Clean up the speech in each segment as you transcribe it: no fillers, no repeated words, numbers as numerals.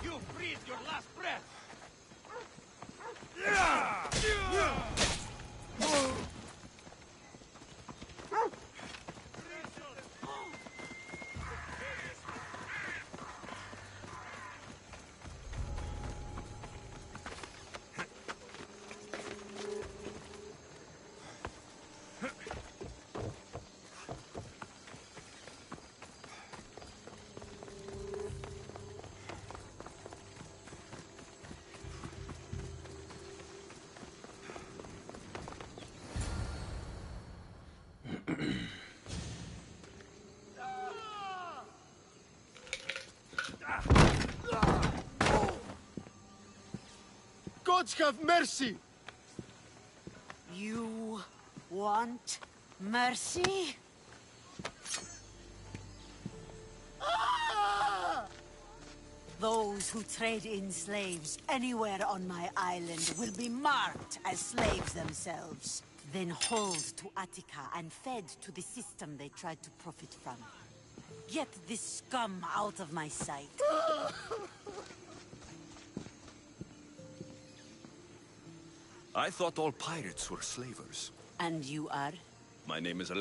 You breathe your last breath! Gods have mercy! You want mercy? Those who trade in slaves anywhere on my island will be marked as slaves themselves, then hauled to Attica and fed to the system they tried to profit from. Get this scum out of my sight. I thought all pirates were slavers. And you are? My name is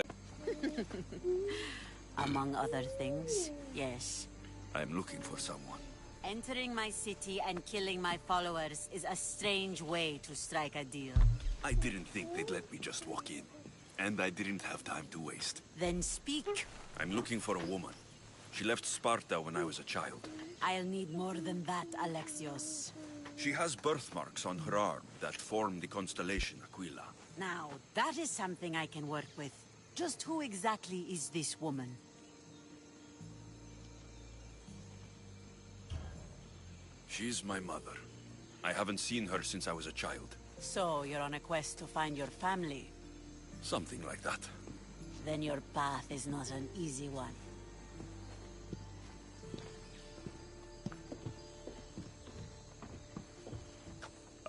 Among other things, yes. I'm looking for someone. Entering my city and killing my followers is a strange way to strike a deal. I didn't think they'd let me just walk in. And I didn't have time to waste. Then speak. I'm looking for a woman. She left Sparta when I was a child. I'll need more than that, Alexios. She has birthmarks on her arm that form the constellation Aquila. Now, that is something I can work with. Just who exactly is this woman? She's my mother. I haven't seen her since I was a child. So, you're on a quest to find your family? Something like that. Then your path is not an easy one.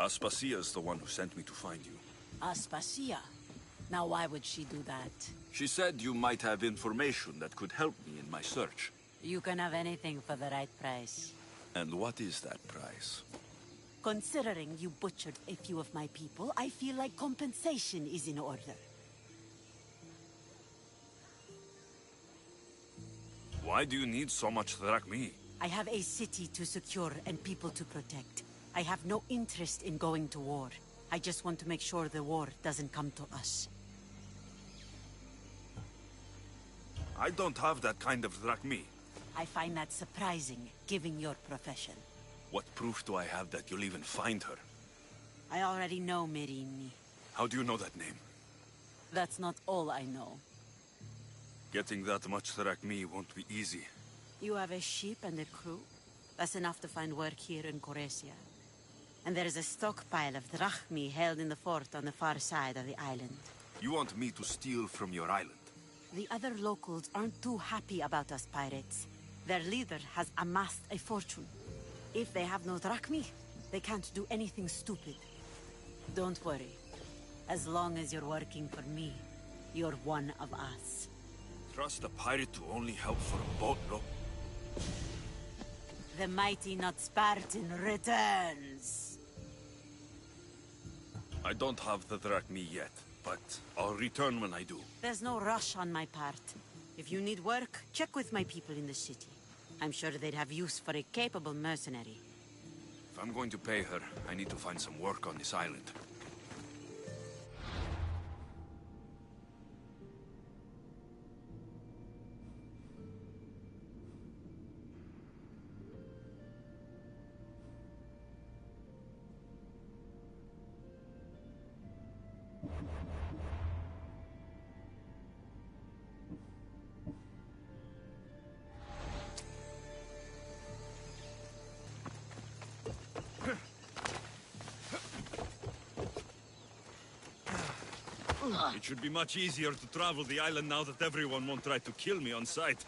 Aspasia's the one who sent me to find you. Aspasia? Now why would she do that? She said you might have information that could help me in my search. You can have anything for the right price. And what is that price? Considering you butchered a few of my people, I feel like compensation is in order. Why do you need so much drachmi? I have a city to secure and people to protect. I have no interest in going to war. I just want to make sure the war doesn't come to us. I don't have that kind of drachmi. I find that surprising, given your profession. What proof do I have that you'll even find her? I already know Merini. How do you know that name? That's not all I know. Getting that much drachmi won't be easy. You have a ship and a crew? That's enough to find work here in Coresia. And there is a stockpile of drachmi held in the fort on the far side of the island. You want me to steal from your island? The other locals aren't too happy about us pirates. Their leader has amassed a fortune. If they have no drachmi, they can't do anything stupid. Don't worry. As long as you're working for me, you're one of us. Trust a pirate to only help for a boatload? The mighty not Spartan returns! I don't have the drachmi yet, but I'll return when I do. There's no rush on my part. If you need work, check with my people in the city. I'm sure they'd have use for a capable mercenary. If I'm going to pay her, I need to find some work on this island. It should be much easier to travel the island now that everyone won't try to kill me on sight.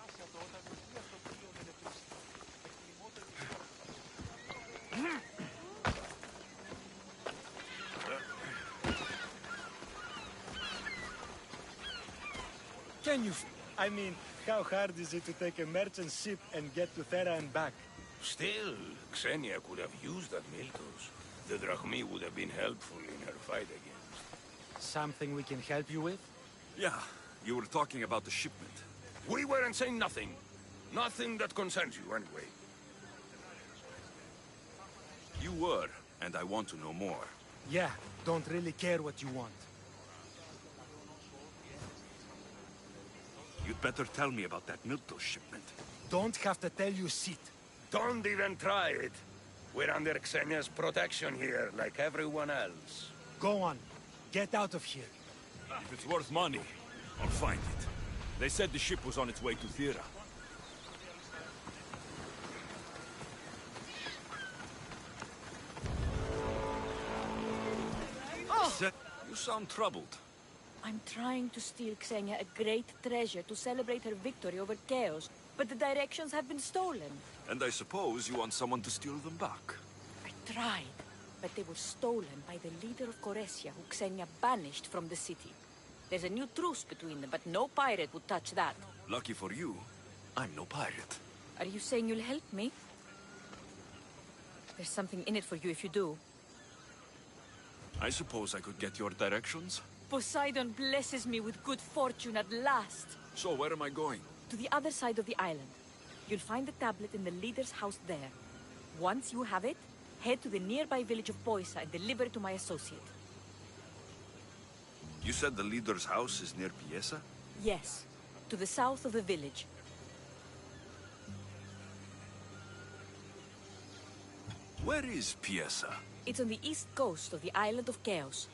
can you... I mean, how hard is it to take a merchant ship and get to Thera and back? Still, Xenia could have used that Miltos. The Drachmi would have been helpful in her fight against. Something we can help you with? Yeah, you were talking about the shipment. We weren't saying nothing. Nothing that concerns you, anyway. You were, and I want to know more. Yeah, don't really care what you want. You'd better tell me about that Miltos shipment. Don't have to tell you shit. Don't even try it. We're under Xenia's protection here, like everyone else. Go on. Get out of here. If it's worth money, I'll find it. They said the ship was on its way to Thera. You sound troubled. I'm trying to steal Xenia a great treasure to celebrate her victory over Chaos, but the directions have been stolen. And I suppose you want someone to steal them back. I tried, but they were stolen by the leader of Koresia, who Xenia banished from the city. There's a new truce between them, but no pirate would touch that. Lucky for you, I'm no pirate. Are you saying you'll help me? There's something in it for you if you do. I suppose I could get your directions? Poseidon blesses me with good fortune at last. So where am I going? To the other side of the island. You'll find the tablet in the leader's house there. Once you have it, head to the nearby village of Poisa and deliver it to my associate. You said the leader's house is near Piesa? Yes, to the south of the village. Where is Piesa? It's on the east coast of the island of Chaos.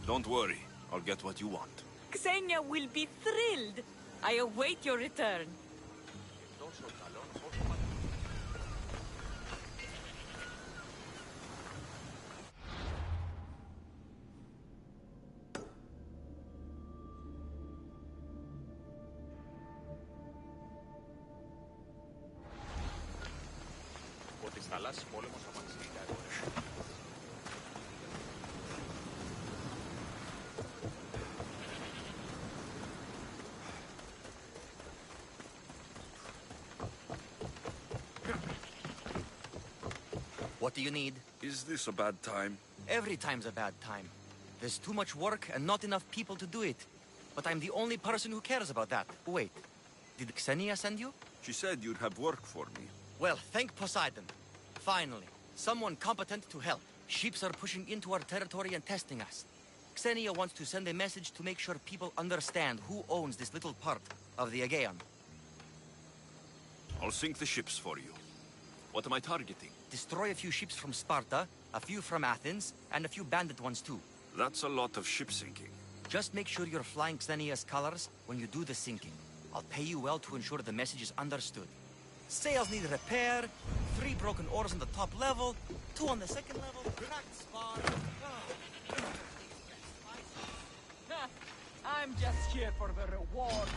Don't worry, I'll get what you want. Xenia will be thrilled. I await your return. What do you need? Is this a bad time? Every time's a bad time. There's too much work and not enough people to do it. But I'm the only person who cares about that. Wait, did Xenia send you? She said you'd have work for me. Well, thank Poseidon. Finally, someone competent to help. Ships are pushing into our territory and testing us. Xenia wants to send a message to make sure people understand who owns this little part of the Aegean. I'll sink the ships for you. What am I targeting? Destroy a few ships from Sparta, a few from Athens, and a few bandit ones too. That's a lot of ship sinking. Just make sure you're flying Xenia's colors when you do the sinking. I'll pay you well to ensure the message is understood. Sails need repair, 3 broken oars on the top level, 2 on the second level, cracked spar. I'm just here for the reward.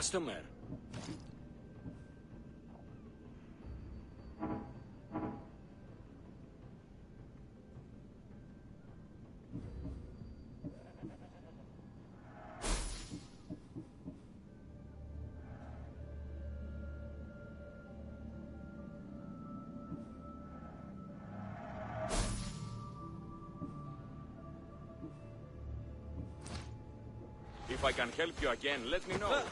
customer. If I can help you again, let me know. Well,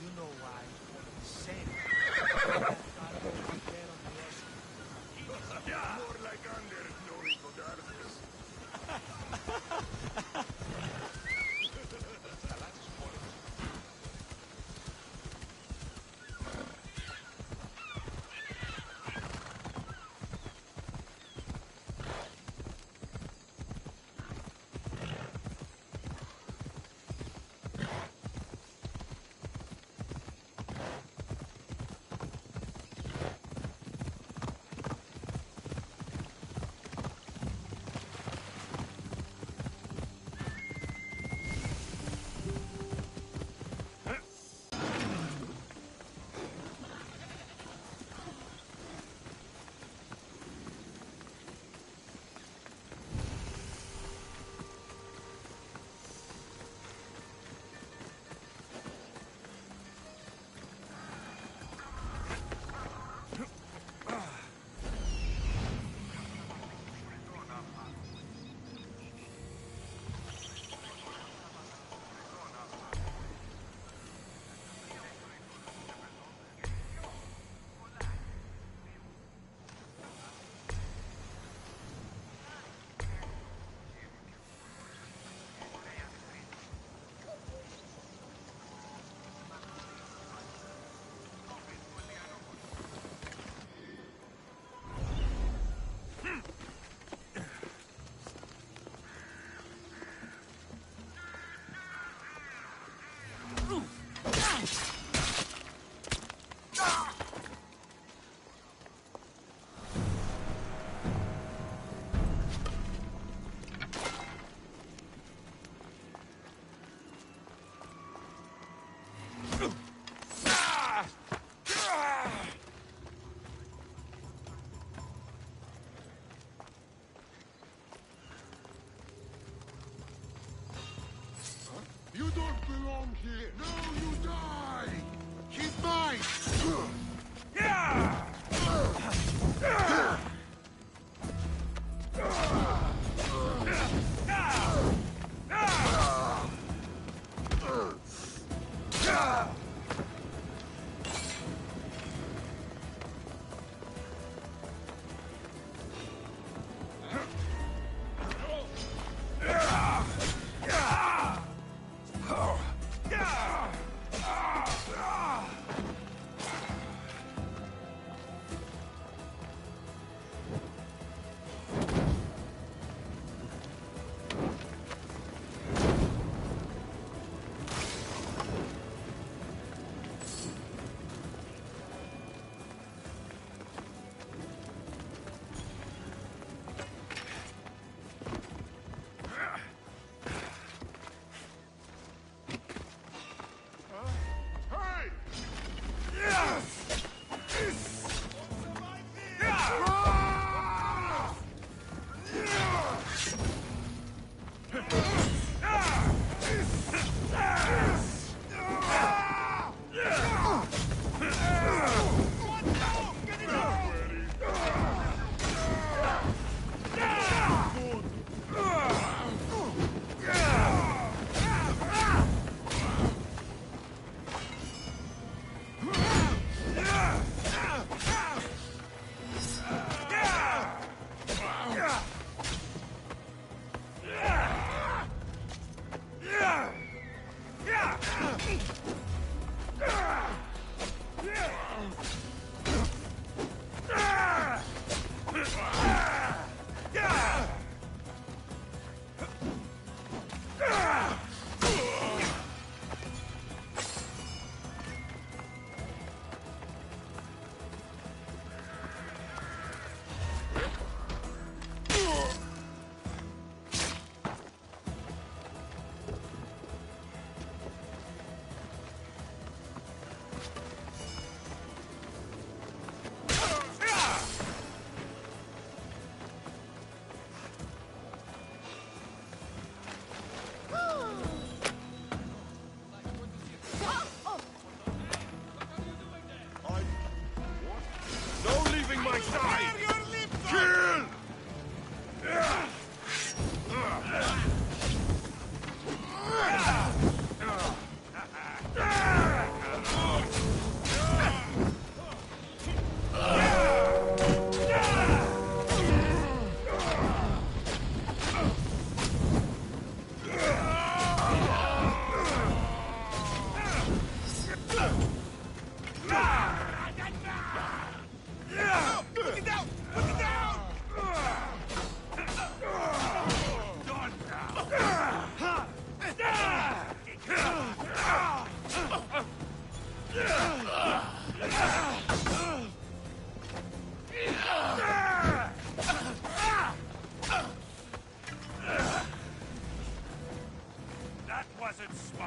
you know why. Same. More like under knowing Godardus. You don't belong here. No, you die. She's mine.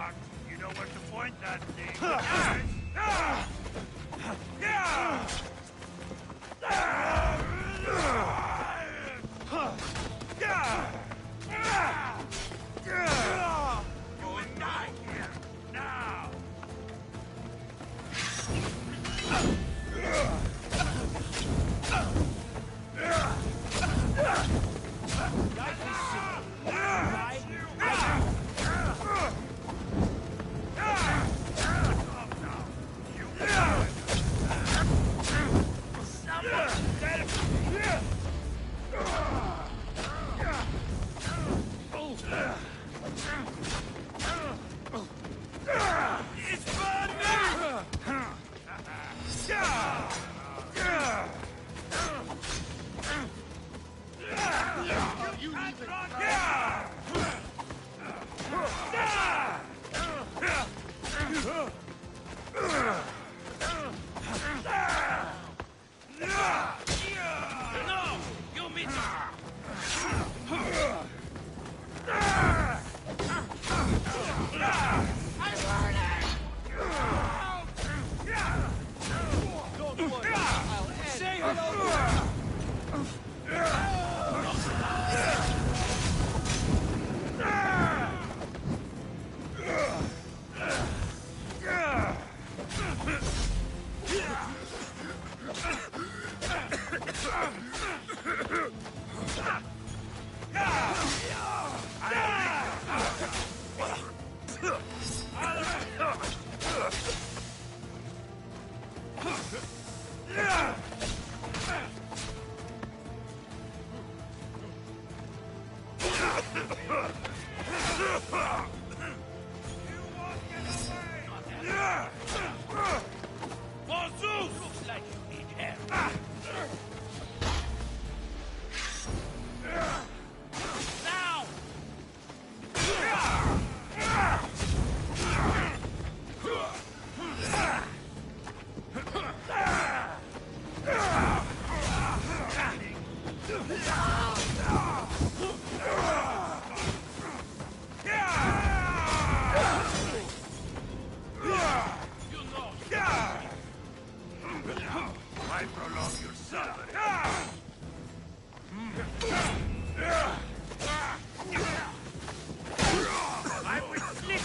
Mark. You know where to point that thing. You will die here, now! Why prolong your suffering? I will slip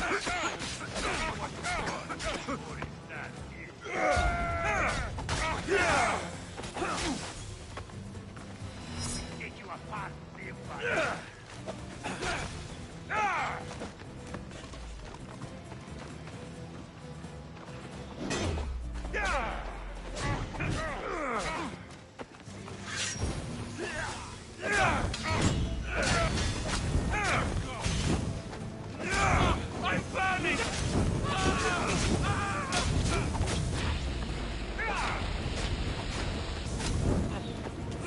take you apart, live by. I'm burning!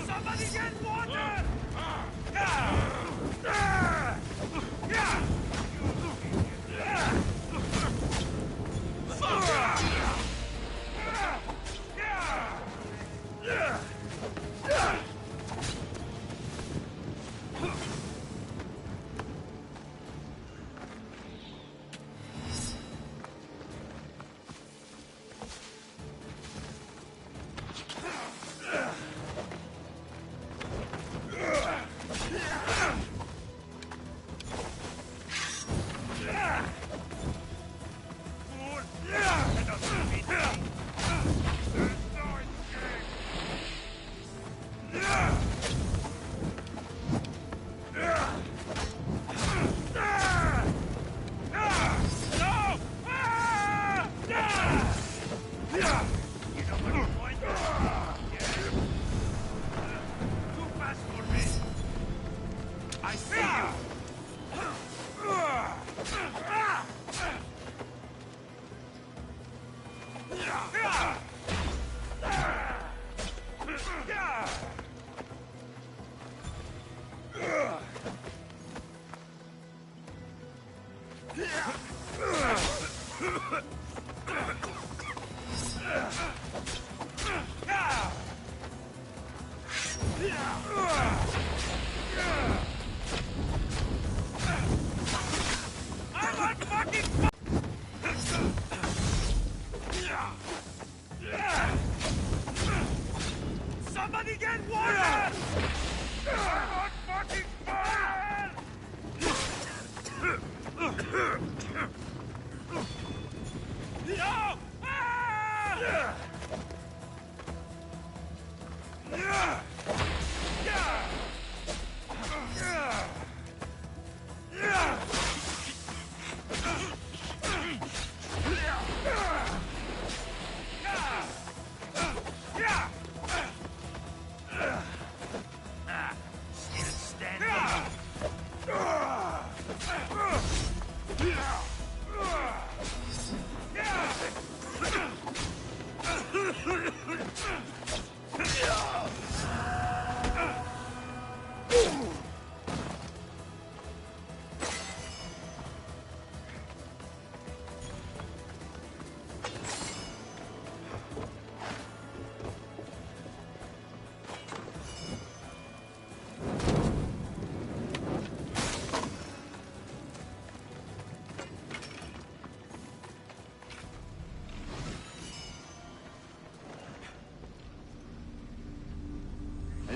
Somebody get water!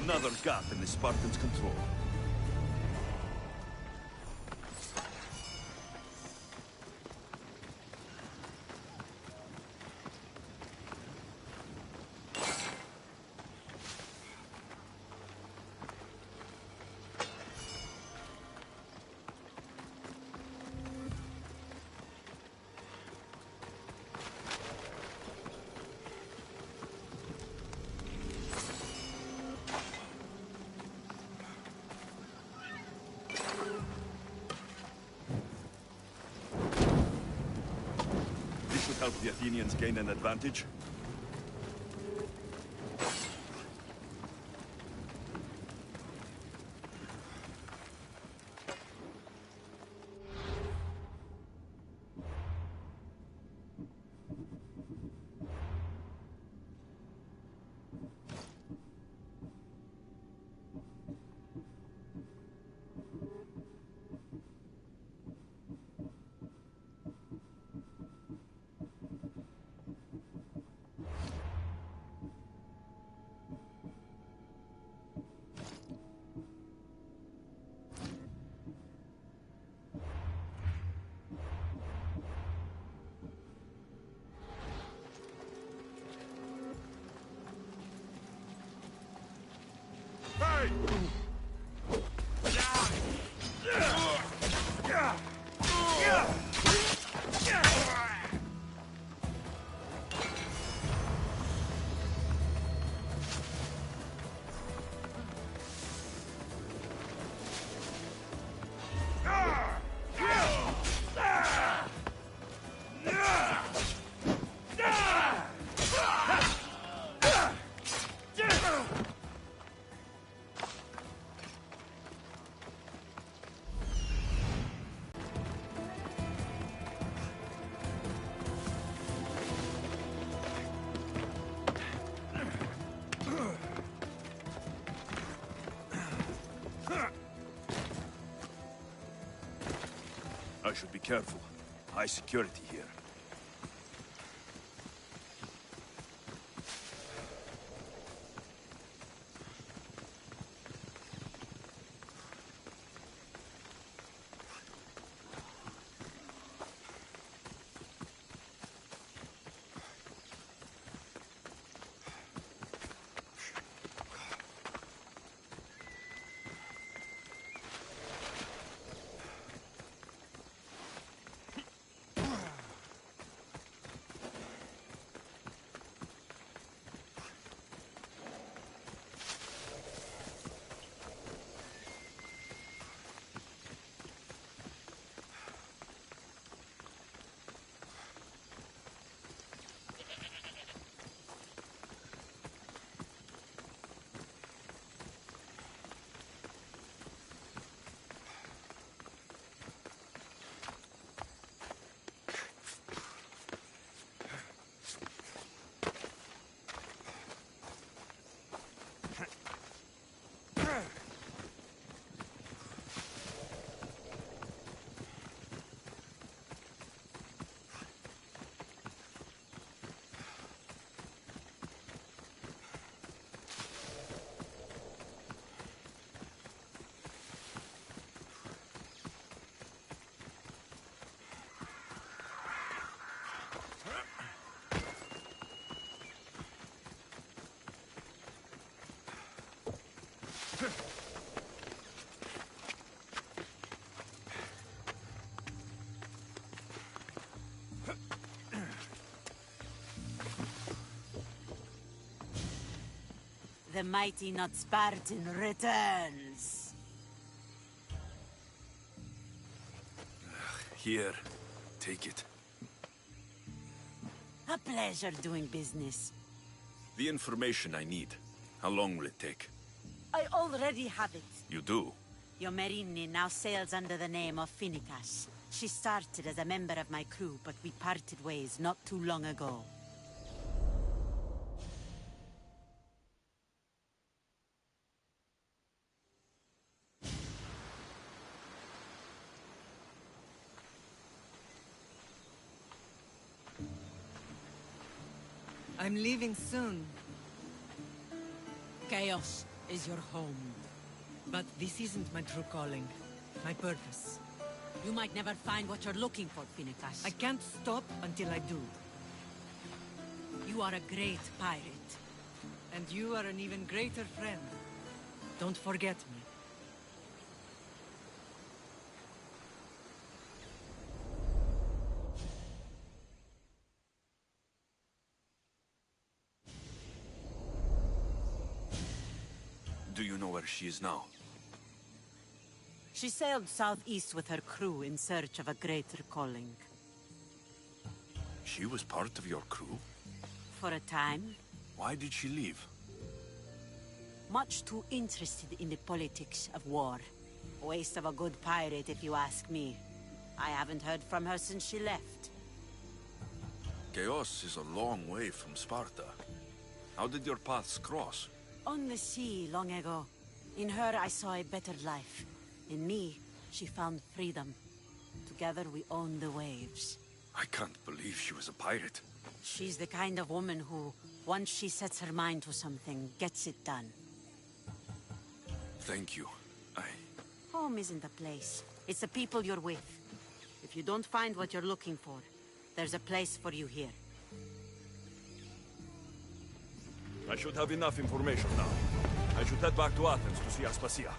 Another gap in the Spartans' control. This would help the Athenians gain an advantage. I should be careful. High security here. The mighty not Spartan returns. Here. Take it. A pleasure doing business. The information I need. How long will it take? I already have it. You do? Your Merini now sails under the name of Finnikas. She started as a member of my crew, but we parted ways not too long ago. I'm leaving soon. Chaos. is your home. But this isn't my true calling. My purpose. You might never find what you're looking for, Finnegas. I can't stop until I do. You are a great pirate. And you are an even greater friend. Don't forget me. Do you know where she is now? She sailed southeast with her crew in search of a greater calling. She was part of your crew? For a time. Why did she leave? Much too interested in the politics of war. A waste of a good pirate, if you ask me. I haven't heard from her since she left. Chaos is a long way from Sparta. How did your paths cross? On the sea, long ago. In her, I saw a better life. In me, she found freedom. Together, we own the waves. I can't believe she was a pirate. She's the kind of woman who, once she sets her mind to something, gets it done. Thank you. Home isn't a place. It's the people you're with. If you don't find what you're looking for, there's a place for you here. I should have enough information now. I should head back to Athens to see Aspasia.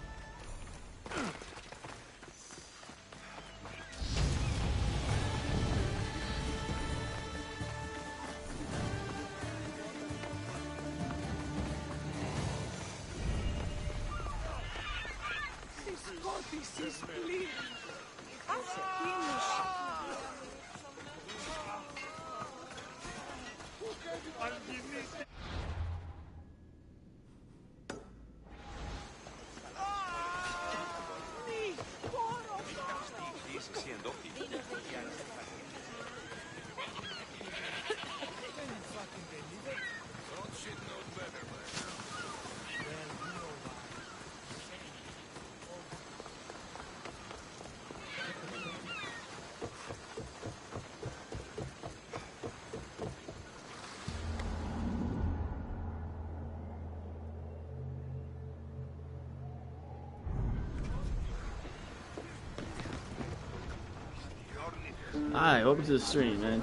Hi, welcome to the stream, man.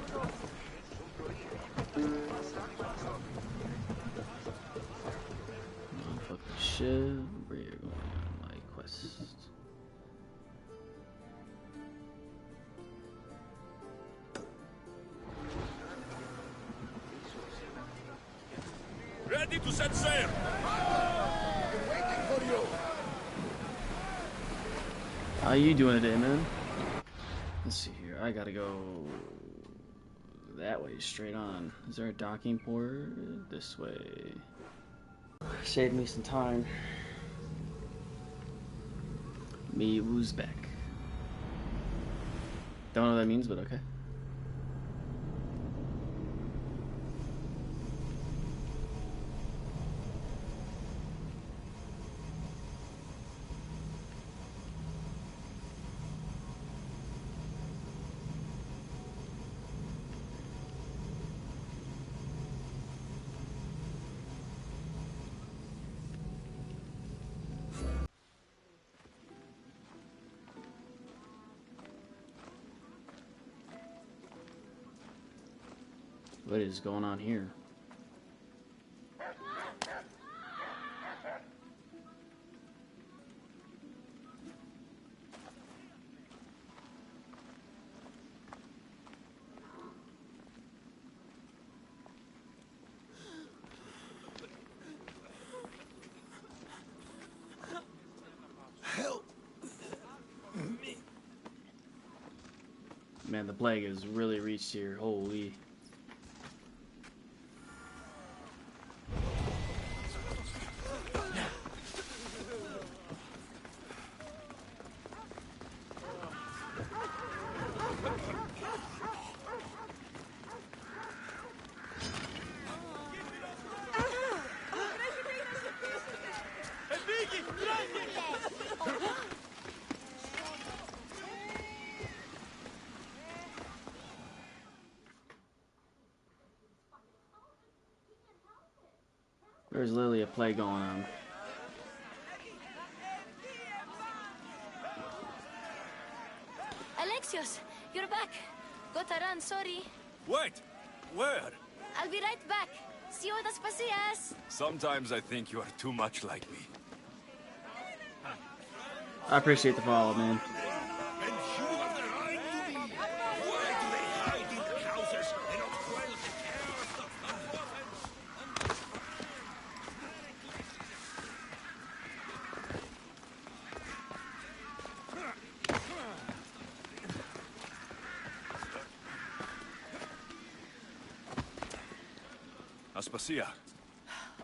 Fuck the ship. We're going on my quest. Ready to set sail! Waiting for you. How you doing today, man? Let's see here. I gotta go that way, straight on. Is there a docking port? This way. Save me some time. Me Uzbek. Don't know what that means, but okay. What is going on here? Help me. Man, the plague has really reached here. Holy. There's literally a play going on. Alexios, you're back. Gotta run, sorry. Wait! Where? I'll be right back. See you at Aspasias. Sometimes I think you are too much like me. I appreciate the follow, man. And you have the right to be. Why do they hide in their houses and not quell the chaos of Aspasia.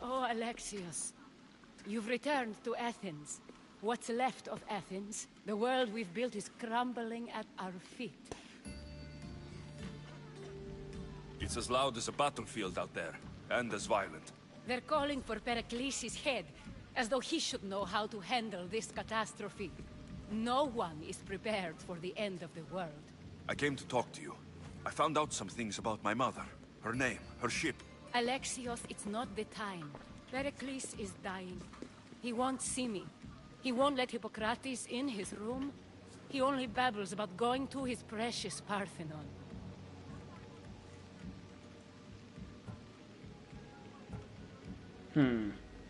Oh, Alexios. You've returned to Athens. What's left of Athens? The world we've built is crumbling at our feet. It's as loud as a battlefield out there, and as violent. They're calling for Pericles' head, as though he should know how to handle this catastrophe. No one is prepared for the end of the world. I came to talk to you. I found out some things about my mother. Her name, her ship. Alexios, it's not the time. Pericles is dying. He won't see me. He won't let Hippocrates in his room. He only babbles about going to his precious Parthenon.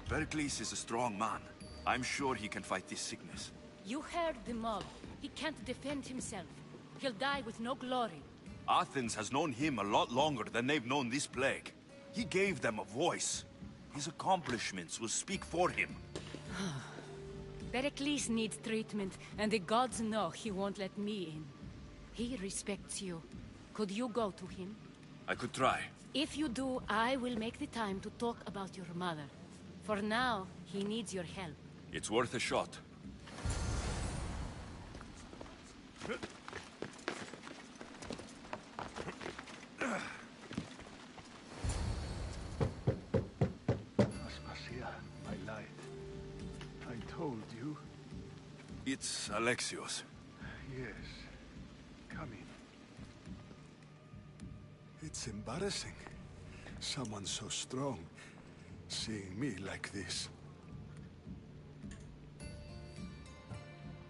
Pericles is a strong man. I'm sure he can fight this sickness. You heard the mob. He can't defend himself. He'll die with no glory. Athens has known him a lot longer than they've known this plague. He gave them a voice. His accomplishments will speak for him. Pericles needs treatment, and the gods know he won't let me in. He respects you. Could you go to him? I could try. If you do, I will make the time to talk about your mother. For now, he needs your help. It's worth a shot. Aspasia, my light. I told you. It's Alexios. Yes. Come in. It's embarrassing. Someone so strong, seeing me like this.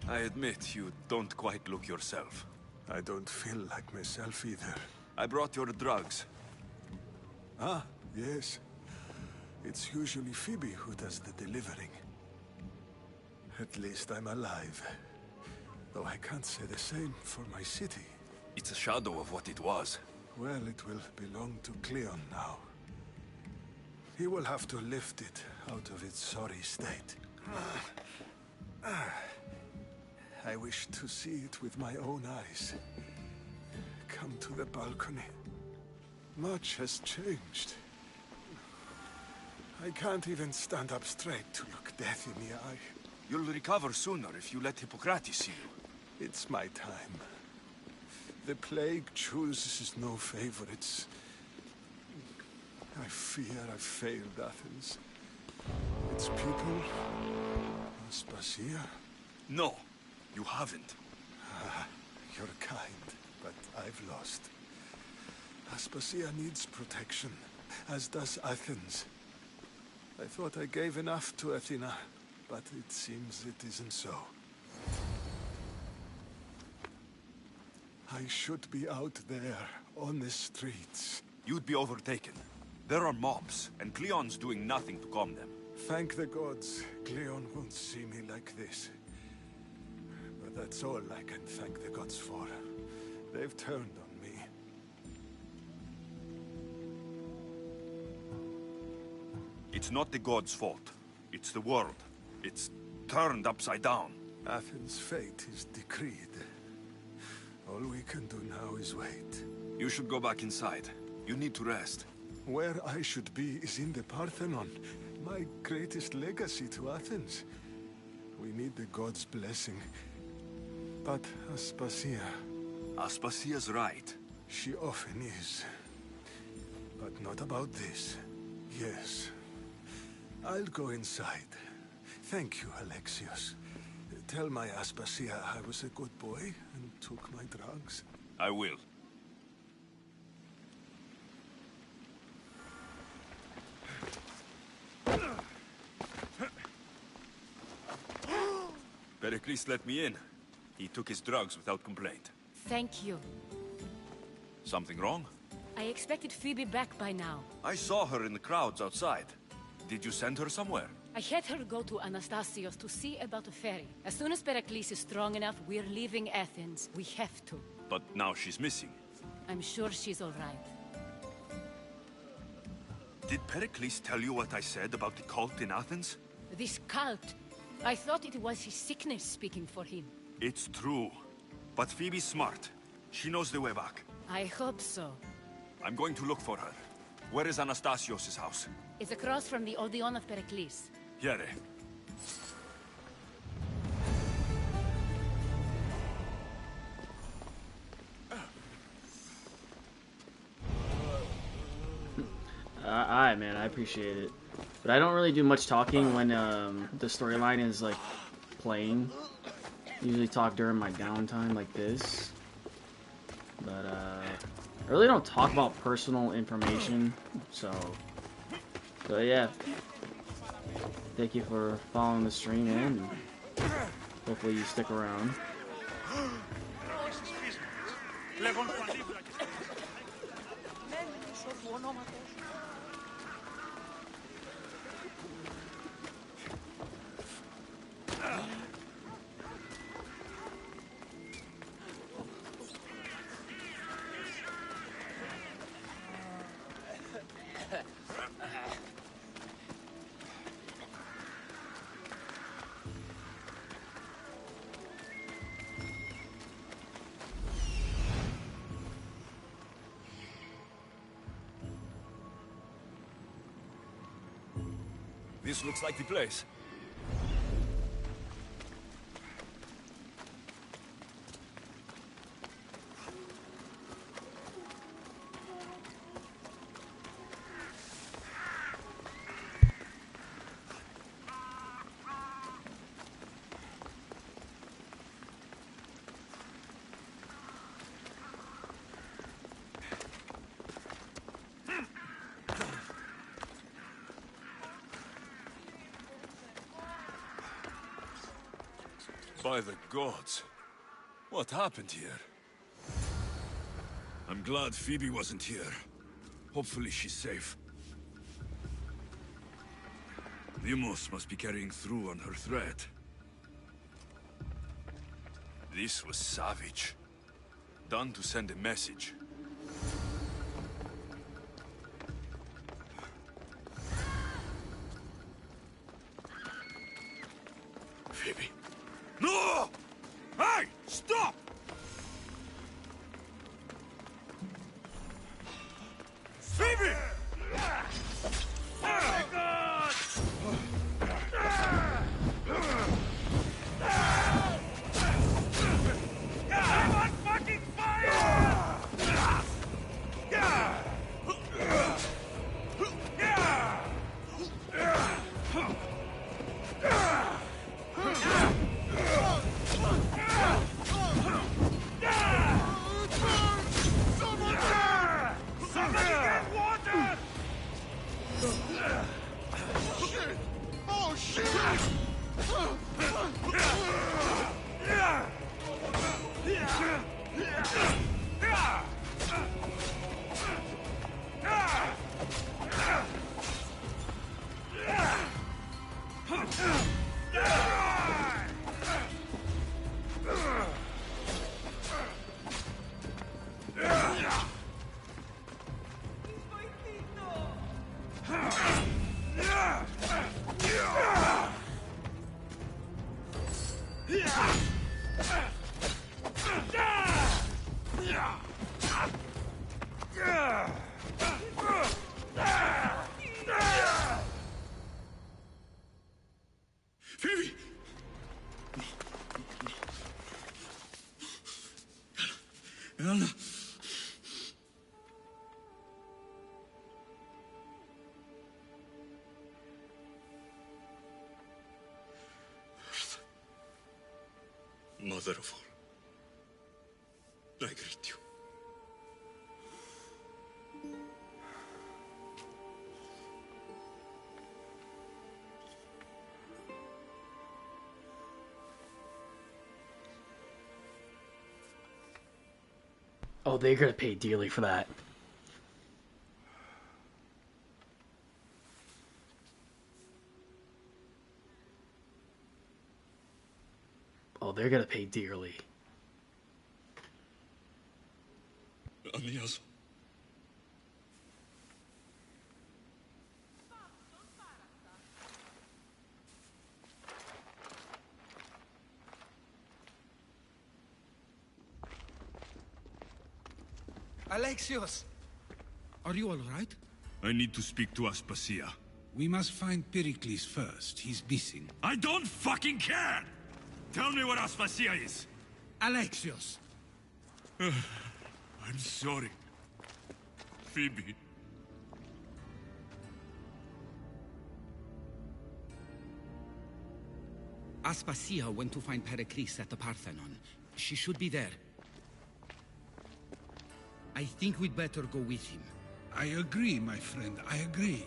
I admit you don't quite look yourself. I don't feel like myself either. I brought your drugs. Ah, yes. It's usually Phoebe who does the delivering. At least I'm alive. Though I can't say the same for my city. It's a shadow of what it was. Well, it will belong to Cleon now. He will have to lift it out of its sorry state. I wish to see it with my own eyes. Come to the balcony. Much has changed. I can't even stand up straight to look death in the eye. You'll recover sooner if you let Hippocrates see you. It's my time. The plague chooses no favorites. I fear I've failed Athens. Its people... Aspasia? No, you haven't. Ah, you're kind, but I've lost. Aspasia needs protection, as does Athens. I thought I gave enough to Athena, but it seems it isn't so. I should be out there, on the streets. You'd be overtaken. There are mobs, and Cleon's doing nothing to calm them. Thank the gods, Cleon won't see me like this. But that's all I can thank the gods for. They've turned on me. It's not the gods' fault. It's the world. It's turned upside down. Athens' fate is decreed. All we can do now is wait. You should go back inside. You need to rest. Where I should be is in the Parthenon, my greatest legacy to Athens. We need the gods' blessing. But Aspasia... Aspasia's right. She often is. But not about this. Yes. I'll go inside. Thank you, Alexios. Tell my Aspasia I was a good boy and took my drugs. I will. Pericles let me in. He took his drugs without complaint. Thank you. Something wrong? I expected Phoebe back by now. I saw her in the crowds outside. Did you send her somewhere? I had her go to Anastasios to see about a ferry. As soon as Pericles is strong enough, we're leaving Athens. We have to. But now she's missing. I'm sure she's all right. Did Pericles tell you what I said about the cult in Athens? This cult. I thought it was his sickness speaking for him. It's true. But Phoebe's smart. She knows the way back. I hope so. I'm going to look for her. Where is Anastasios' house? It's across from the Odeon of Pericles. Here. Alright, man, I appreciate it. But I don't really do much talking when the storyline is like playing. I usually talk during my downtime like this. But I really don't talk about personal information, so yeah. Thank you for following the stream, and hopefully you stick around. This looks like the place. By the gods. What happened here? I'm glad Phoebe wasn't here. Hopefully she's safe. Limos must be carrying through on her threat. This was savage. Done to send a message. Phoebe. No! Hey! Stop! Phoebe! Oh my God! I'm on fucking fire! Phoebe! Anna! Mother of all, I greet you. Oh, they're gonna pay dearly for that. Oh, they're gonna pay dearly. Aeneas. Alexios! Are you all right? I need to speak to Aspasia. We must find Pericles first. He's missing. I don't fucking care! Tell me where Aspasia is! Alexios! I'm sorry. Phoebe. Aspasia went to find Pericles at the Parthenon. She should be there. I think we'd better go with him. I agree, my friend. I agree.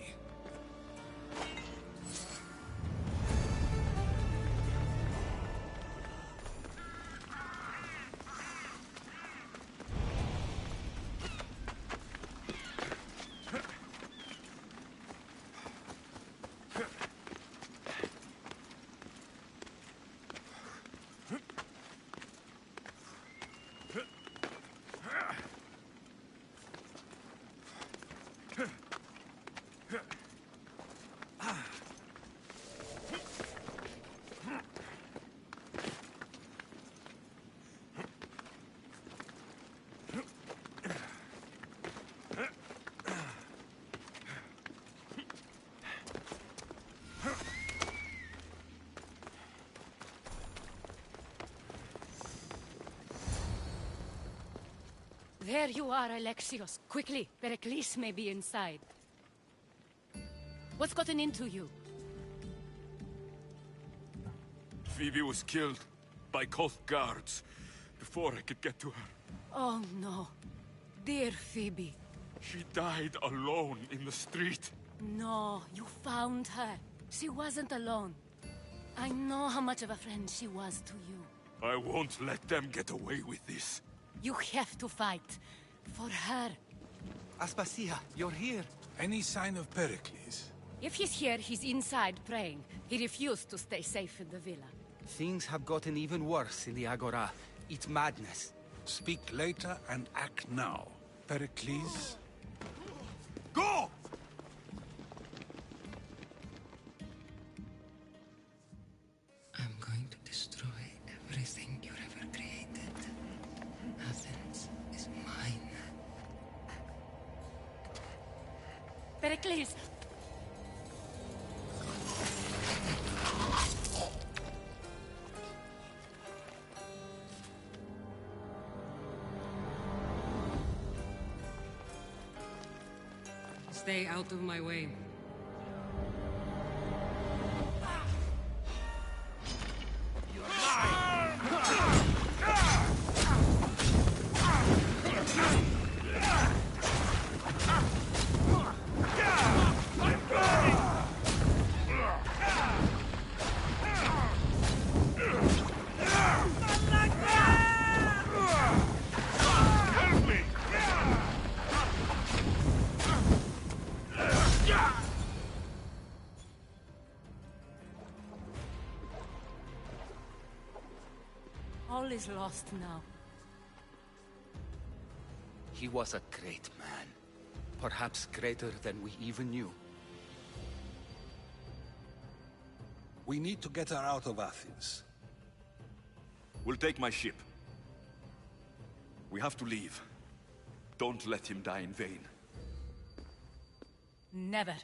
There you are, Alexios. Quickly, Pericles may be inside. What's gotten into you? Phoebe was killed by Koth guards before I could get to her. Oh no. Dear Phoebe. She died alone in the street. No, you found her. She wasn't alone. I know how much of a friend she was to you. I won't let them get away with this. You have to fight. For her. Aspasia, you're here. Any sign of Pericles? If he's here, he's inside praying. He refused to stay safe in the villa. Things have gotten even worse in the Agora. It's madness. Speak later and act now. Pericles? Go! I'm going to destroy everything you ever created. Athens is mine. Pericles! Stay out of my way. All is lost now. He was a great man. Perhaps greater than we even knew. We need to get her out of Athens. We'll take my ship. We have to leave. Don't let him die in vain. Never.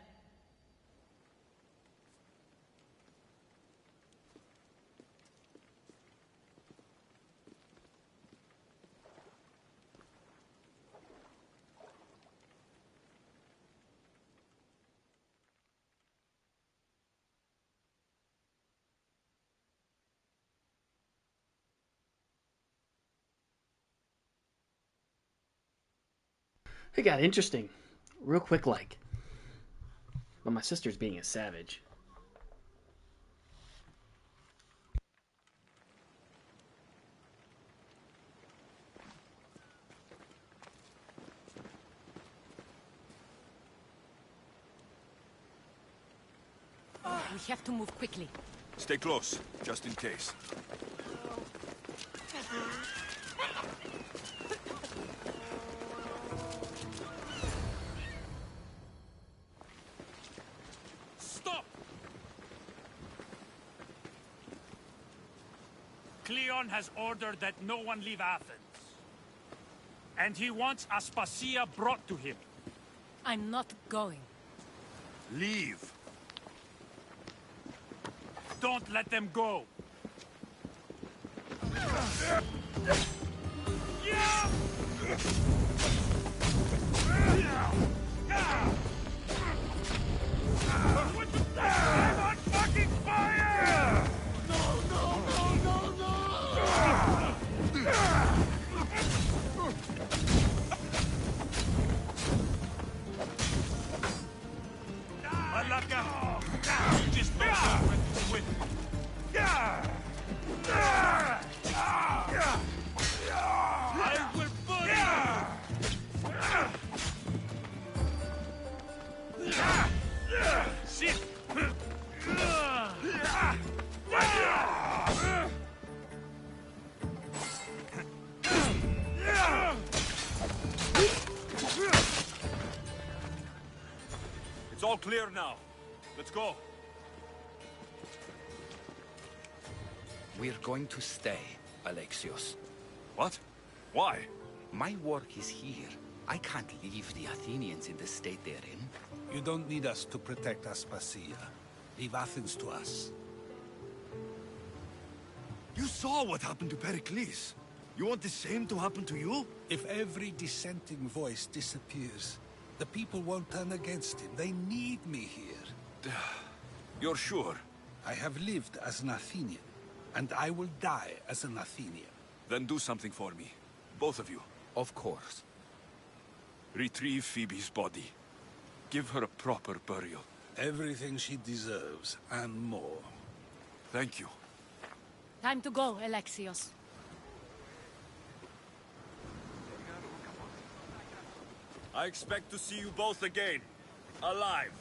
It got interesting. Real quick like. But my sister's being a savage. We have to move quickly. Stay close, just in case. Stop! Cleon has ordered that no one leave Athens. And he wants Aspasia brought to him. I'm not going. Leave! Don't let them go! I'm on fucking fire! Alaka! You just don't know when to win. I will bully you! Sit! It's all clear now. Let's go. We're going to stay, Alexios. What? Why? My work is here. I can't leave the Athenians in the state they're in. You don't need us to protect Aspasia. Leave Athens to us. You saw what happened to Pericles. You want the same to happen to you? If every dissenting voice disappears, the people won't turn against him. They need me here. You're sure? I have lived as an Athenian, and I will die as an Athenian. Then do something for me. Both of you. Of course. Retrieve Phoebe's body. Give her a proper burial. Everything she deserves, and more. Thank you. Time to go, Alexios. I expect to see you both again. Alive.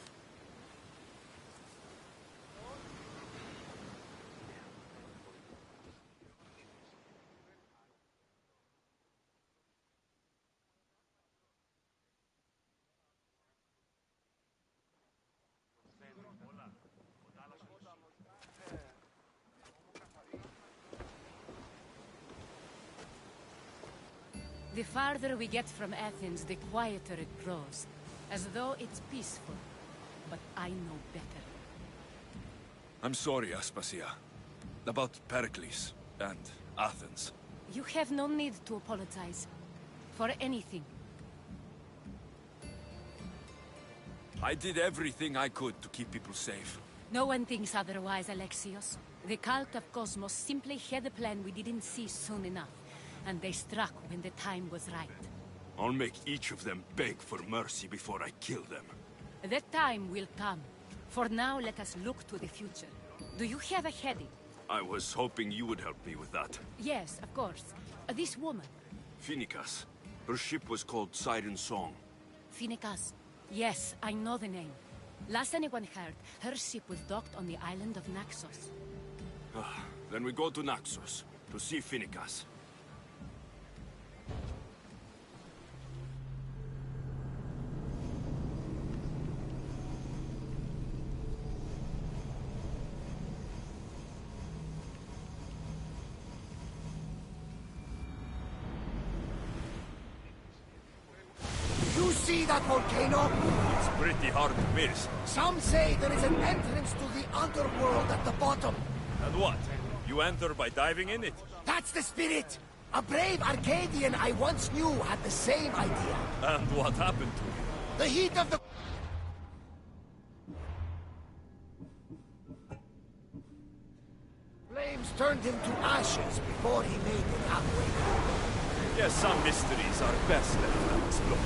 The farther we get from Athens, the quieter it grows. As though it's peaceful. But I know better. I'm sorry, Aspasia. About Pericles and Athens. You have no need to apologize. For anything. I did everything I could to keep people safe. No one thinks otherwise, Alexios. The cult of Cosmos simply had a plan we didn't see soon enough. And they struck when the time was right. I'll make each of them beg for mercy before I kill them. That time will come. For now, let us look to the future. Do you have a heading? I was hoping you would help me with that. Yes, of course. This woman. Phoenicas. Her ship was called Siren Song. Phoenicas. Yes, I know the name. Last anyone heard, her ship was docked on the island of Naxos. Then we go to Naxos, to see Phoenicas. You see that volcano? It's pretty hard to miss. Some say there is an entrance to the underworld at the bottom. And what? You enter by diving in it? That's the spirit! A brave Arcadian I once knew had the same idea. And what happened to him? The heat of the... Flames turned him to ashes before he made it halfway down. Yes, some mysteries are best left unexplored.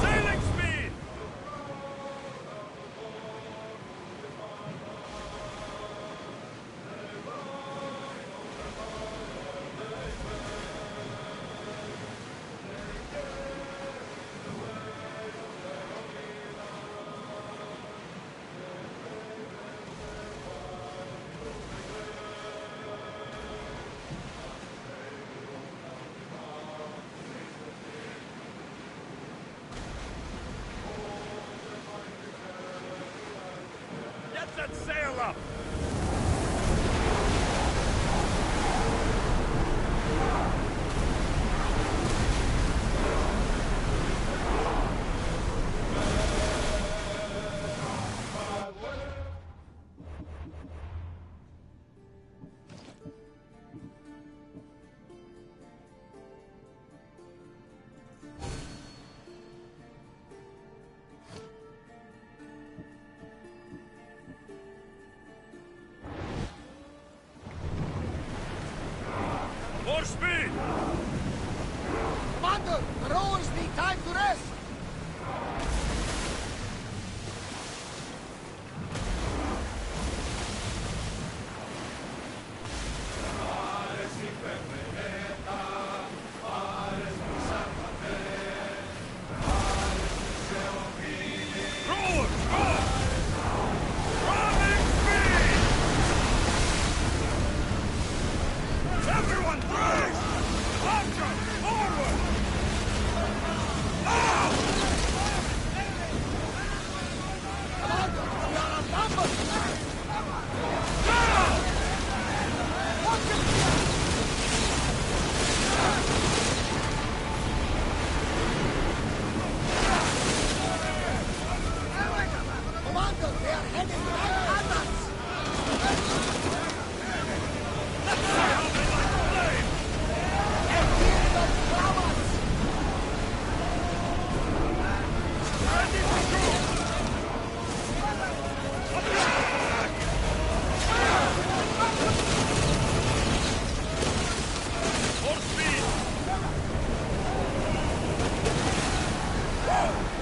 Sailing speed! in! Commander, the rowers need time to rest! Everyone, brace! Archer, forward! Commander, they are heading right at us!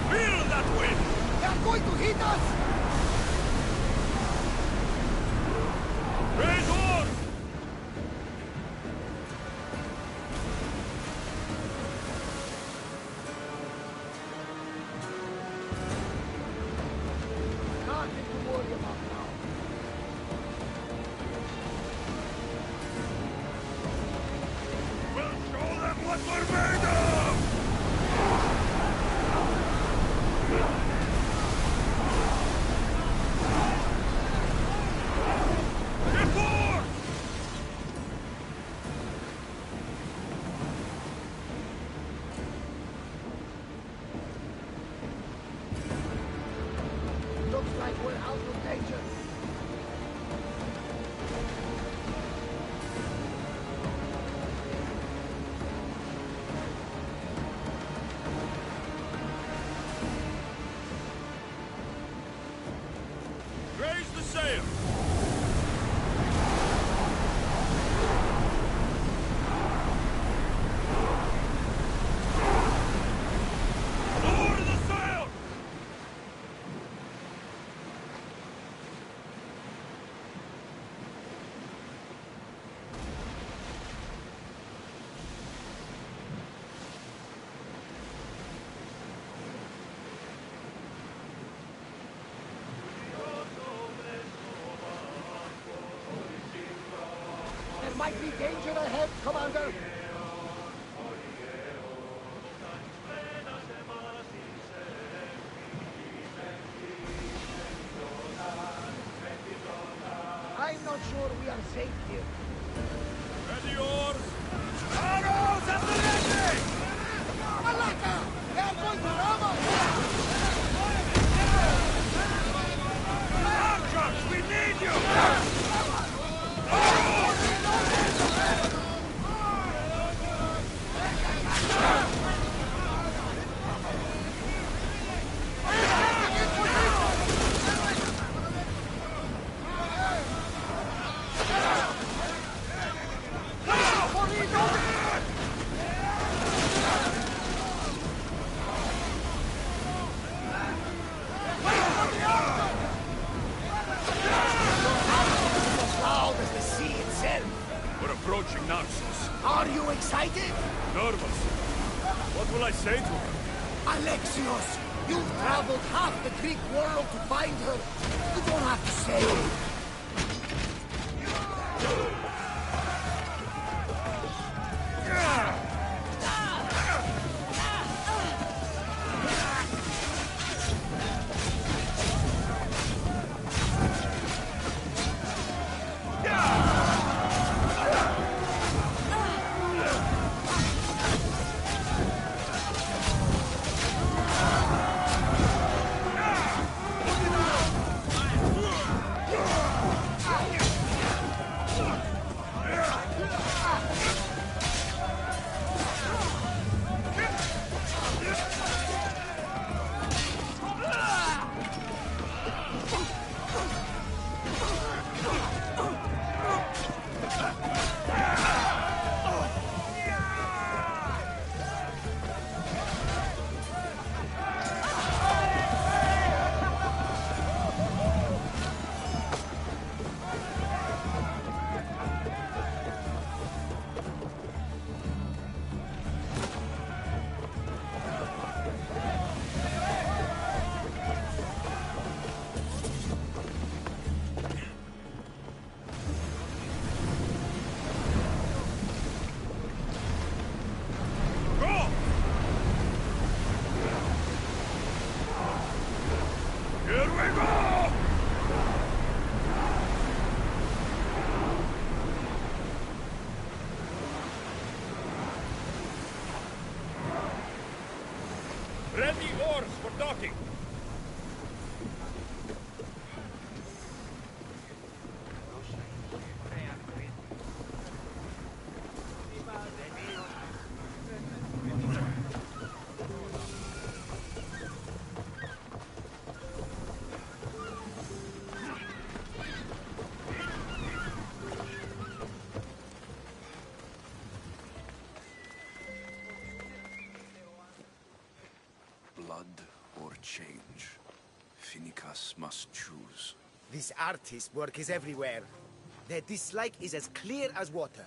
Feel that wind! They are going to hit us! Raise oars! Nothing to worry about now. We'll show them what we're made of! Before! Looks like we're out of danger. Raise the sail! Lower the sail! There might be danger ahead, Commander. I'm not sure we are safe here. Ready oars! Arrows at the ready! Malaka! They are going to ram us! Archers, we need you! As loud as the sea itself. We're approaching Naxos. Are you excited? Nervous. What will I say to her? Alexios, you've traveled half the Greek world to find her. You don't have to say. Ready oars for docking. Blood or change? Finicus must choose. This artist's work is everywhere. Their dislike is as clear as water.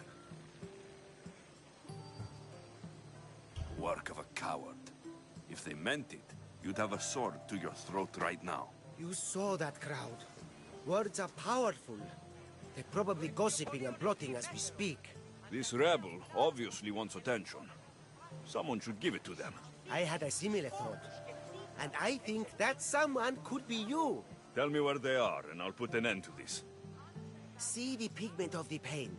Work of a coward. If they meant it, you'd have a sword to your throat right now. You saw that crowd. Words are powerful. They're probably gossiping and plotting as we speak. This rebel obviously wants attention. Someone should give it to them. I had a similar thought. And I think that someone could be you. Tell me where they are, and I'll put an end to this. See the pigment of the paint.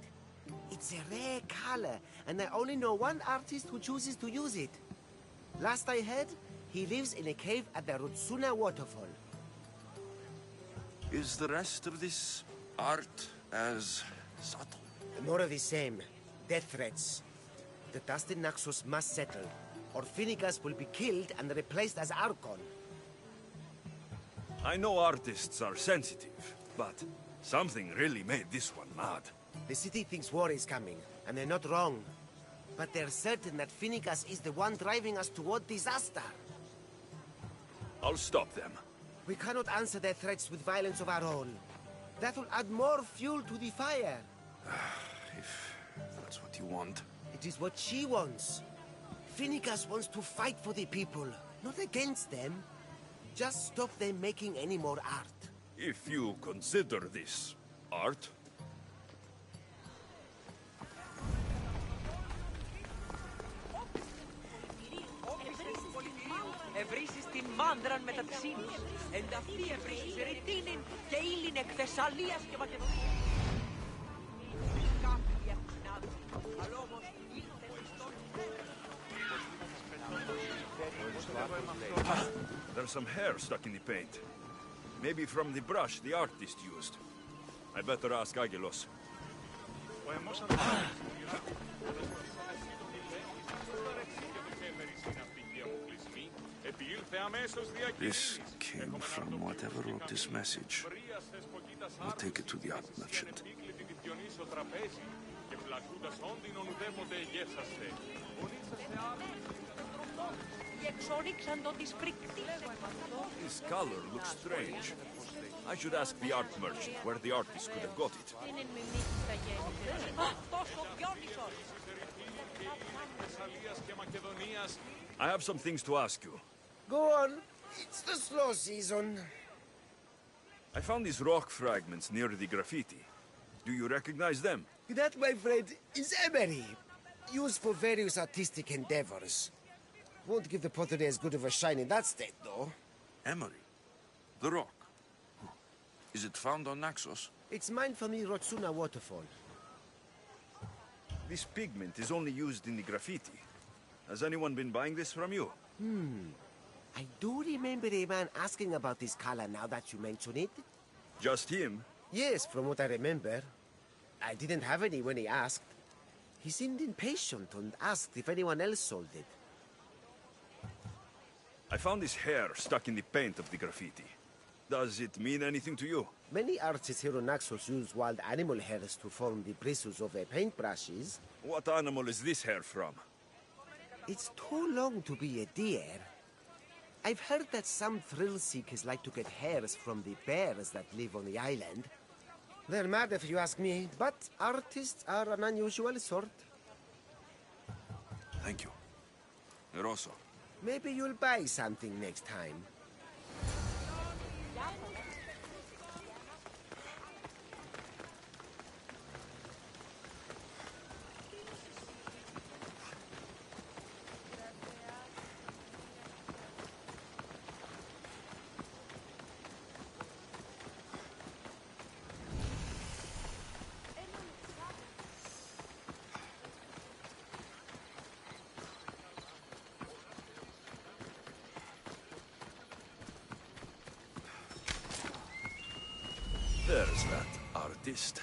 It's a rare color, and I only know one artist who chooses to use it. Last I heard, he lives in a cave at the Rutsuna waterfall. Is the rest of this art as subtle? More of the same. Death threats. The dust in Naxos must settle, or Finicus will be killed and replaced as Archon. I know artists are sensitive, but something really made this one mad. The city thinks war is coming, and they're not wrong. But they're certain that Finicus is the one driving us toward disaster. I'll stop them. We cannot answer their threats with violence of our own. That will add more fuel to the fire. If that's what you want. It is what she wants. Finicus wants to fight for the people, not against them. Just stop them making any more art. If you consider this art. Ευρίσεις την μάνδραν μεταξύ τους. Εν αυτή ευρίσεις ερετήνην και ήλιν εκ Θεσσαλίας και Μακεδονίας. Κάποιοι έχουν συνάδελφοι, αλλά όμως ήλθε πιστόν. There's some hair stuck in the paint. Maybe from the brush the artist used. I better ask Agelos. This came from whatever wrote this message. I'll take it to the art merchant. This color looks strange. I should ask the art merchant where the artist could have got it. I have some things to ask you. Go on. It's the slow season. I found these rock fragments near the graffiti. Do you recognize them? That, my friend, is emery. Used for various artistic endeavors. Won't give the pottery as good of a shine in that state, though. Emery? The rock? Is it found on Naxos? It's mined from the Rotsuna waterfall. This pigment is only used in the graffiti. Has anyone been buying this from you? I do remember a man asking about this color now that you mention it. Just him? Yes, from what I remember. I didn't have any when he asked. He seemed impatient and asked if anyone else sold it. I found this hair stuck in the paint of the graffiti. Does it mean anything to you? Many artists here on Naxos use wild animal hairs to form the bristles of their paintbrushes. What animal is this hair from? It's too long to be a deer. I've heard that some thrill-seekers like to get hairs from the bears that live on the island. They're mad if you ask me, but artists are an unusual sort. Thank you. Eroso. Maybe you'll buy something next time. artist.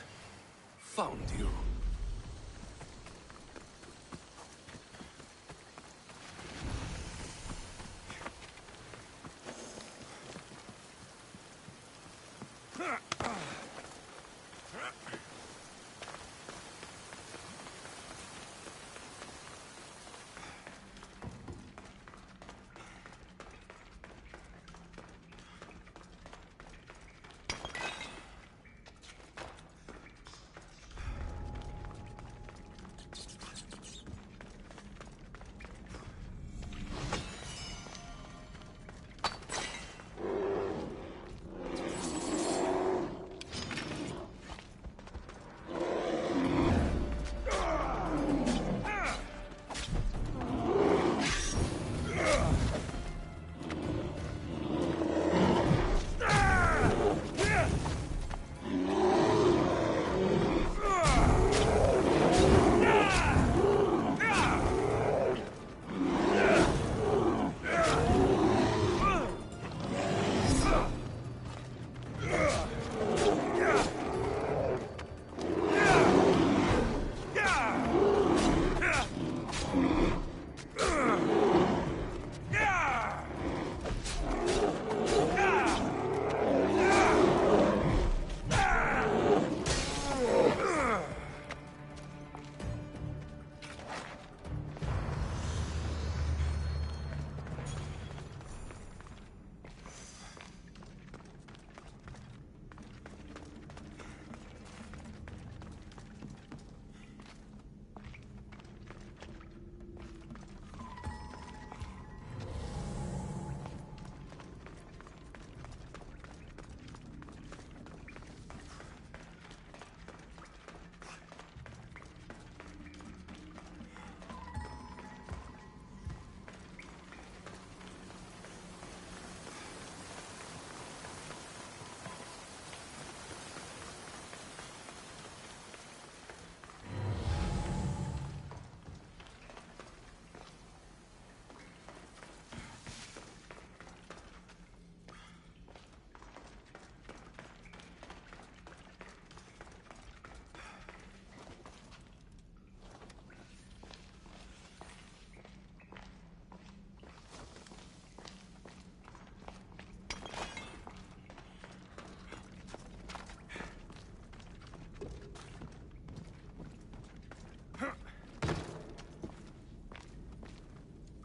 Found you.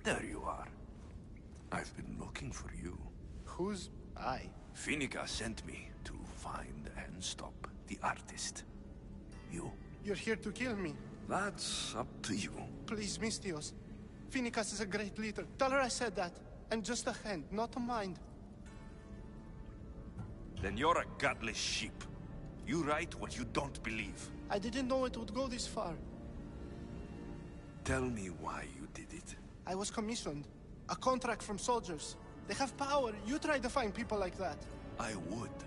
There you are. I've been looking for you. Who's I? Finica sent me to find and stop the artist. You? You're here to kill me. That's up to you. Please, Mistios. Finicas is a great leader. Tell her I said that. I'm just a hand, not a mind. Then you're a gutless sheep. You write what you don't believe. I didn't know it would go this far. Tell me why you did it. I was commissioned. A contract from soldiers. They have power. You try to find people like that. I would.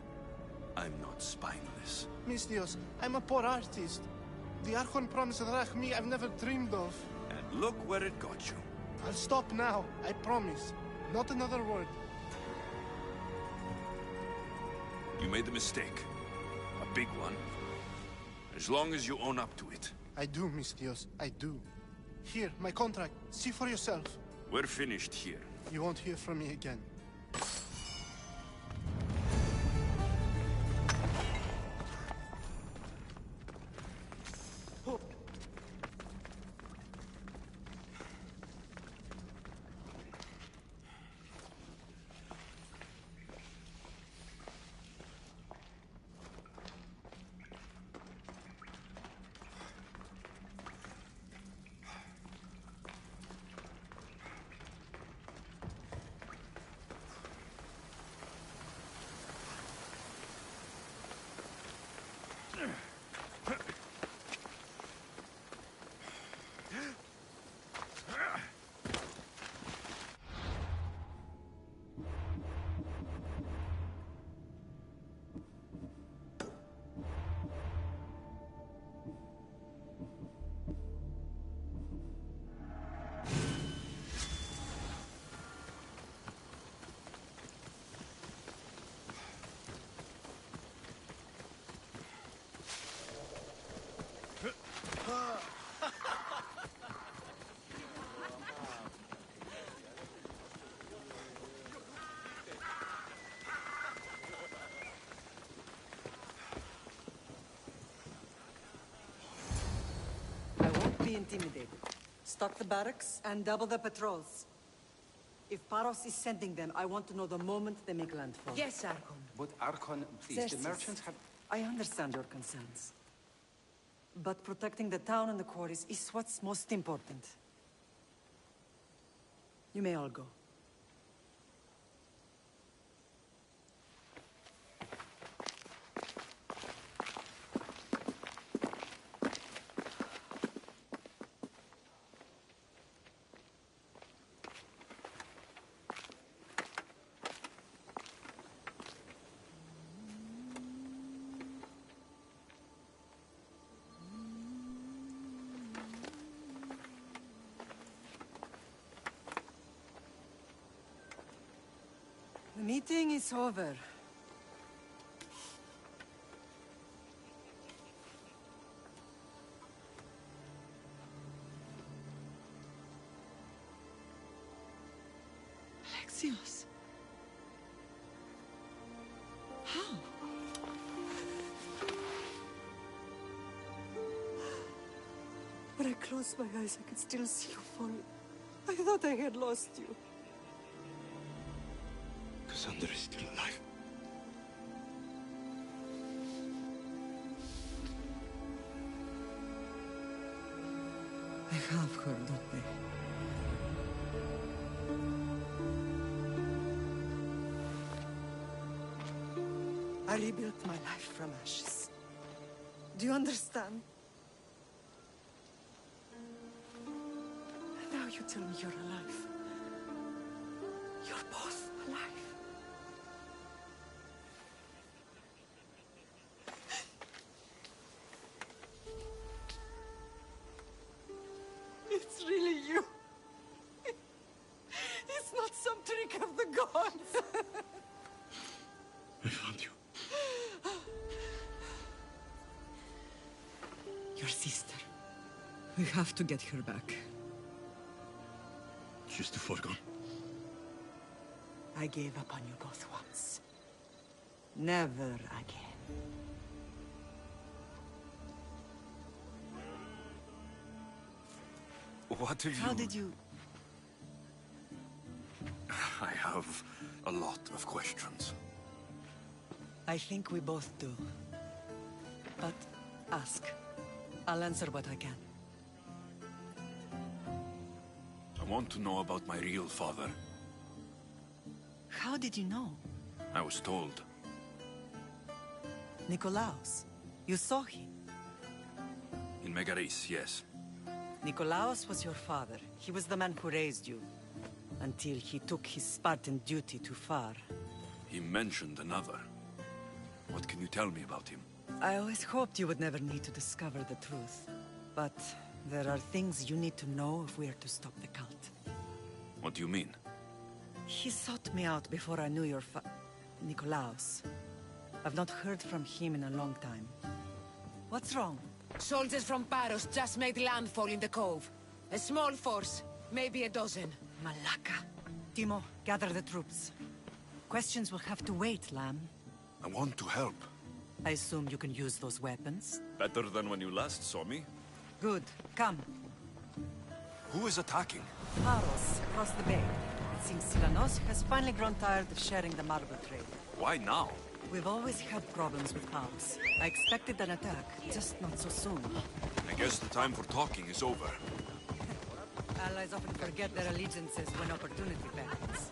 I'm not spineless. Mistios, I'm a poor artist. The Archon promised Rachmi I've never dreamed of. And look where it got you. I'll stop now, I promise. Not another word. You made a mistake. A big one. As long as you own up to it. I do, Mistios. I do. Here, my contract. See for yourself. We're finished here. You won't hear from me again. intimidated. Stock the barracks and double the patrols. If Paros is sending them, I want to know the moment they make landfall. Yes, Archon. But Archon, please, Xerxes, the merchants have... I understand your concerns. But protecting the town and the quarries is what's most important. You may all go. The meeting is over. Alexios. How? When I closed my eyes, I could still see you fall. I thought I had lost you. Cassandra is still alive. I have her, don't they? I rebuilt my life from ashes. Do you understand? Now you tell me you're alive. You're both alive. It's really you. It's not some trick of the gods. I found you. Your sister. We have to get her back. She's too far gone. I gave up on you both once. Never again. What have you... How did you... I have a lot of questions. I think we both do. But ask. I'll answer what I can. I want to know about my real father. How did you know? I was told. Nikolaos. You saw him. In Megaris, yes. Nikolaos was your father. He was the man who raised you. Until he took his Spartan duty too far. He mentioned another. What can you tell me about him? I always hoped you would never need to discover the truth. But there are things you need to know if we are to stop the cult. What do you mean? He sought me out before I knew your Nikolaos. I've not heard from him in a long time. What's wrong? Soldiers from Paros just made landfall in the cove. A small force, maybe a dozen. Malaka. Timo, gather the troops. Questions will have to wait, Lamb. I want to help. I assume you can use those weapons? Better than when you last saw me. Good. Come. Who is attacking? Paros, across the bay. It seems Silanos has finally grown tired of sharing the marble trade. Why now? We've always had problems with Paros. I expected an attack, just not so soon. I guess the time for talking is over. Allies often forget their allegiances when opportunity beckons.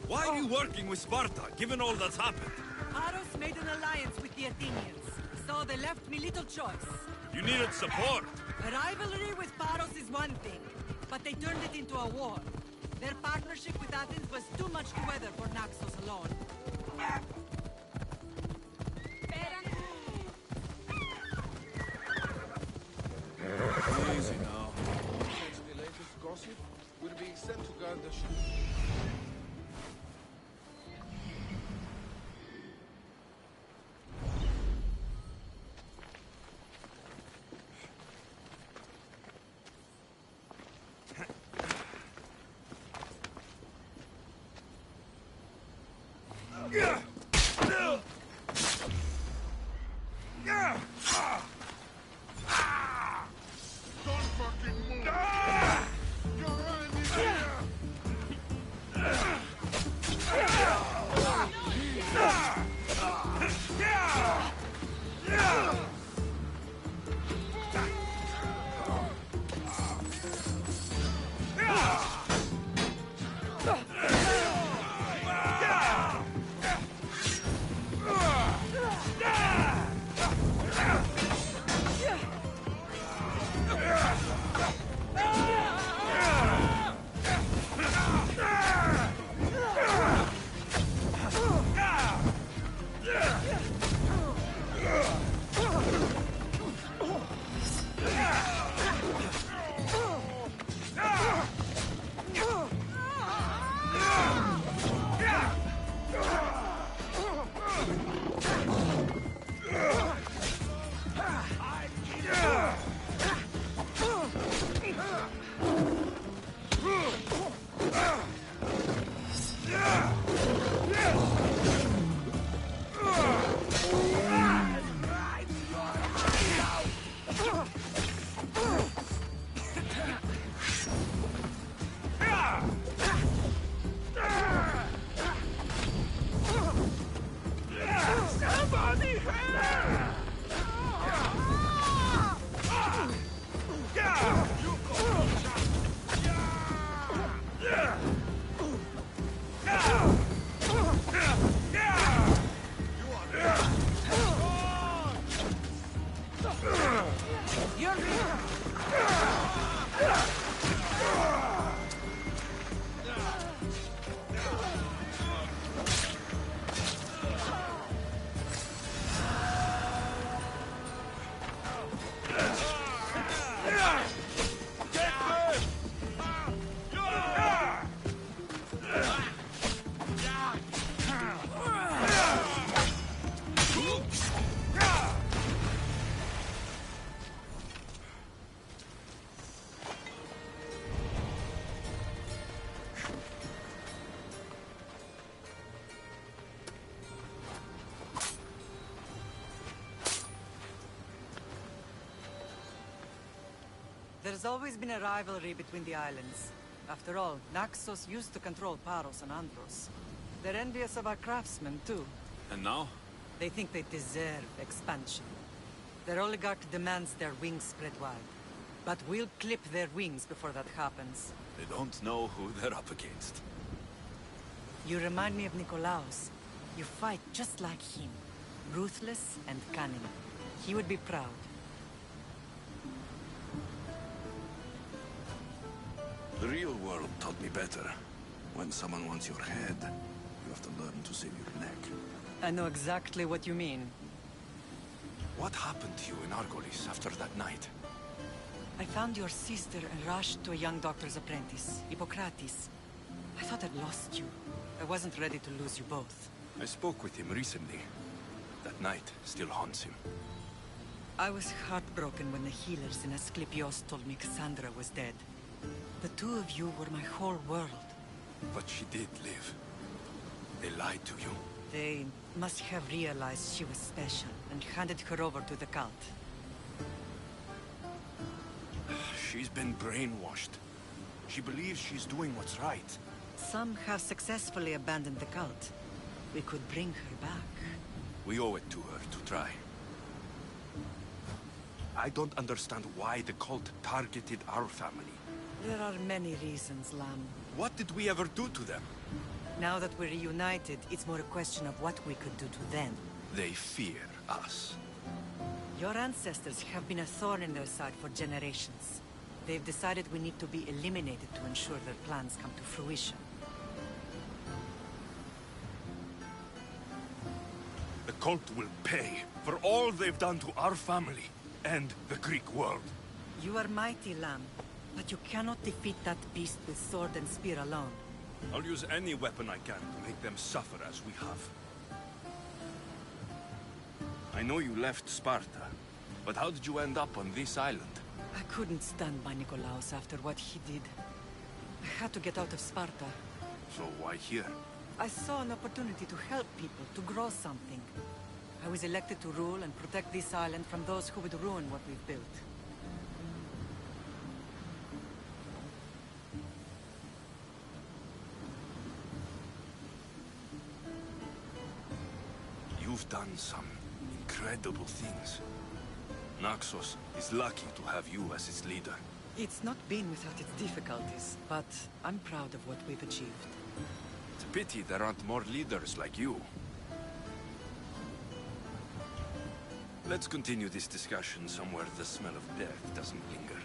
Why are you working with Sparta, given all that's happened? Paros made an alliance with the Athenians, so they left me little choice. You needed support. A rivalry with Paros is one thing, but they turned it into a war. Their partnership with Athens was too much to weather for Naxos alone. Easy now. Catch the latest gossip? We're being sent to guard the ship. There's always been a rivalry between the islands. After all, Naxos used to control Paros and Andros. They're envious of our craftsmen, too. And now? They think they deserve expansion. Their oligarch demands their wings spread wide. But we'll clip their wings before that happens. They don't know who they're up against. You remind me of Nikolaos. You fight just like him. Ruthless and cunning. He would be proud. The real world taught me better. When someone wants your head, you have to learn to save your neck. I know exactly what you mean. What happened to you in Argolis after that night? I found your sister and rushed to a young doctor's apprentice, Hippocrates. I thought I'd lost you. I wasn't ready to lose you both. I spoke with him recently. That night still haunts him. I was heartbroken when the healers in Asclepios told me Cassandra was dead. The two of you were my whole world. But she did live. They lied to you. They must have realized she was special and handed her over to the cult. She's been brainwashed. She believes she's doing what's right. Some have successfully abandoned the cult. We could bring her back. We owe it to her to try. I don't understand why the cult targeted our family. There are many reasons, Lam. What did we ever do to them? Now that we're reunited, it's more a question of what we could do to them. They fear us. Your ancestors have been a thorn in their side for generations. They've decided we need to be eliminated to ensure their plans come to fruition. The cult will pay for all they've done to our family and the Greek world. You are mighty, Lam, but you cannot defeat that beast with sword and spear alone. I'll use any weapon I can to make them suffer as we have. I know you left Sparta, but how did you end up on this island? I couldn't stand by Nikolaos after what he did. I had to get out of Sparta. So why here? I saw an opportunity to help people, to grow something. I was elected to rule and protect this island from those who would ruin what we've built. You've done some incredible things. Naxos is lucky to have you as its leader. It's not been without its difficulties, but I'm proud of what we've achieved. It's a pity there aren't more leaders like you. Let's continue this discussion somewhere the smell of death doesn't linger.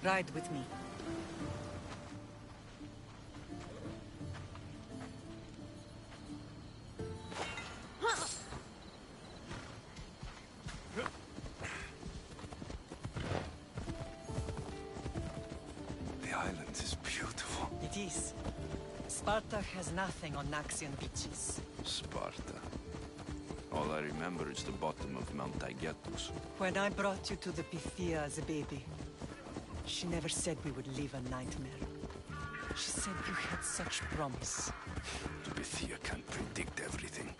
Ride with me. The island is beautiful. It is. Sparta has nothing on Naxian beaches. Sparta. All I remember is the bottom of Mount Taygetus. When I brought you to the Pythia as a baby, she never said we would live a nightmare. She said you had such promise. The Pythia can't predict everything.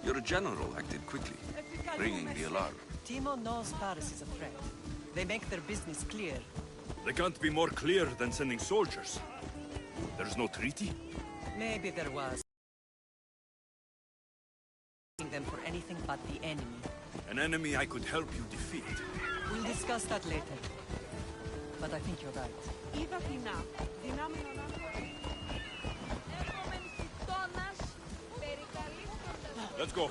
Your general acted quickly, ringing the alarm. Timo knows Paris is a threat. They make their business clear. They can't be more clear than sending soldiers. There's no treaty? Maybe there was. Them for anything but the enemy. An enemy I could help you defeat. We'll discuss that later. but I think you're right. Let's go.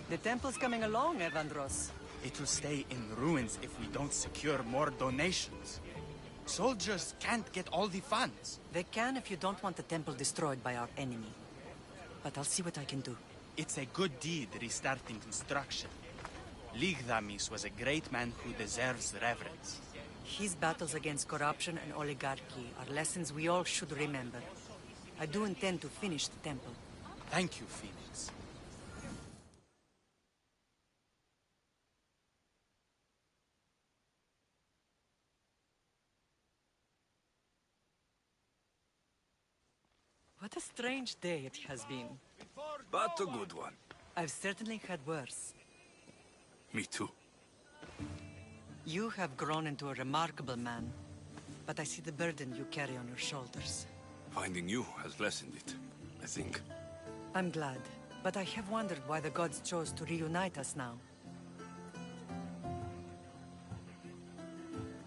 The temple's coming along, Evandros. It will stay in ruins if we don't secure more donations. Soldiers can't get all the funds. They can if you don't want the temple destroyed by our enemy. But I'll see what I can do. It's a good deed restarting construction. Ligdamis was a great man who deserves reverence. His battles against corruption and oligarchy are lessons we all should remember. I do intend to finish the temple. Thank you, Phoenix. What a strange day it has been. But a good one. I've certainly had worse. Me too. You have grown into a remarkable man, but I see the burden you carry on your shoulders. Finding you has lessened it, I think. I'm glad, but I have wondered why the gods chose to reunite us now.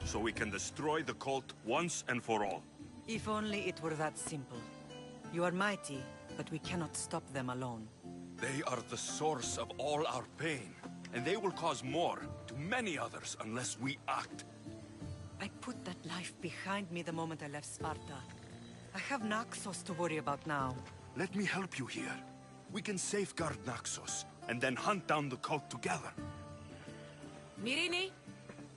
So we can destroy the cult once and for all. If only it were that simple. You are mighty, but we cannot stop them alone. They are the source of all our pain, and they will cause more to many others unless we act. I put that life behind me the moment I left Sparta. I have Naxos to worry about now. Let me help you here. We can safeguard Naxos, and then hunt down the cult together. Myrrine,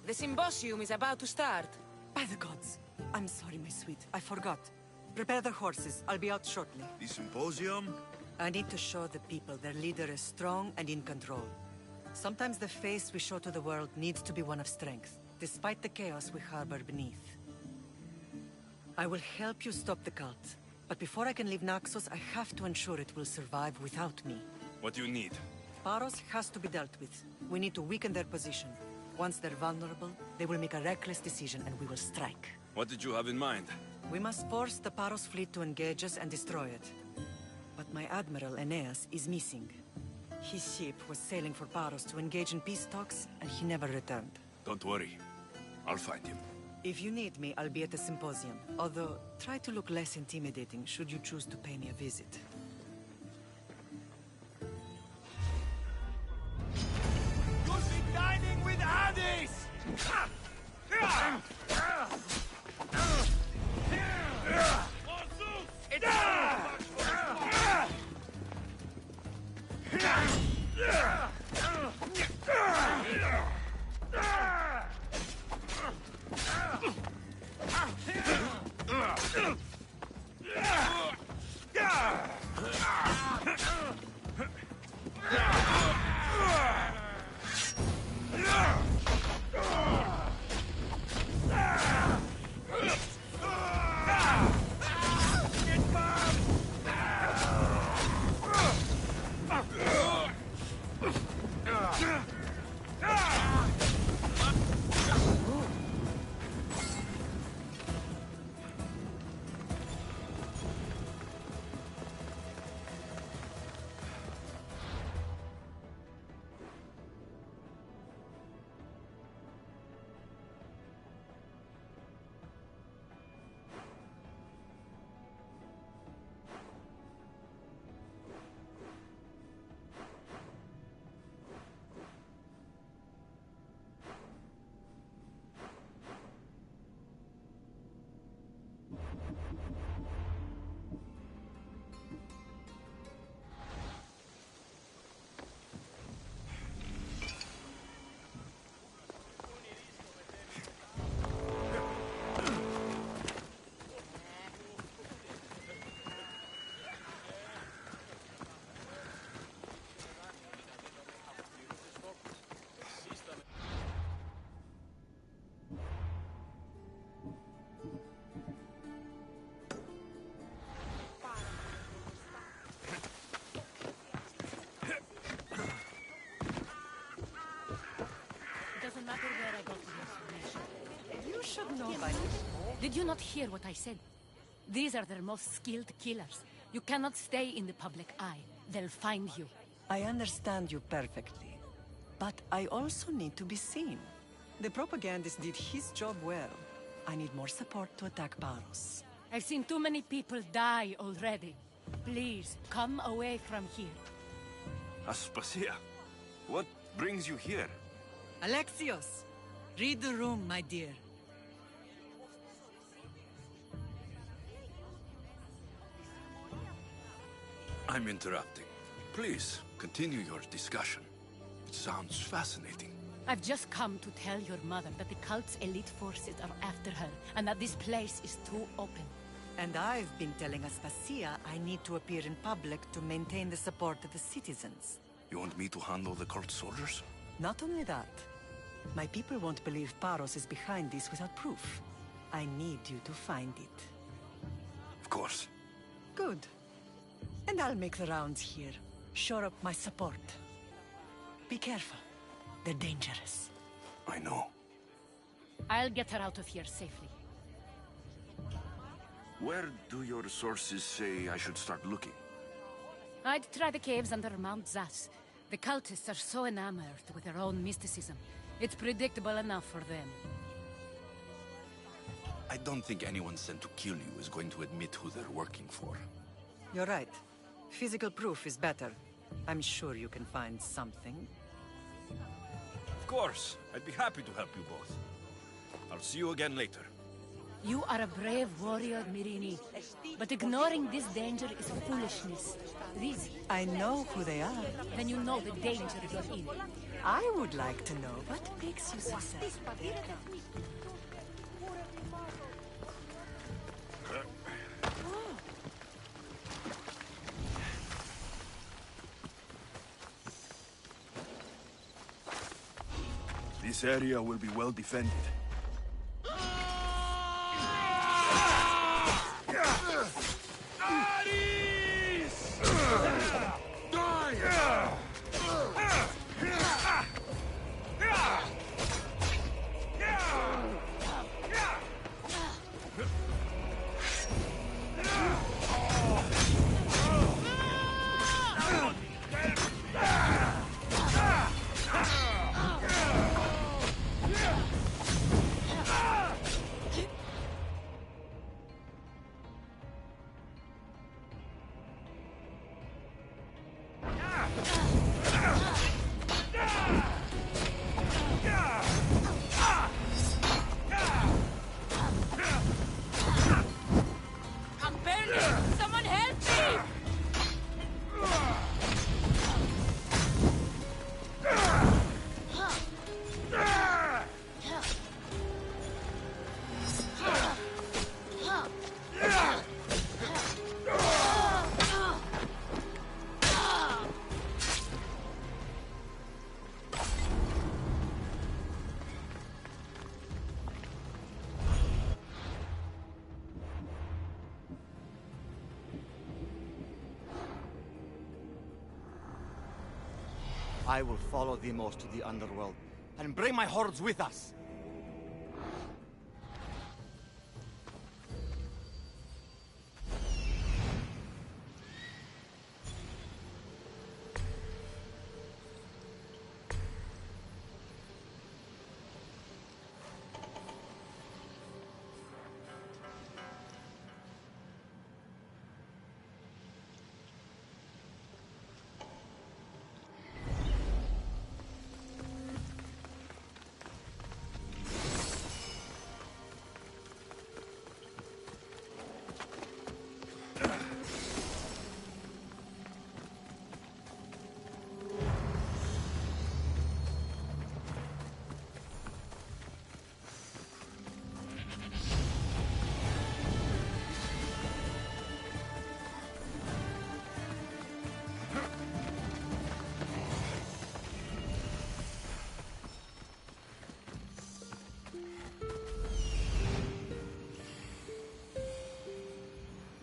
the symposium is about to start. By the gods. I'm sorry, my sweet. I forgot. Prepare the horses. I'll be out shortly. The symposium? I need to show the people their leader is strong and in control. Sometimes the face we show to the world needs to be one of strength, despite the chaos we harbor beneath. I will help you stop the cult. But before I can leave Naxos, I have to ensure it will survive without me. What do you need? Paros has to be dealt with. We need to weaken their position. Once they're vulnerable, they will make a reckless decision and we will strike. What did you have in mind? We must force the Paros fleet to engage us and destroy it. But my admiral, Aeneas, is missing. His ship was sailing for Paros to engage in peace talks, and he never returned. Don't worry. I'll find him. If you need me, I'll be at the symposium. Although, try to look less intimidating should you choose to pay me a visit. You'll be dining with Hades! Did you not hear what I said? These are their most skilled killers. You cannot stay in the public eye. They'll find you. I understand you perfectly. But I also need to be seen. The propagandist did his job well. I need more support to attack Paros. I've seen too many people die already. Please, come away from here. Aspasia, what brings you here? Alexios! Read the room, my dear. I'm interrupting. Please, continue your discussion. It sounds fascinating. I've just come to tell your mother that the cult's elite forces are after her, and that this place is too open. And I've been telling Aspasia I need to appear in public to maintain the support of the citizens. You want me to handle the cult soldiers? Not only that, my people won't believe Paros is behind this without proof. I need you to find it. Of course. Good. And I'll make the rounds here. Shore up my support. Be careful. They're dangerous. I know. I'll get her out of here safely. Where do your sources say I should start looking? I'd try the caves under Mount Zas. The cultists are so enamored with their own mysticism. It's predictable enough for them. I don't think anyone sent to kill you is going to admit who they're working for. You're right. Physical proof is better. I'm sure you can find something. Of course. I'd be happy to help you both. I'll see you again later. You are a brave warrior, Mirini. But ignoring this danger is foolishness. These... I know who they are. Then you know the danger you're in. I would like to know what makes you so sad. This area will be well defended. I will follow Demos to the underworld, and bring my hordes with us.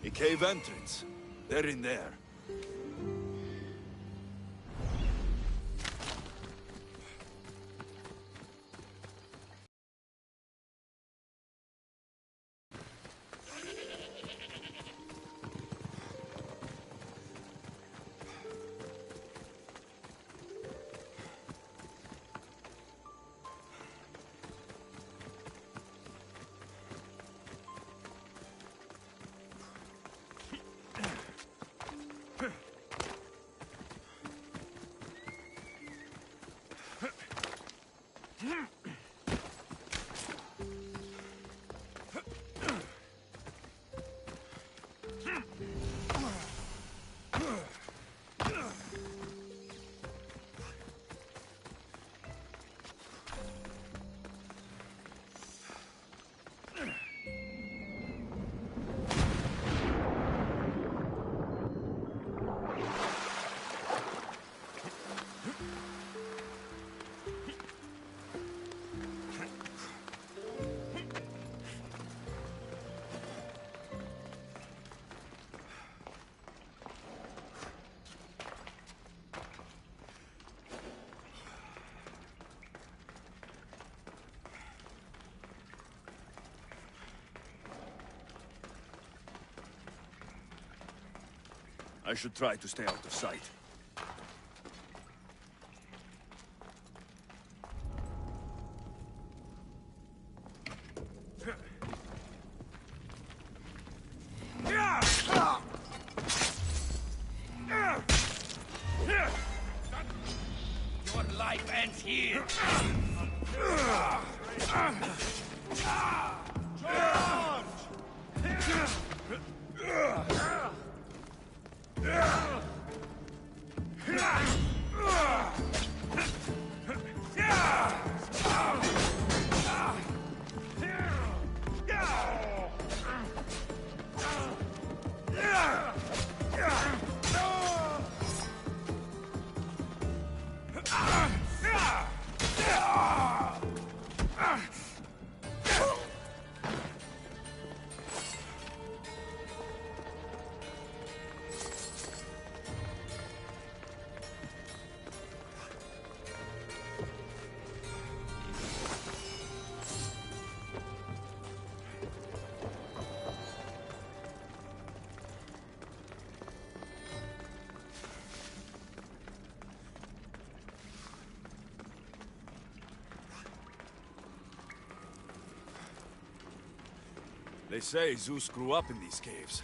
A cave entrance. They're in there. I should try to stay out of sight. Your life ends here. They say Zeus grew up in these caves.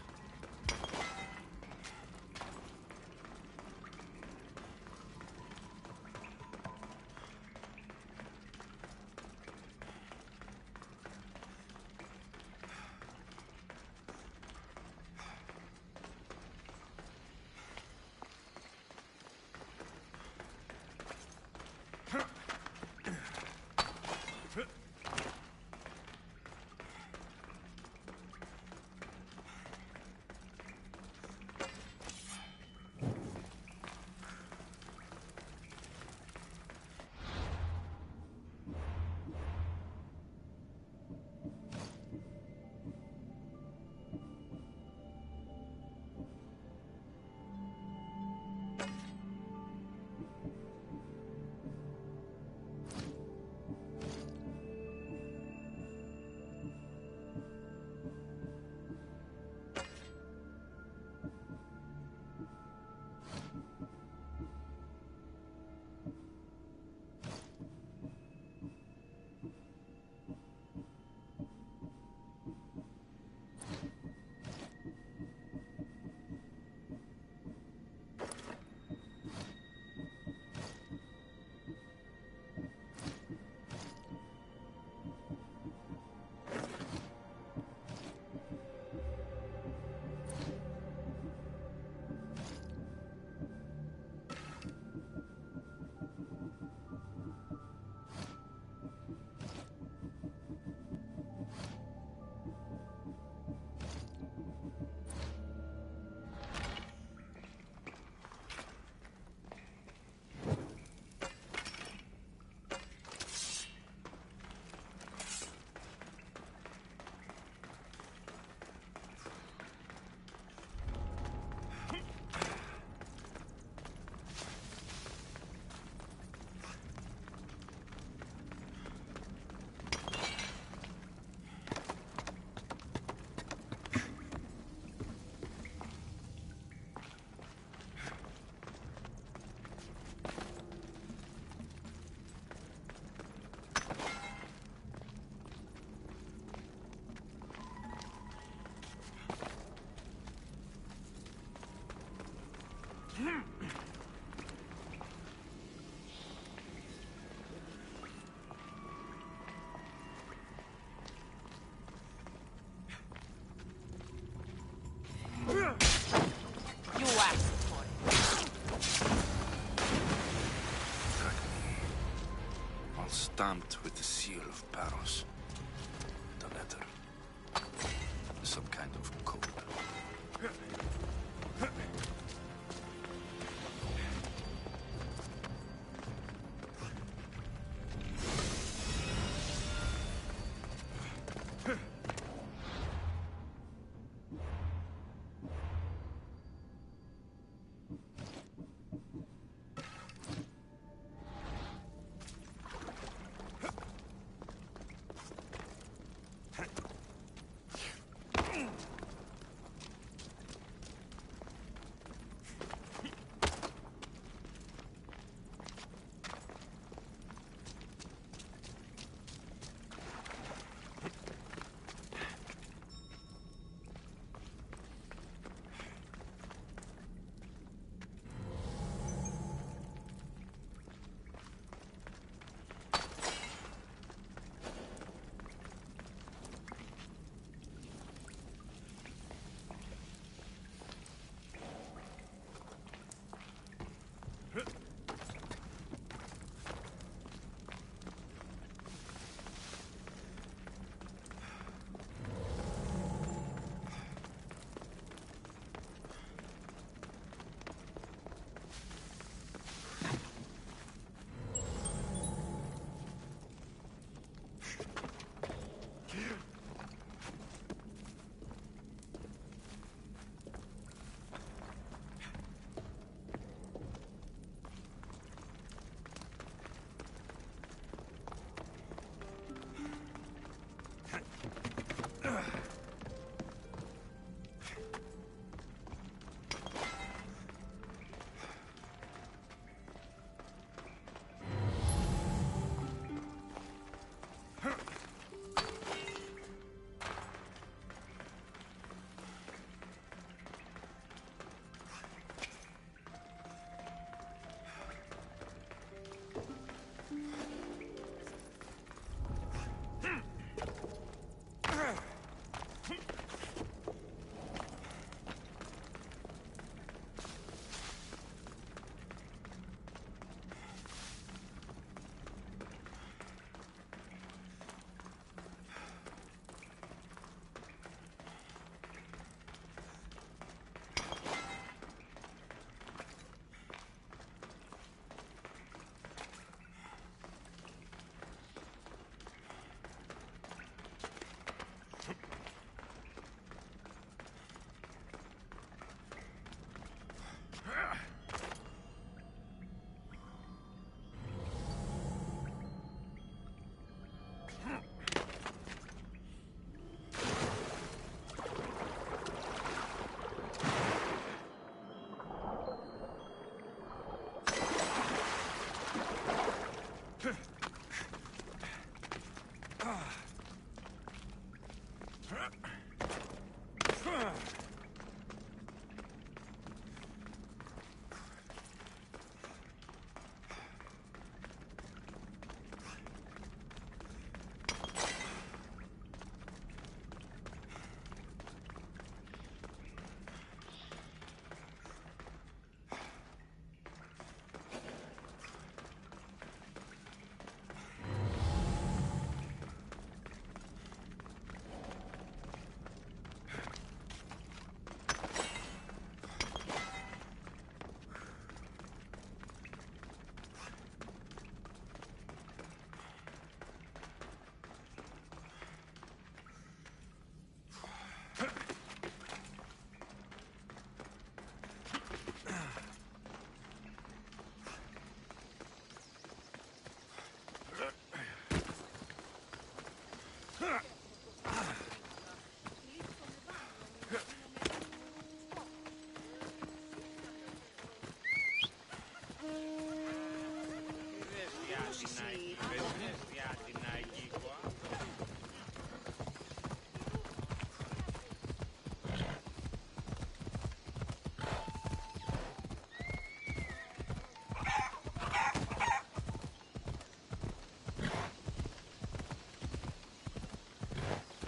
You asked stamped with the seal of Paros. And a letter. Some kind of code.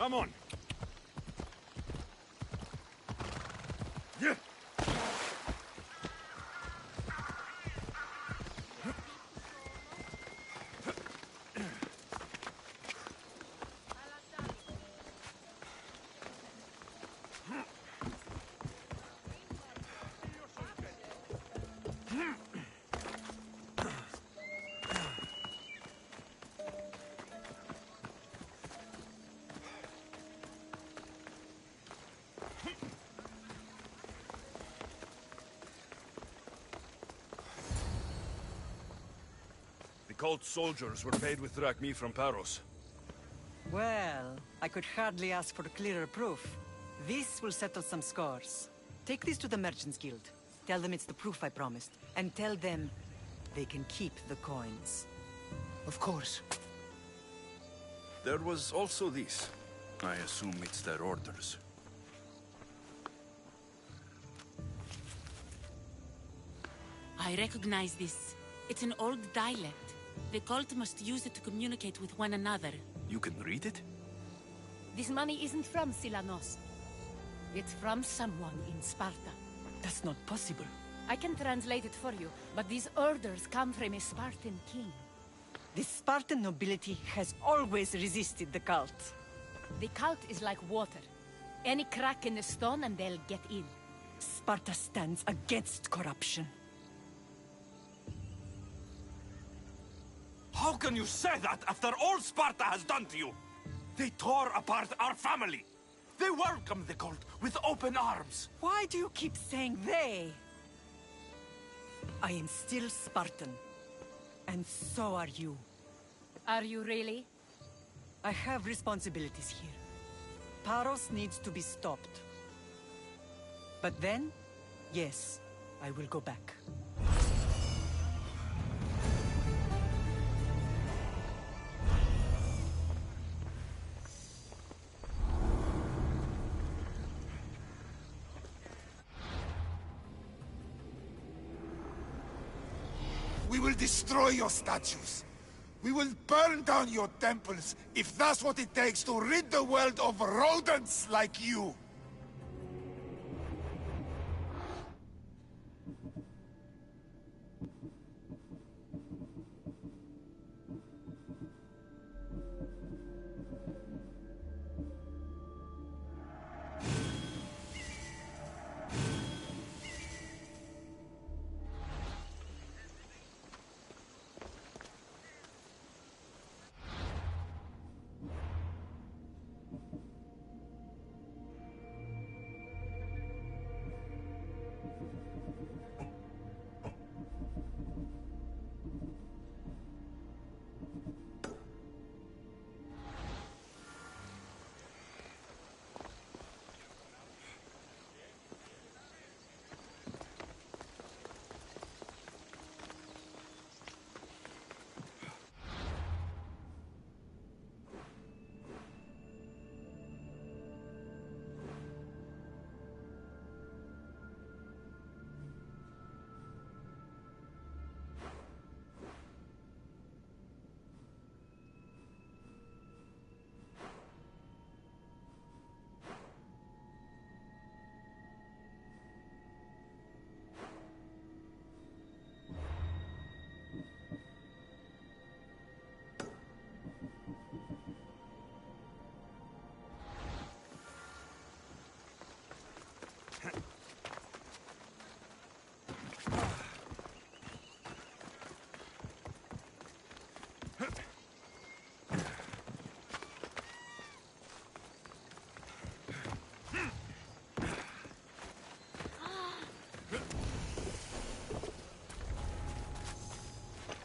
Come on. Yeah. cult soldiers were paid with drachmi from Paros. Well, I could hardly ask for clearer proof. This will settle some scores. Take this to the Merchants Guild. Tell them it's the proof I promised. And tell them they can keep the coins. Of course. There was also this. I assume it's their orders. I recognize this. It's an old dialect. The cult must use it to communicate with one another. You can read it? This money isn't from Silanos. It's from someone in Sparta. That's not possible. I can translate it for you, but these orders come from a Spartan king. The Spartan nobility has always resisted the cult. The cult is like water. Any crack in the stone and they'll get in. Sparta stands against corruption. How can you say that after all Sparta has done to you? They tore apart our family. They welcomed the cult with open arms. Why do you keep saying they? I am still Spartan. And so are you. Are you really? I have responsibilities here. Paros needs to be stopped. But then, yes, I will go back. We will destroy your statues. We will burn down your temples, if that's what it takes to rid the world of rodents like you.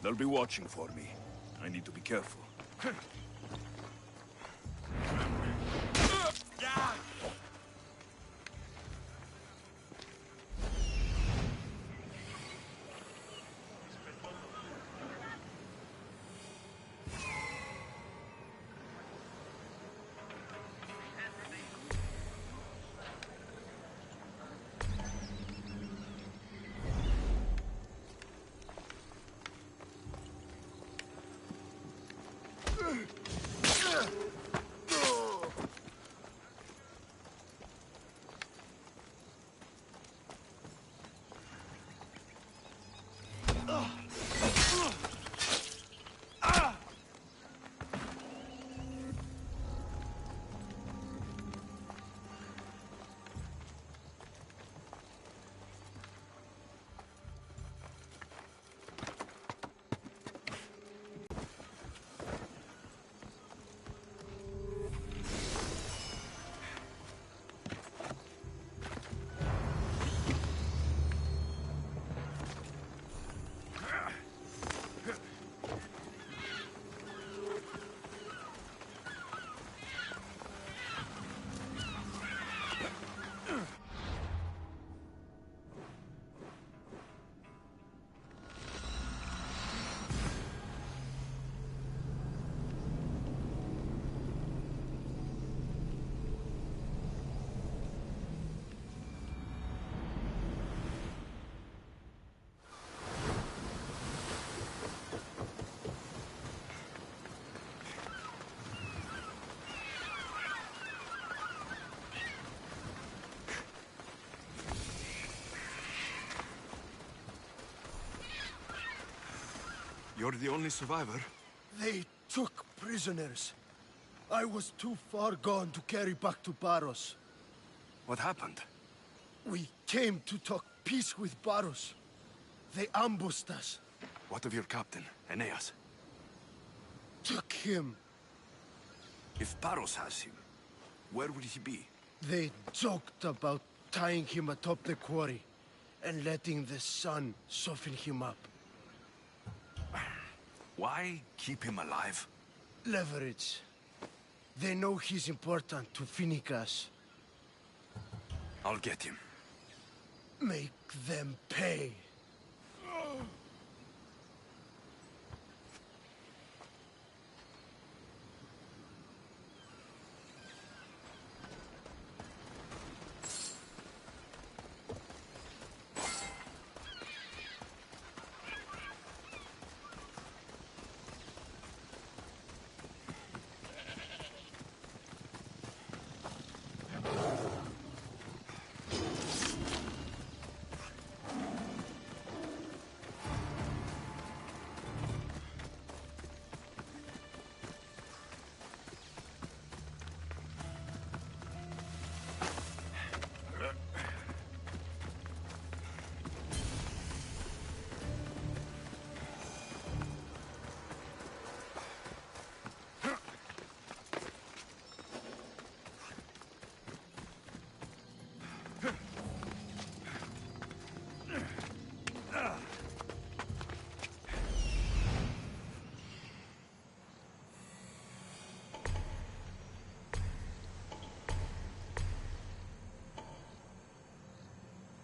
They'll be watching for me. I need to be careful. You're the only survivor? They took prisoners. I was too far gone to carry back to Barros. What happened? We came to talk peace with Barros. They ambushed us. What of your captain, Aeneas? Took him. If Barros has him, where will he be? They joked about tying him atop the quarry and letting the sun soften him up. Why keep him alive? Leverage. They know he's important to Finicas. I'll get him. Make them pay.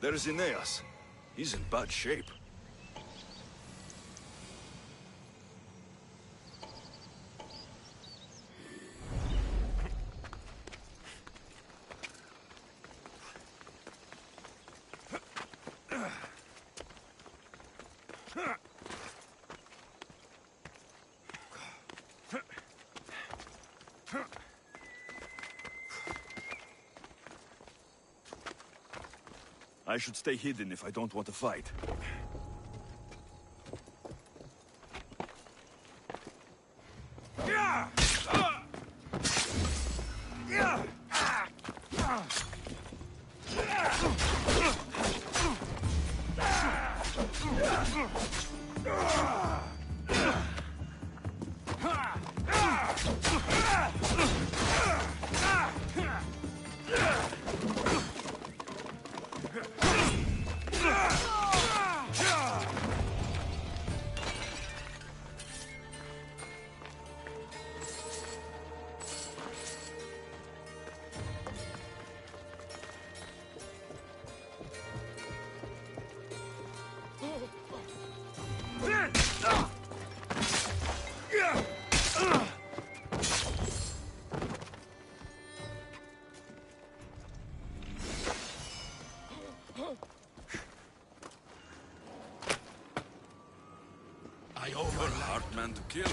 There's Aeneas. He's in bad shape. I should stay hidden if I don't want to fight. You're a hard man to kill.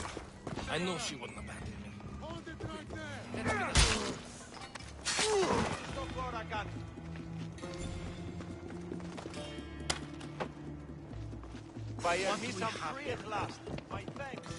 I knew she wouldn't abandon me. Hold it right there! Fire me some free at last. My thanks.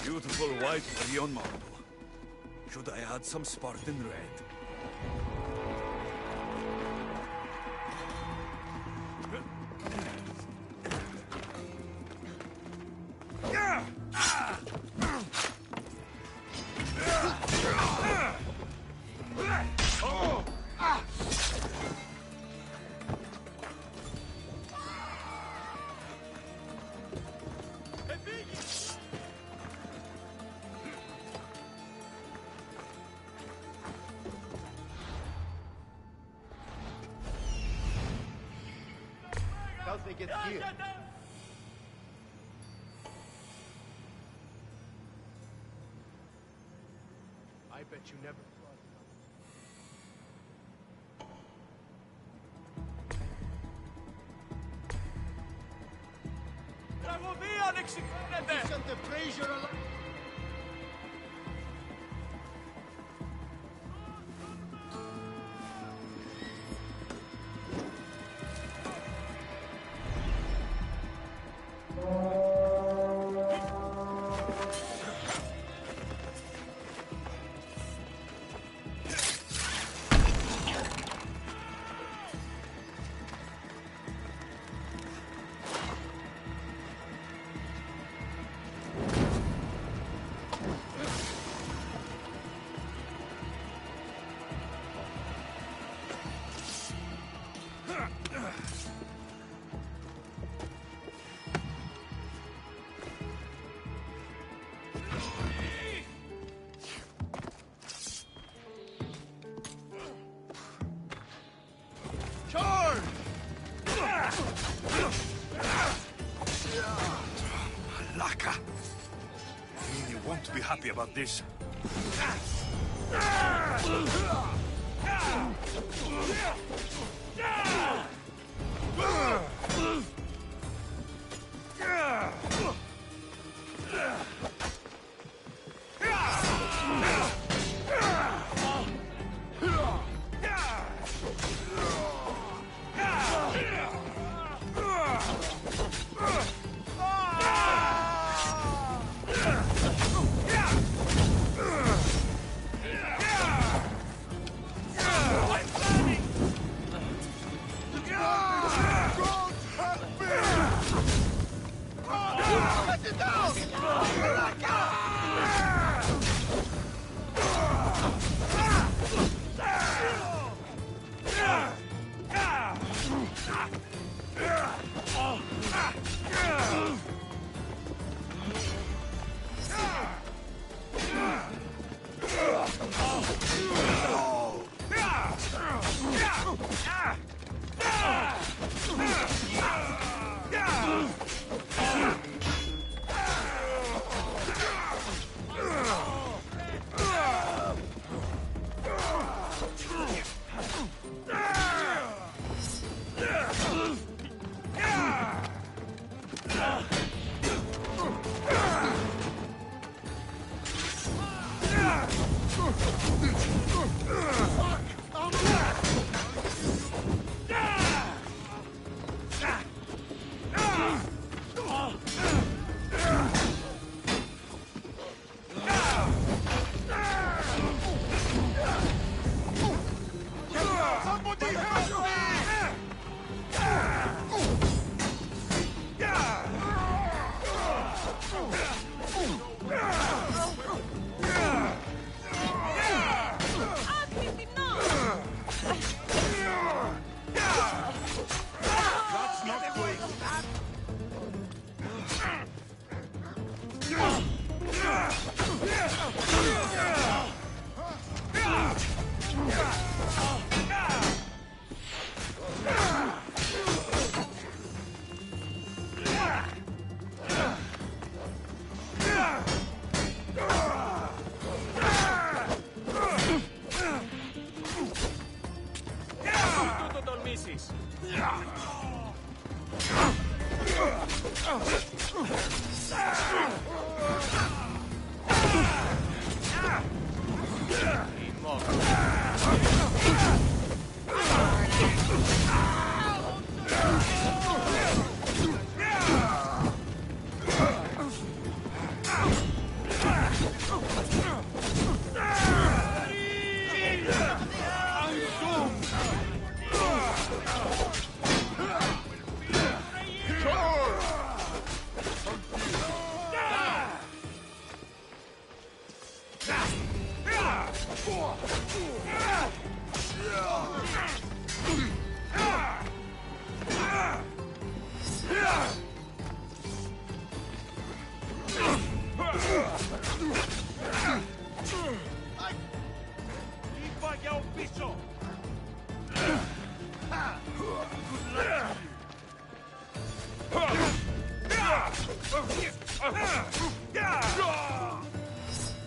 Beautiful white Rion marble. Should I add some Spartan red? Don't think it's here. I bet you never thought. Isn't the Fraser alive? Laka! You won't be happy about this.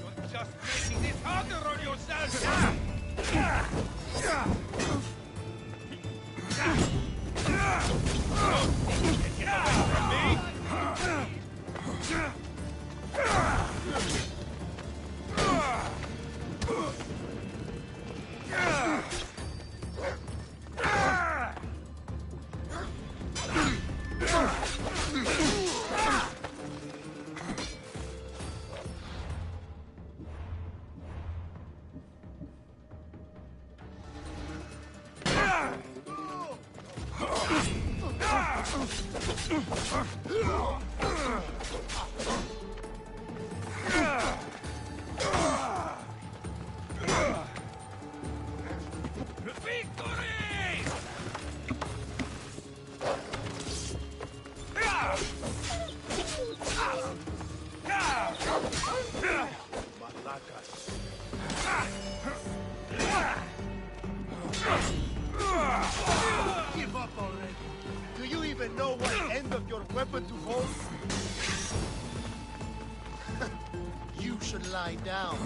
You're just making this harder on yourself! Give up already. Do you even know what end of your weapon to hold? You should lie down.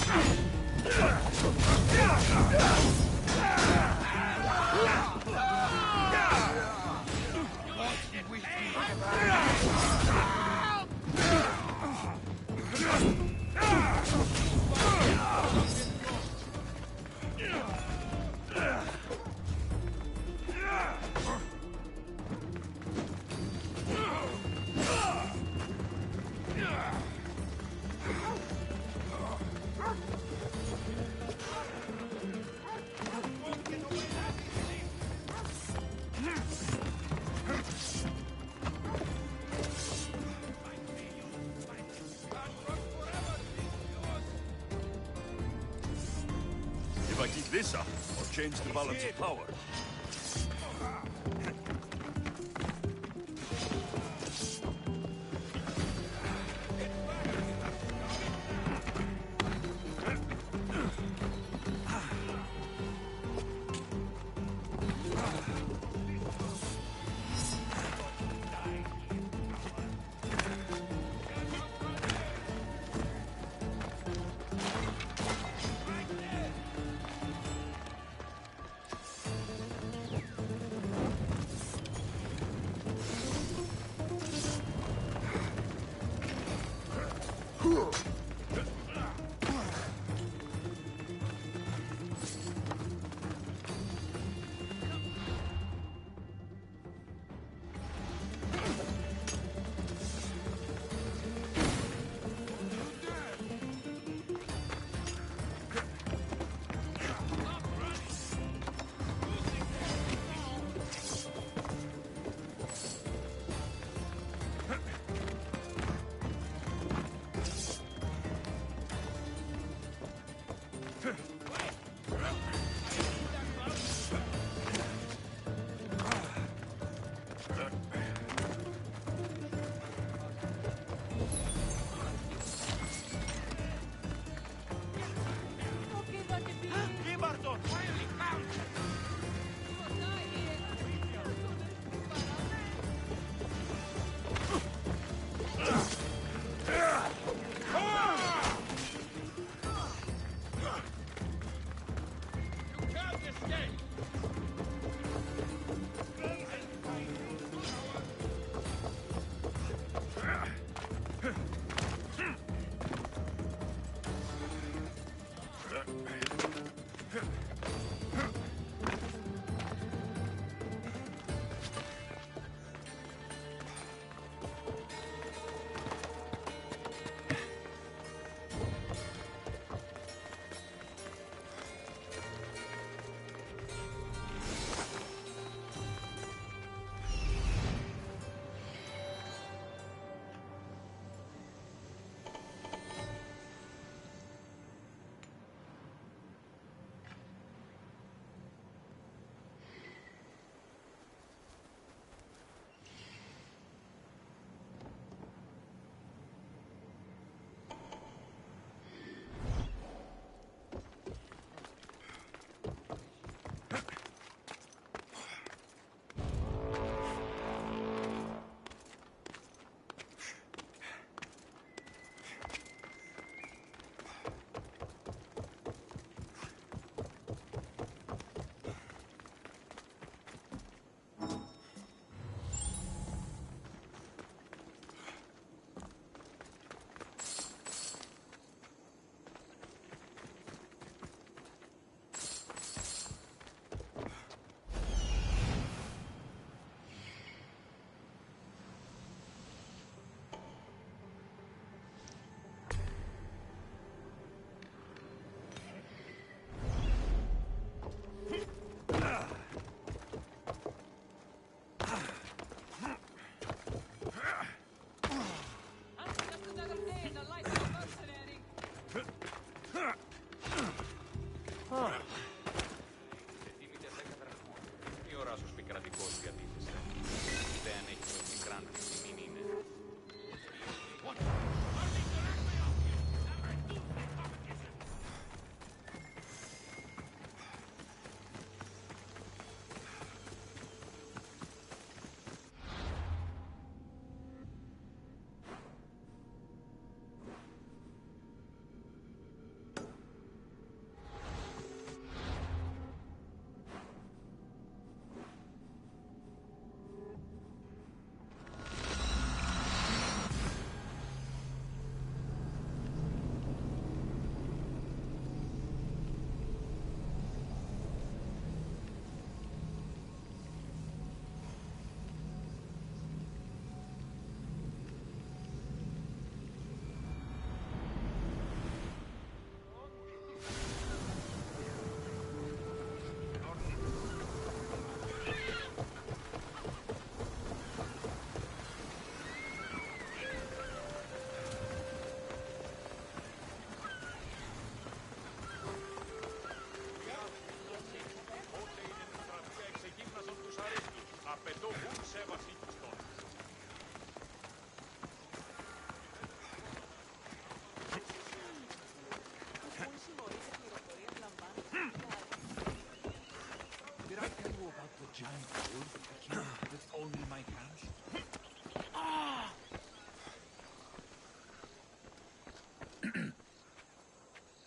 If I keep this up, I'll change the balance of power.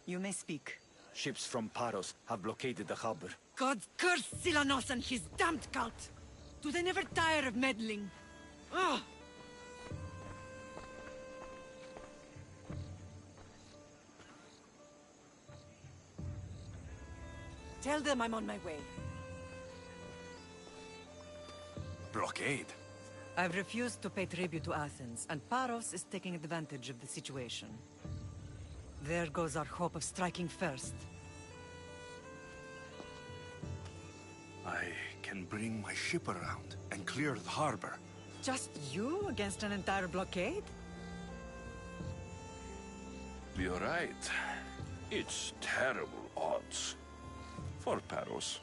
You may speak. Ships from Paros have blockaded the harbor. God curse Silanos and his damned cult! Do they never tire of meddling? Ugh! Tell them I'm on my way. Blockade? I've refused to pay tribute to Athens, and Paros is taking advantage of the situation. There goes our hope of striking first. I can bring my ship around and clear the harbor. Just you against an entire blockade? You're right. It's terrible odds. For Paros.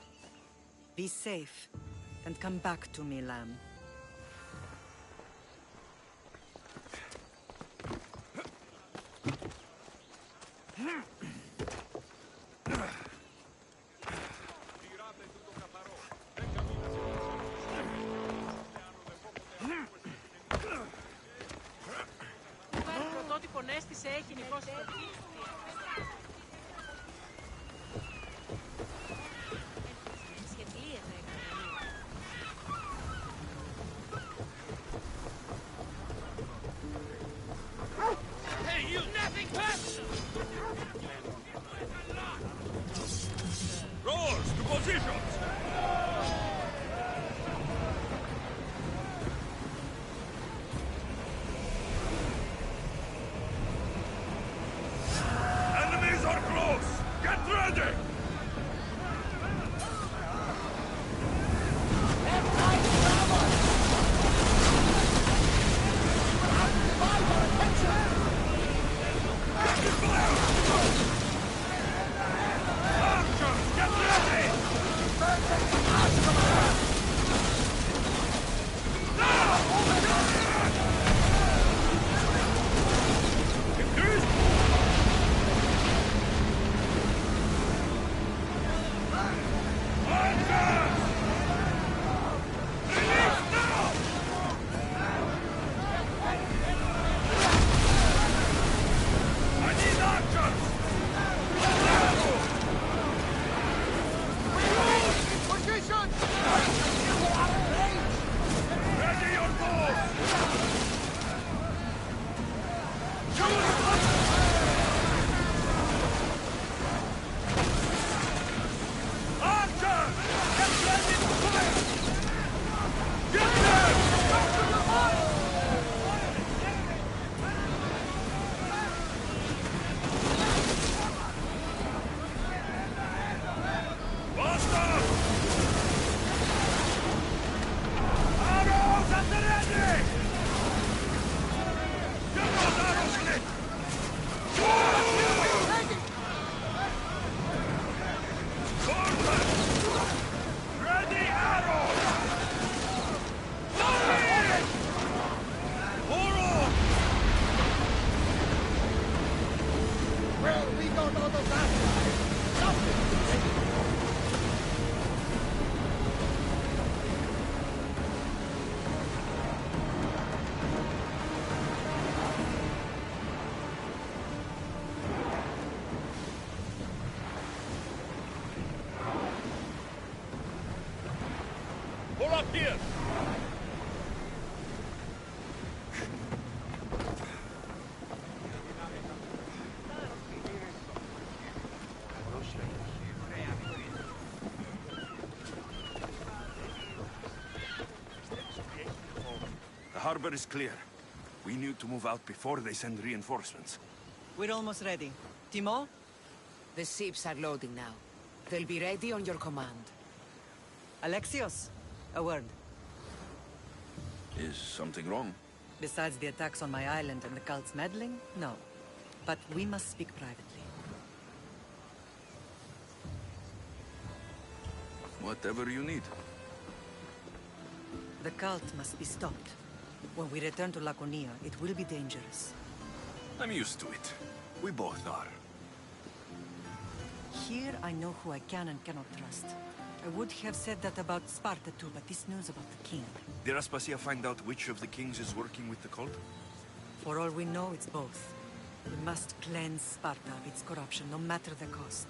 Be safe, and come back to me, lamb. Πρωτότυπο έστησε έχει νικώσει. Hey, you nothing personal! Rowers, to positions! Enemies are close! Get ready! Pull up here! The harbor is clear. We need to move out before they send reinforcements. We're almost ready. Timo? The ships are loading now. They'll be ready on your command. Alexios, a word. Is something wrong? Besides the attacks on my island and the cult's meddling, no. But we must speak privately. Whatever you need. The cult must be stopped. When we return to Laconia, it will be dangerous. I'm used to it. We both are. Here I know who I can and cannot trust. I would have said that about Sparta too, but this news about the king. Did Aspasia find out which of the kings is working with the cult? For all we know, it's both. We must cleanse Sparta of its corruption, no matter the cost.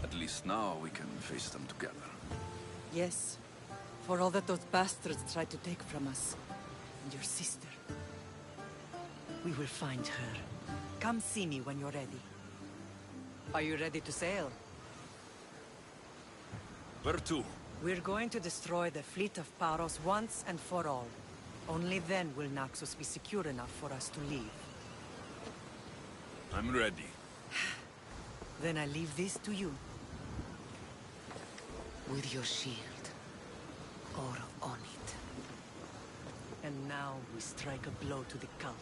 At least now we can face them together. Yes, for all that those bastards tried to take from us. And your sister. We will find her. Come see me when you're ready. Are you ready to sail? Where to? We're going to destroy the fleet of Paros once and for all. Only then will Naxos be secure enough for us to leave. I'm ready. Then I leave this to you. With your shield. Or on it. And now we strike a blow to the cult.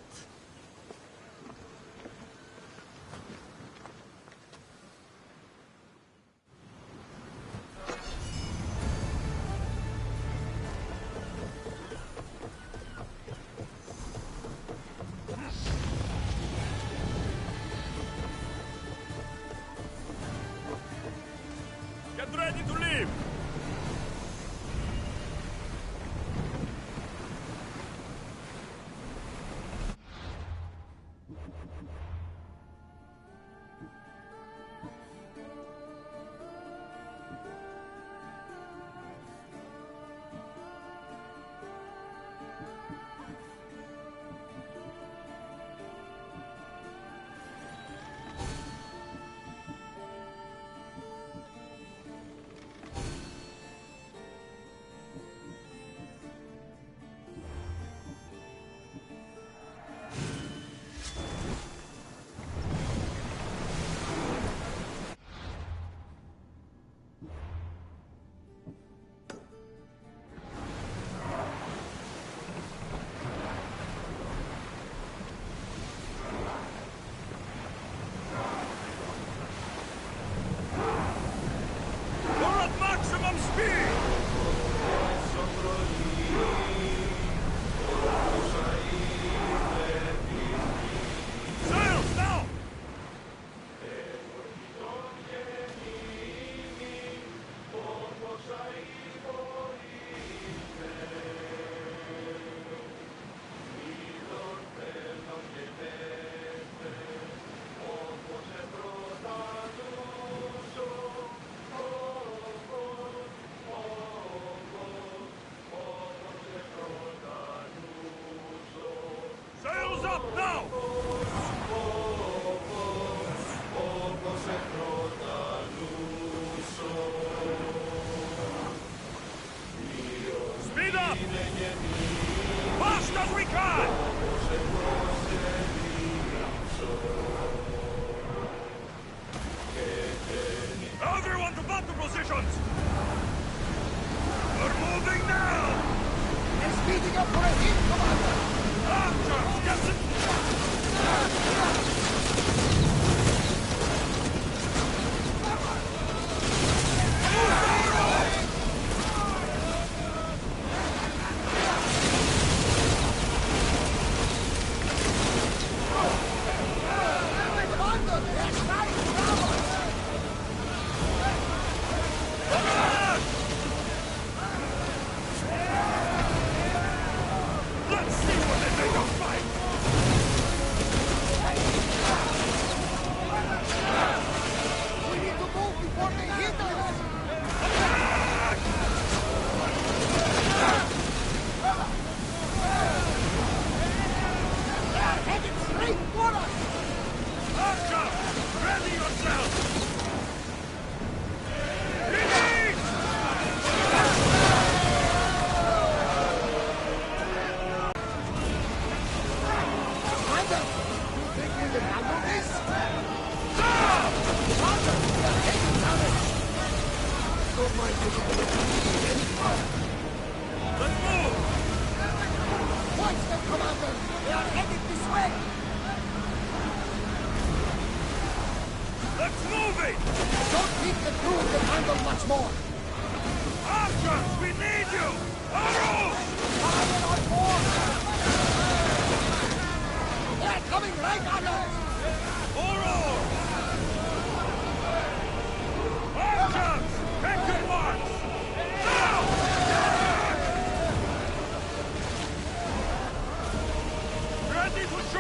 Get ready to leave! Fast as we can! Everyone to battle positions! We're moving now! They're speeding up for a hit, Commander! Archers, get them! Ready to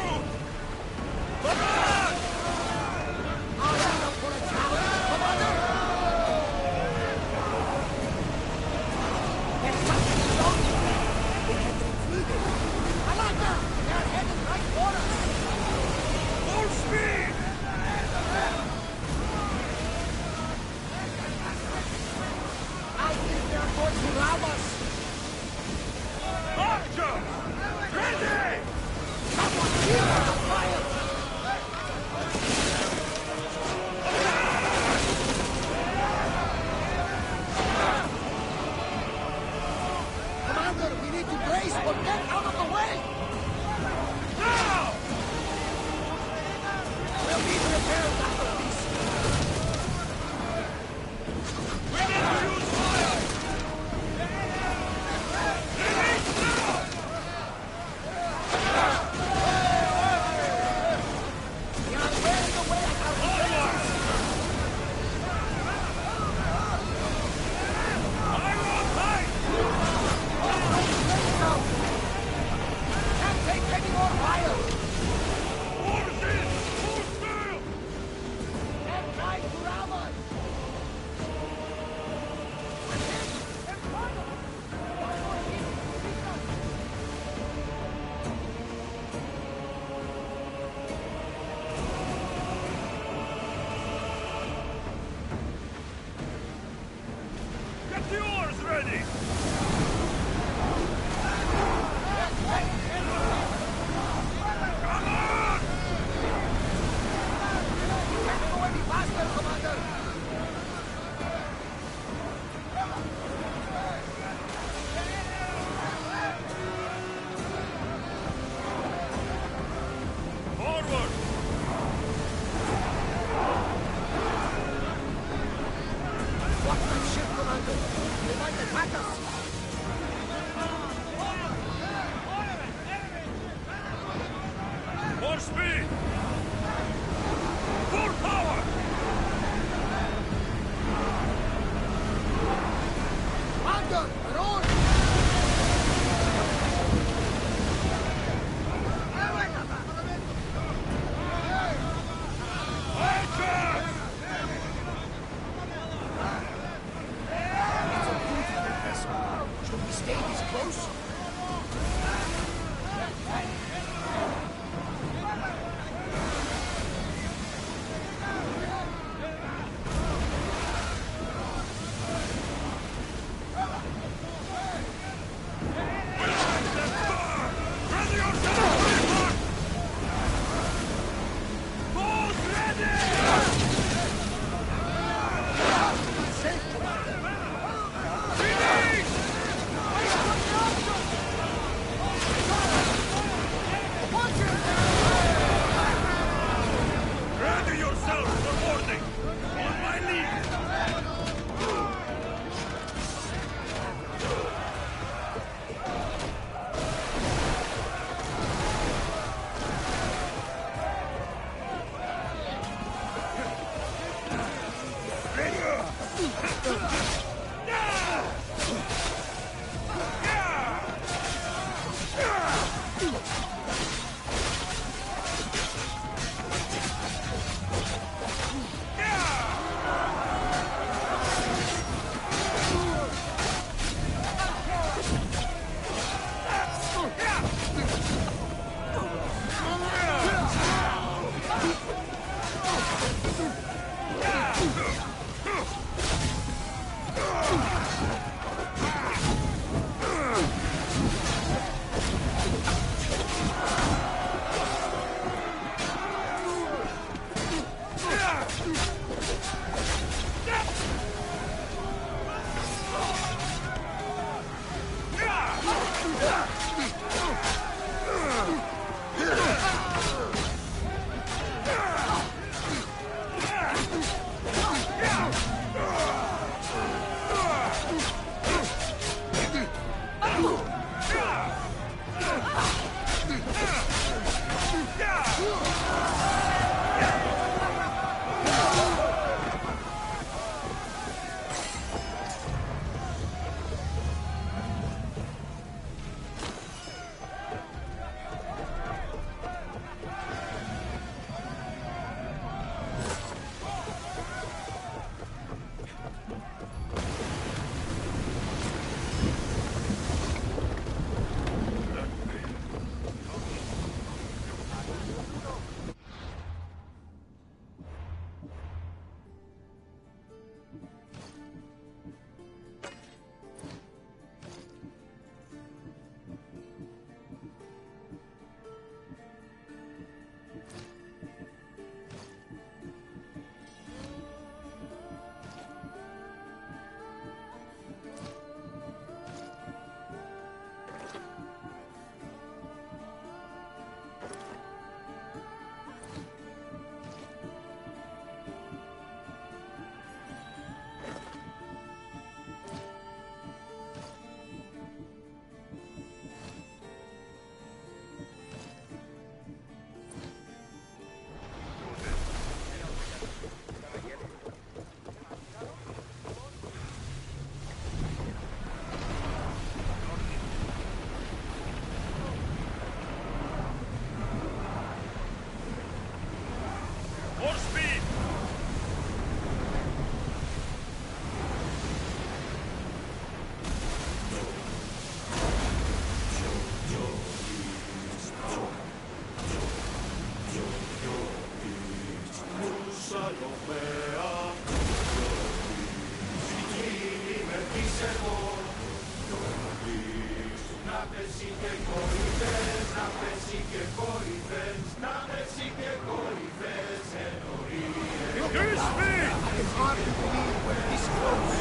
Increase speed! I can hardly believe we're this close.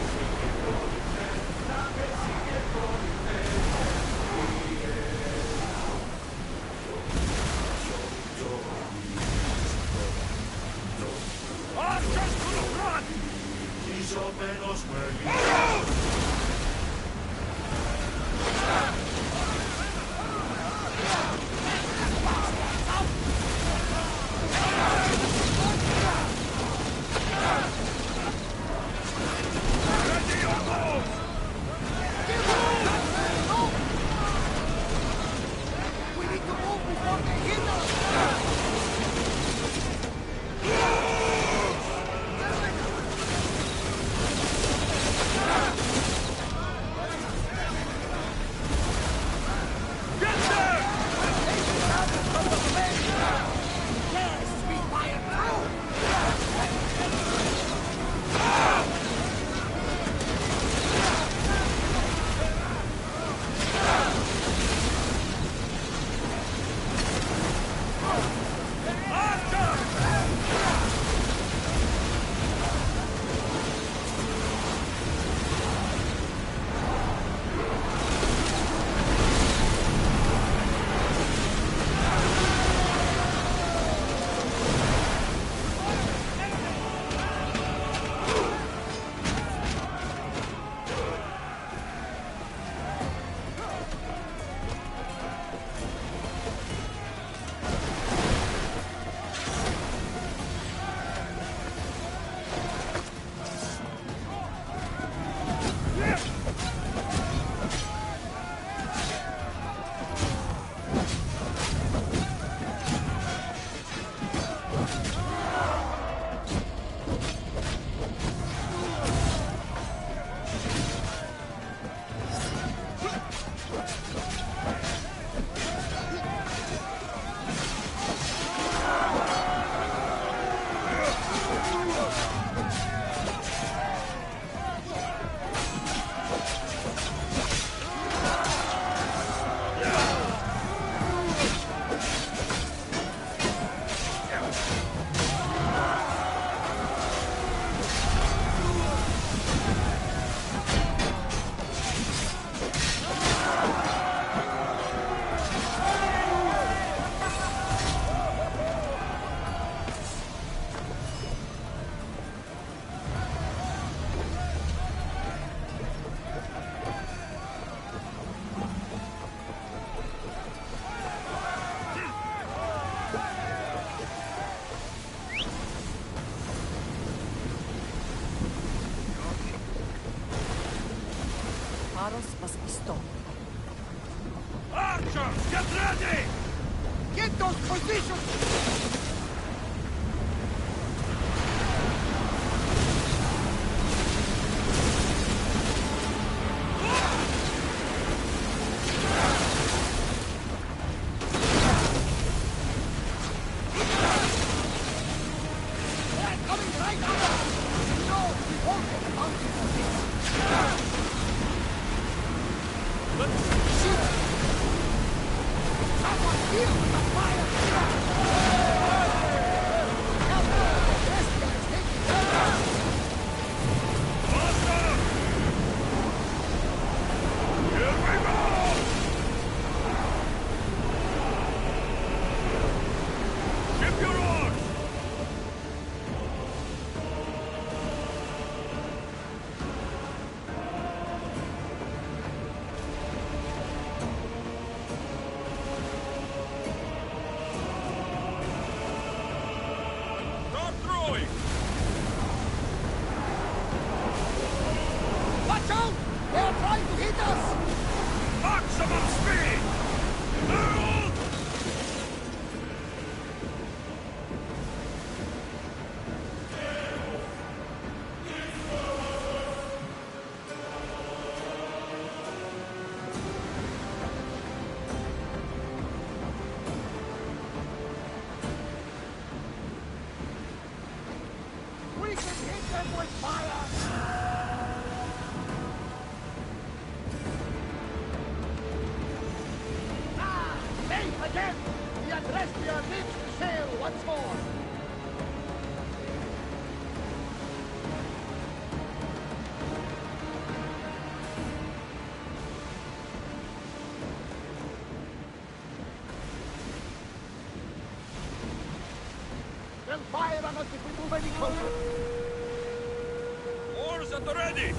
Archers to the front! Ready your bows! We need to move before they hit us! Get there! Yes, we fire through! Arrows must be stopped. Archers, get ready! Get those positions! They're coming right at us! No, we won't get the mountain for this! Shoot! Someone deal with the fire! Help! This guy's taking fire! Here we go! Ship your oars! Start throwing! Watch out! They are trying to hit us! Maximum speed! Move! We can hit them with fire! Adrestia lives to sail once more! They'll fire on us if we move any closer! Oars at the ready!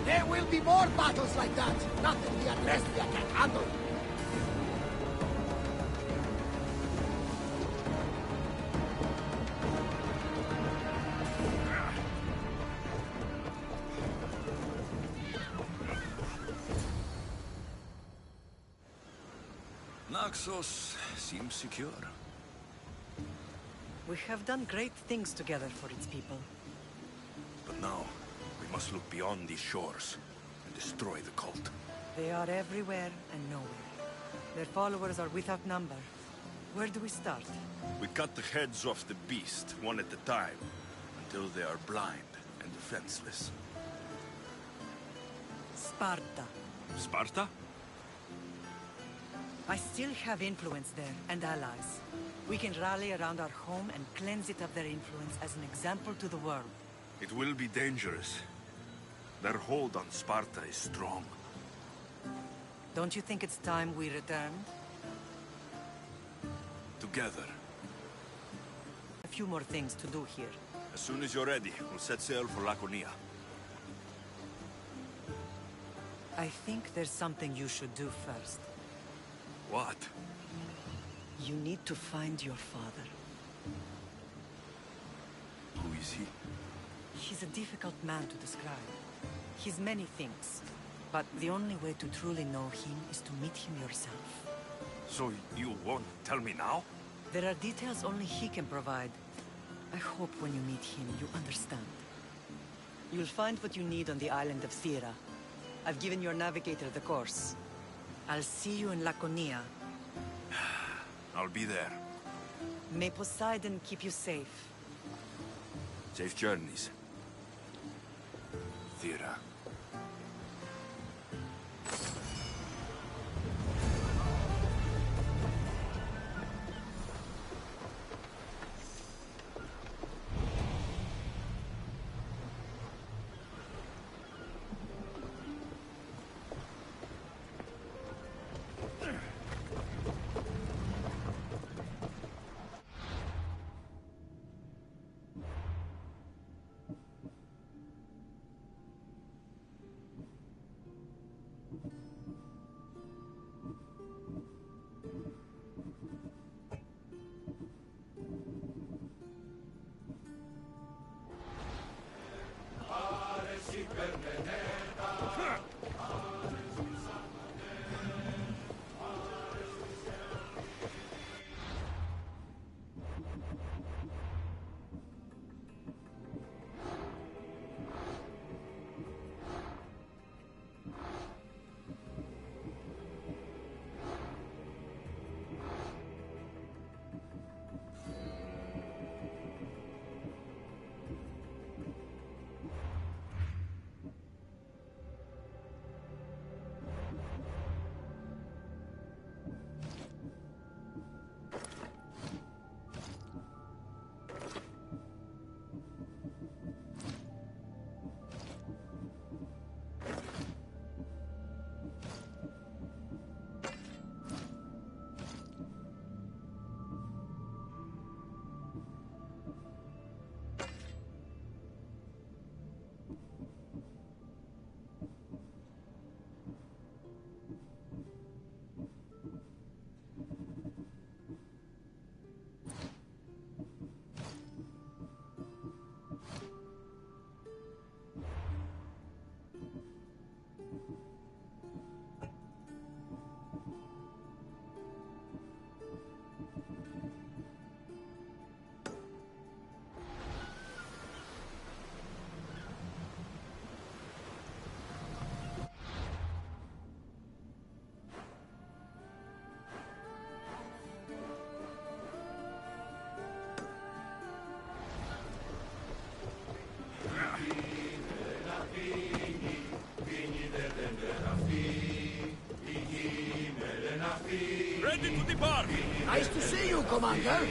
There will be more battles like that! Nothing the Adrestia can handle! Naxos seems secure. We have done great things together for its people. But now, we must look beyond these shores and destroy the cult. They are everywhere and nowhere. Their followers are without number. Where do we start? We cut the heads off the beast, one at a time, until they are blind and defenseless. Sparta. Sparta? I still have influence there, and allies. We can rally around our home and cleanse it of their influence as an example to the world. It will be dangerous. Their hold on Sparta is strong. Don't you think it's time we returned? Together. A few more things to do here. As soon as you're ready, we'll set sail for Laconia. I think there's something you should do first. What? You need to find your father. Who is he? He's a difficult man to describe. He's many things, but the only way to truly know him is to meet him yourself. So you won't tell me now? There are details only he can provide. I hope when you meet him, you understand. You'll find what you need on the island of Thera. I've given your navigator the course. I'll see you in Laconia. I'll be there. May Poseidon keep you safe. Safe journeys. Thera. Ready to depart! Nice to see you, Commander.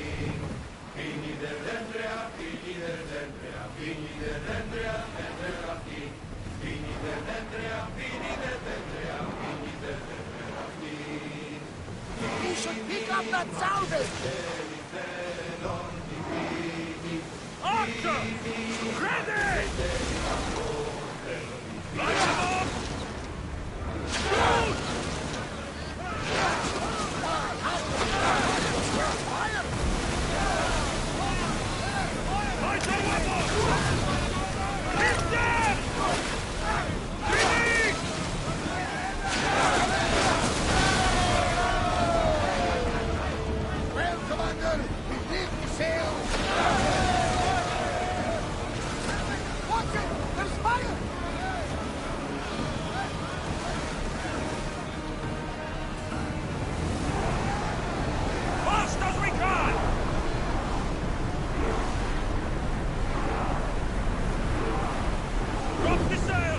You should pick up that salvage! Archer! Ready! Light them up! Shoot! Light your weapons! Hit them! Release! Well, Commander, we need to sail! Watch it! There's fire! Fast as we can! Drop the sail!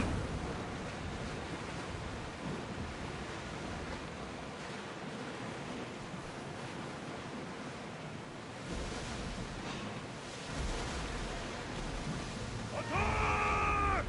Attack!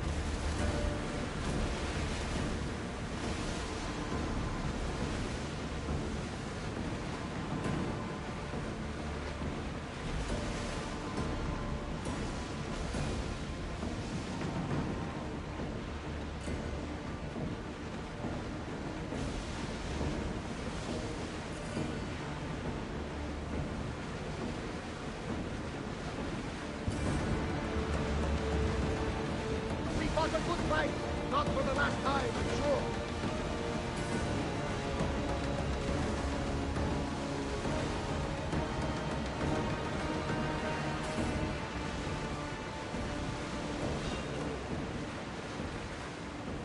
We fought a good fight, not for the last time, I'm sure.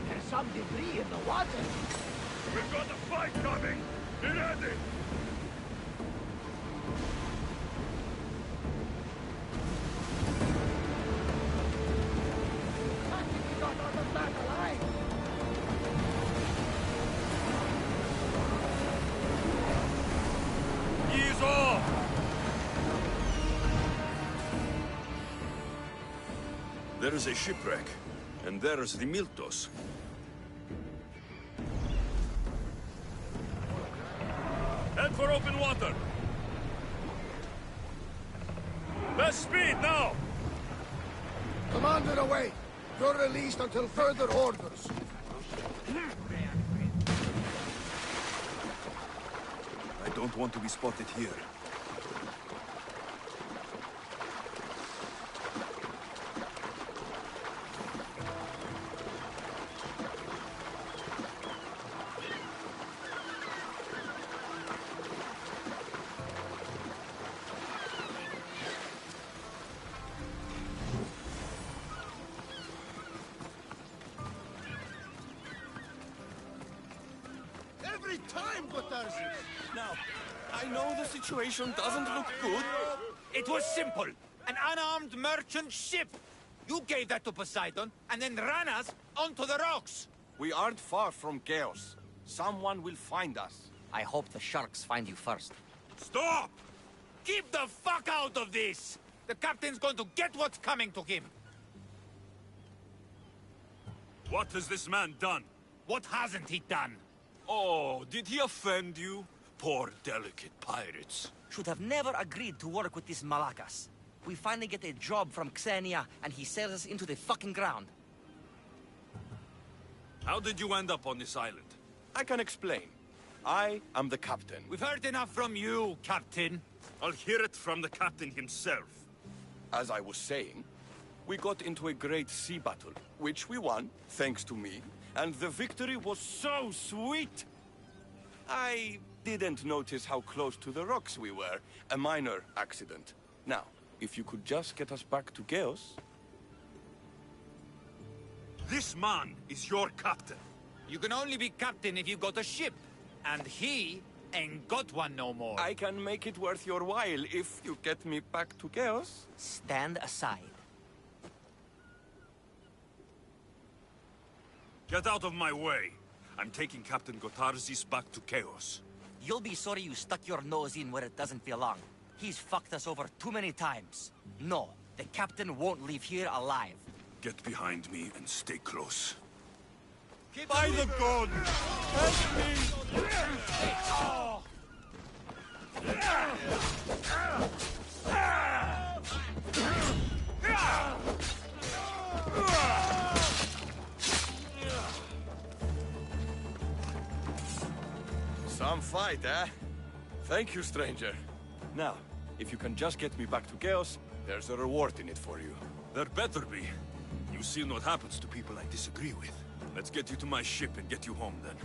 There's some debris in the water. We've got a fight coming! Be ready! I think we got out of that alive. Ease off! There is a shipwreck, and there's the Miltos. Head for open water! Best speed now! Commander away. You're released until further orders. I don't want to be spotted here. Every time, Odyssey. Now, I know the situation doesn't look good. It was simple. An unarmed merchant ship. You gave that to Poseidon, and then ran us onto the rocks. We aren't far from chaos. Someone will find us. I hope the sharks find you first. Stop! Keep the fuck out of this! The captain's going to get what's coming to him. What has this man done? What hasn't he done? Oh, did he offend you? Poor delicate pirates. Should have never agreed to work with this Malakas. We finally get a job from Xenia, and he sails us into the fucking ground. How did you end up on this island? I can explain. I am the captain. We've heard enough from you, Captain. I'll hear it from the captain himself. As I was saying, we got into a great sea battle, which we won, thanks to me, and the victory was so sweet. I didn't notice how close to the rocks we were. A minor accident. Now, if you could just get us back to Chaos... This man is your captain. You can only be captain if you've got a ship. And he ain't got one no more. I can make it worth your while if you get me back to Chaos. Stand aside. Get out of my way. I'm taking Captain Gotarzis back to Chaos. You'll be sorry you stuck your nose in where it doesn't belong. He's fucked us over too many times. No, the captain won't leave here alive. Get behind me and stay close. By the god! Help me! Oh. Some fight, eh? Thank you, stranger. Now, if you can just get me back to Chaos, there's a reward in it for you. There better be. You've seen what happens to people I disagree with. Let's get you to my ship and get you home, then.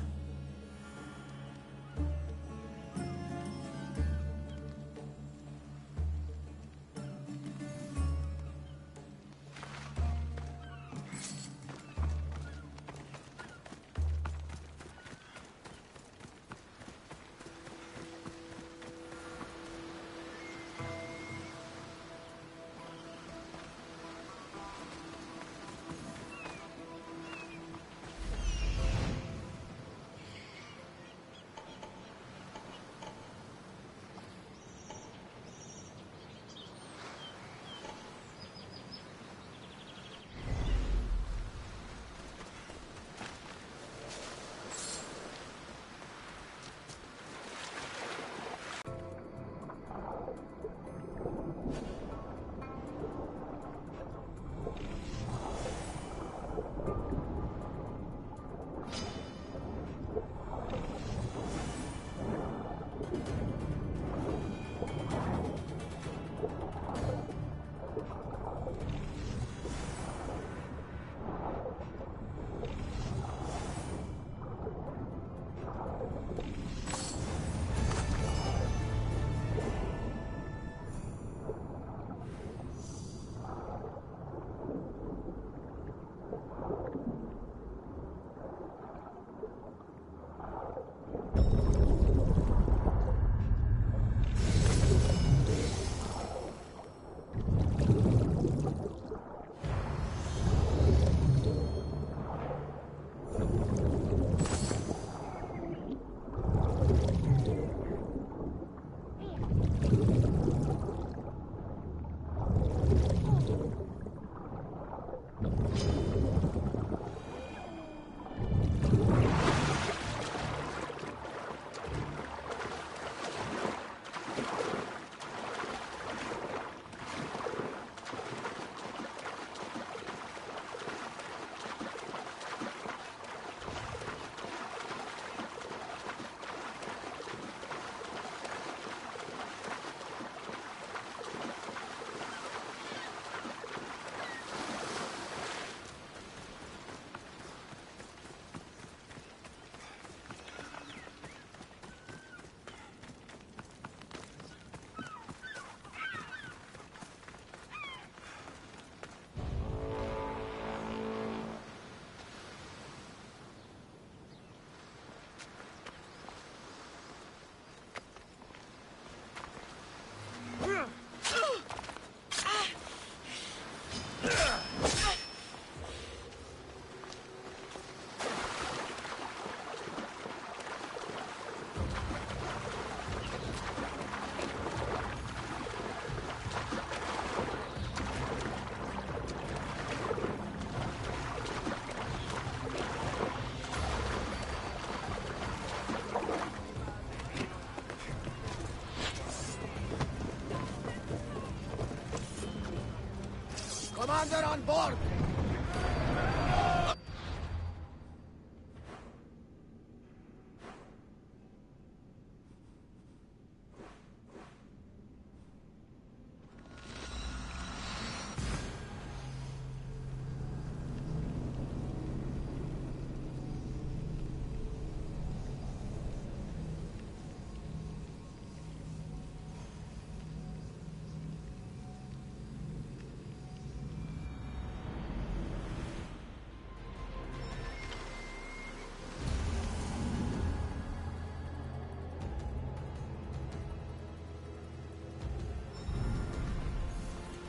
Commander on board!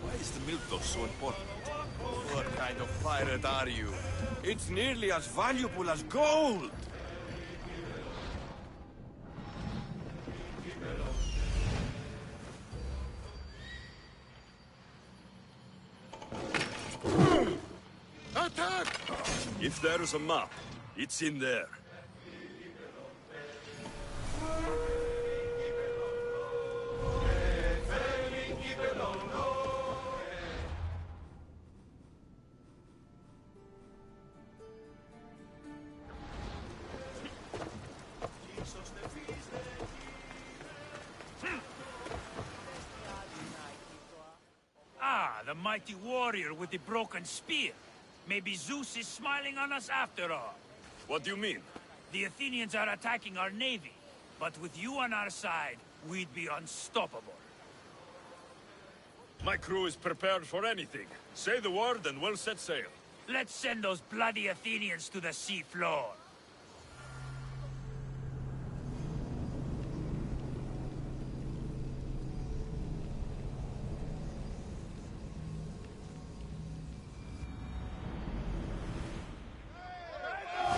Why is the Miltos so important? What kind of pirate are you? It's nearly as valuable as gold! If there's a map, it's in there. Ah, the mighty warrior with the broken spear. Maybe Zeus is smiling on us after all. What do you mean? The Athenians are attacking our navy, but with you on our side, we'd be unstoppable. My crew is prepared for anything. Say the word and we'll set sail. Let's send those bloody Athenians to the sea floor.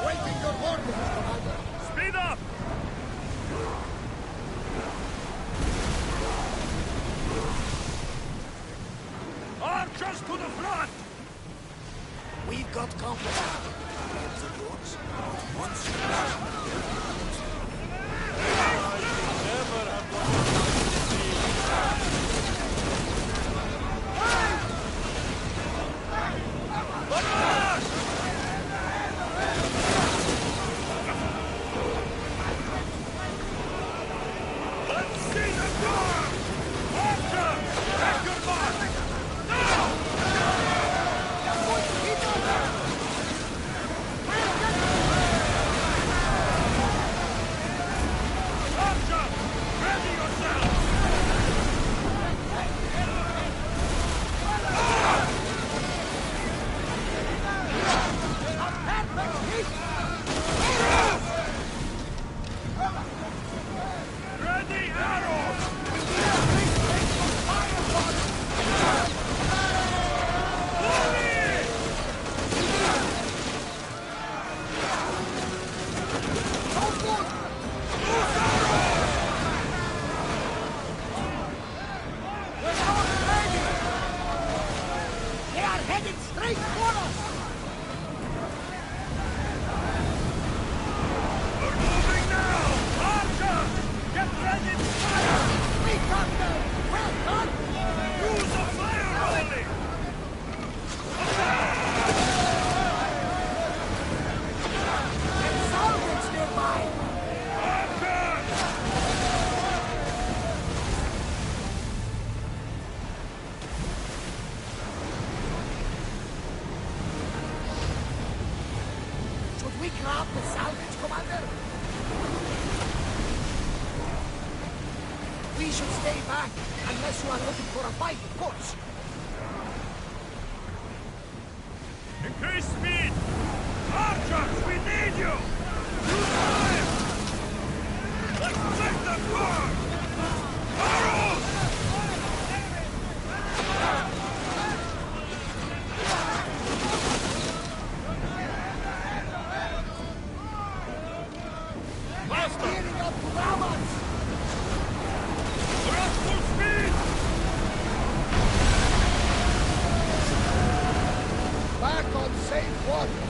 Waiting your orders, Commander. Speed up! Archers to the front! We've got company. Heads of yours. Once Let's see the door! Archer! Back your mark! Archer! Ready yourself! Ready arrows! They are headed straight for us! We're moving now! Archer! Get ready to fire! We got them! Well done! Use the fire volley! And salvage nearby! Should we grab the salvage, Commander? We should stay back, unless you are looking for a fight, of course. Increase speed! Archers, we need you! Use fire! Let's check the door! Arrows! Faster! Gearing up to Ramos! We're at full speed! Back on safe water!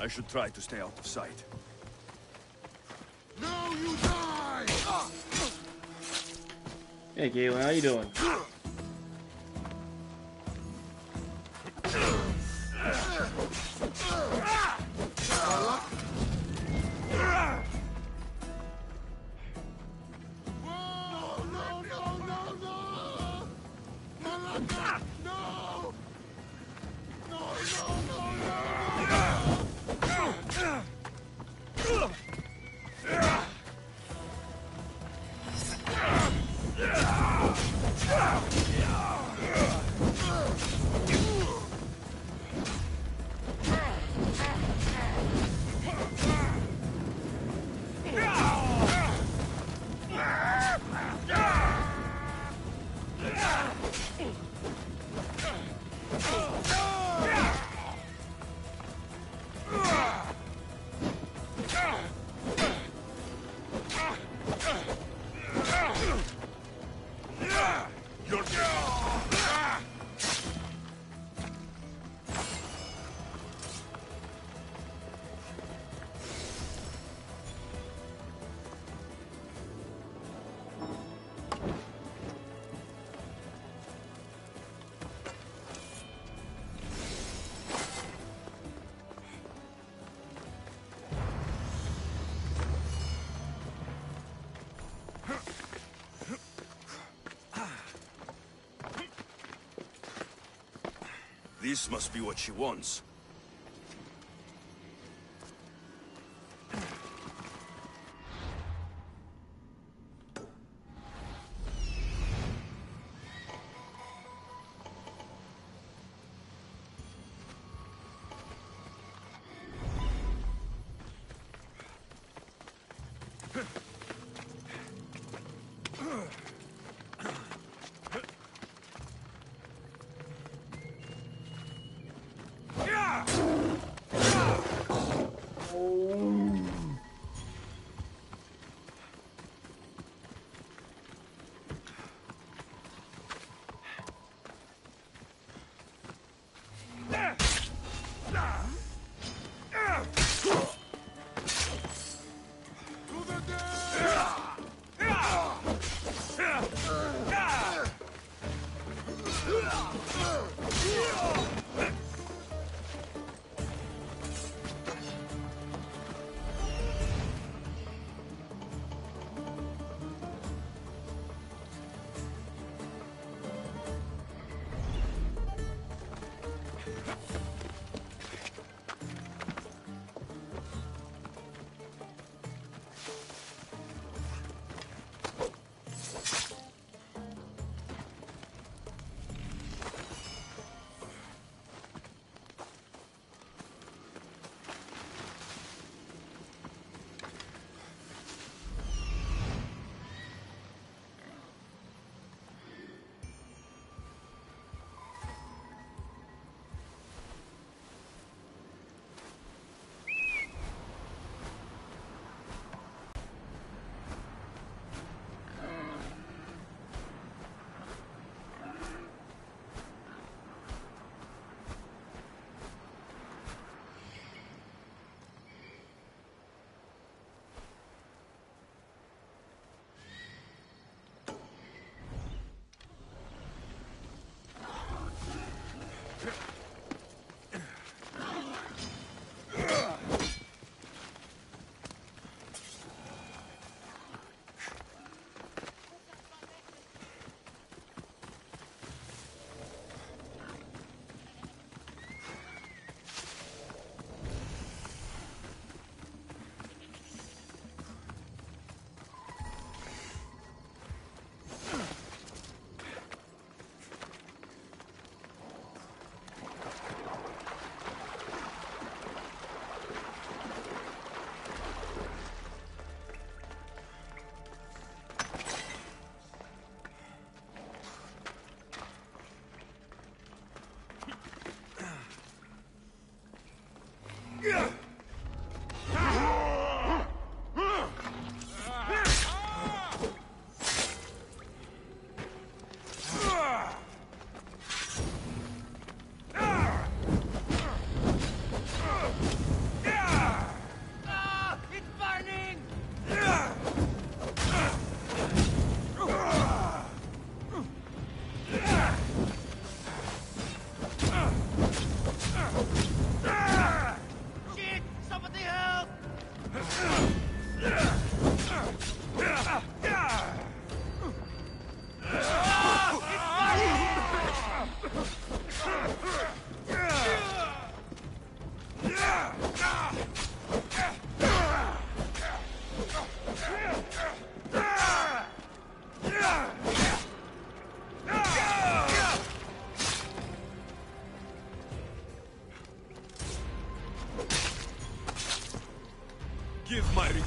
I should try to stay out of sight. Now you die! Hey, Caitlin, how you doing? This must be what she wants. Yeah!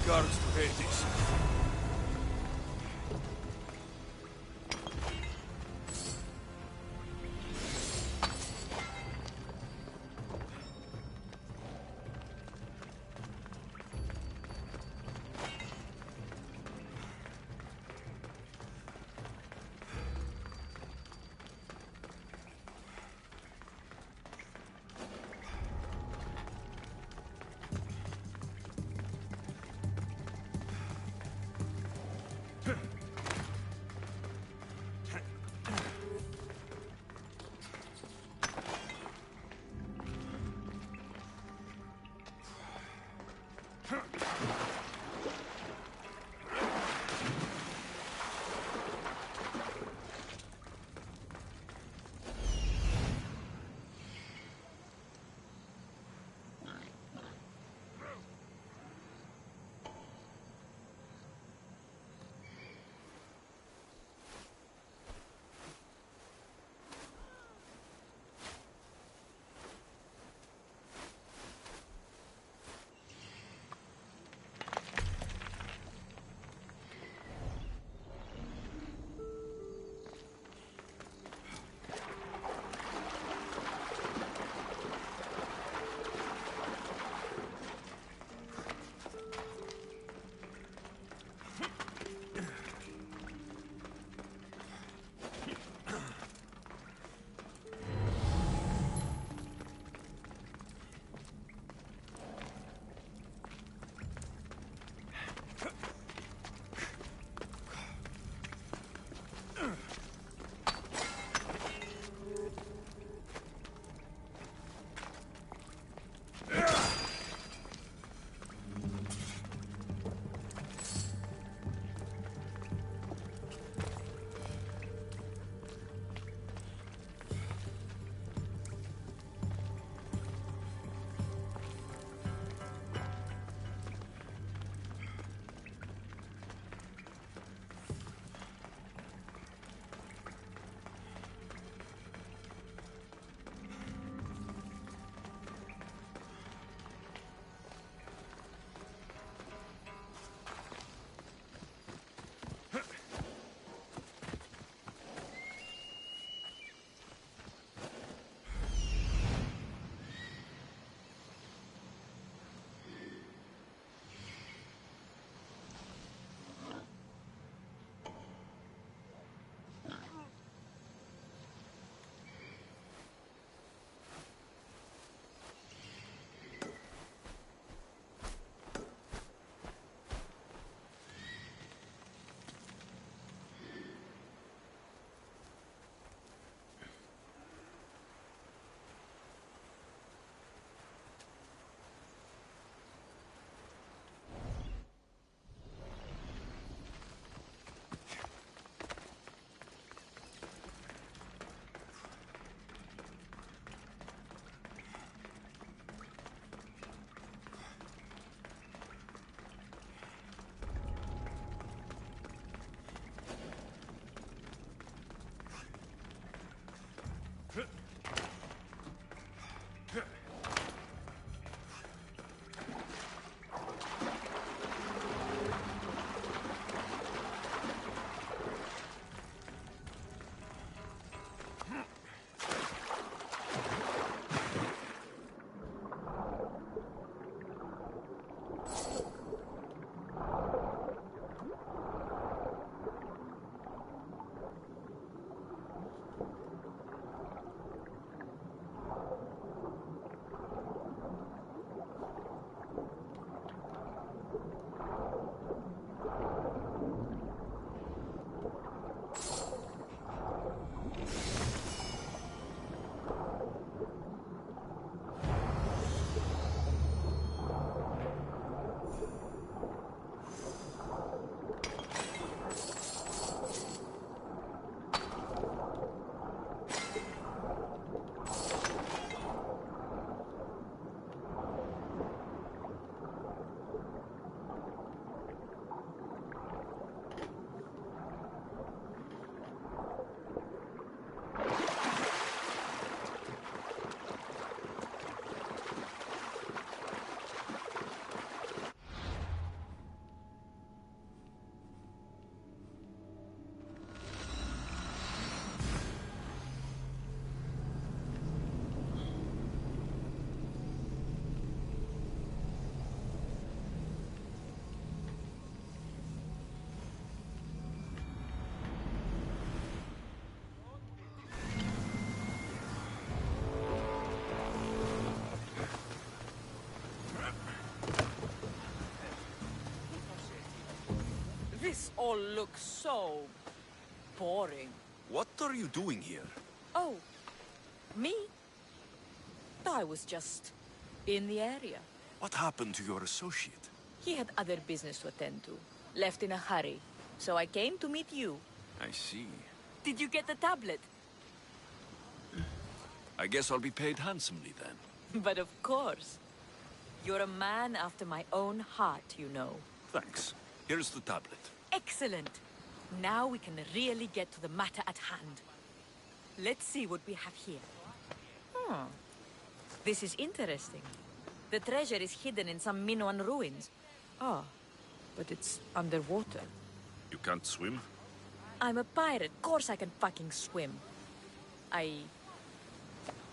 regards to Hades. all look so boring. What are you doing here? Oh, me? I was just in the area. What happened to your associate? He had other business to attend to. Left in a hurry. So I came to meet you. I see. Did you get the tablet? I guess I'll be paid handsomely then. But of course. You're a man after my own heart, you know. Thanks. Here's the tablet. Excellent. Now we can really get to the matter at hand. Let's see what we have here. This is interesting. The treasure is hidden in some Minoan ruins. Oh, but it's underwater. You can't swim? I'm a pirate. Course I can fucking swim. I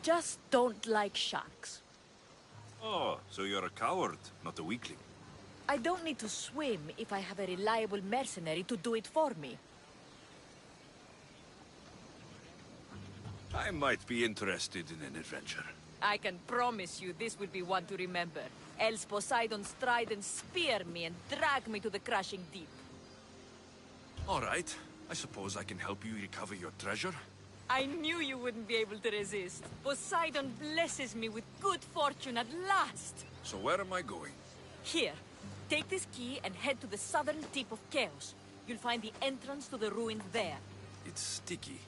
just don't like sharks. Oh, so you're a coward, not a weakling. I don't need to swim if I have a reliable mercenary to do it for me. I might be interested in an adventure. I can promise you this will be one to remember. Else Poseidon's trident spear me and drag me to the crashing deep. All right. I suppose I can help you recover your treasure. I knew you wouldn't be able to resist. Poseidon blesses me with good fortune at last. So where am I going? Here, take this key and head to the southern tip of Chaos. You'll find the entrance to the ruins there. It's sticky.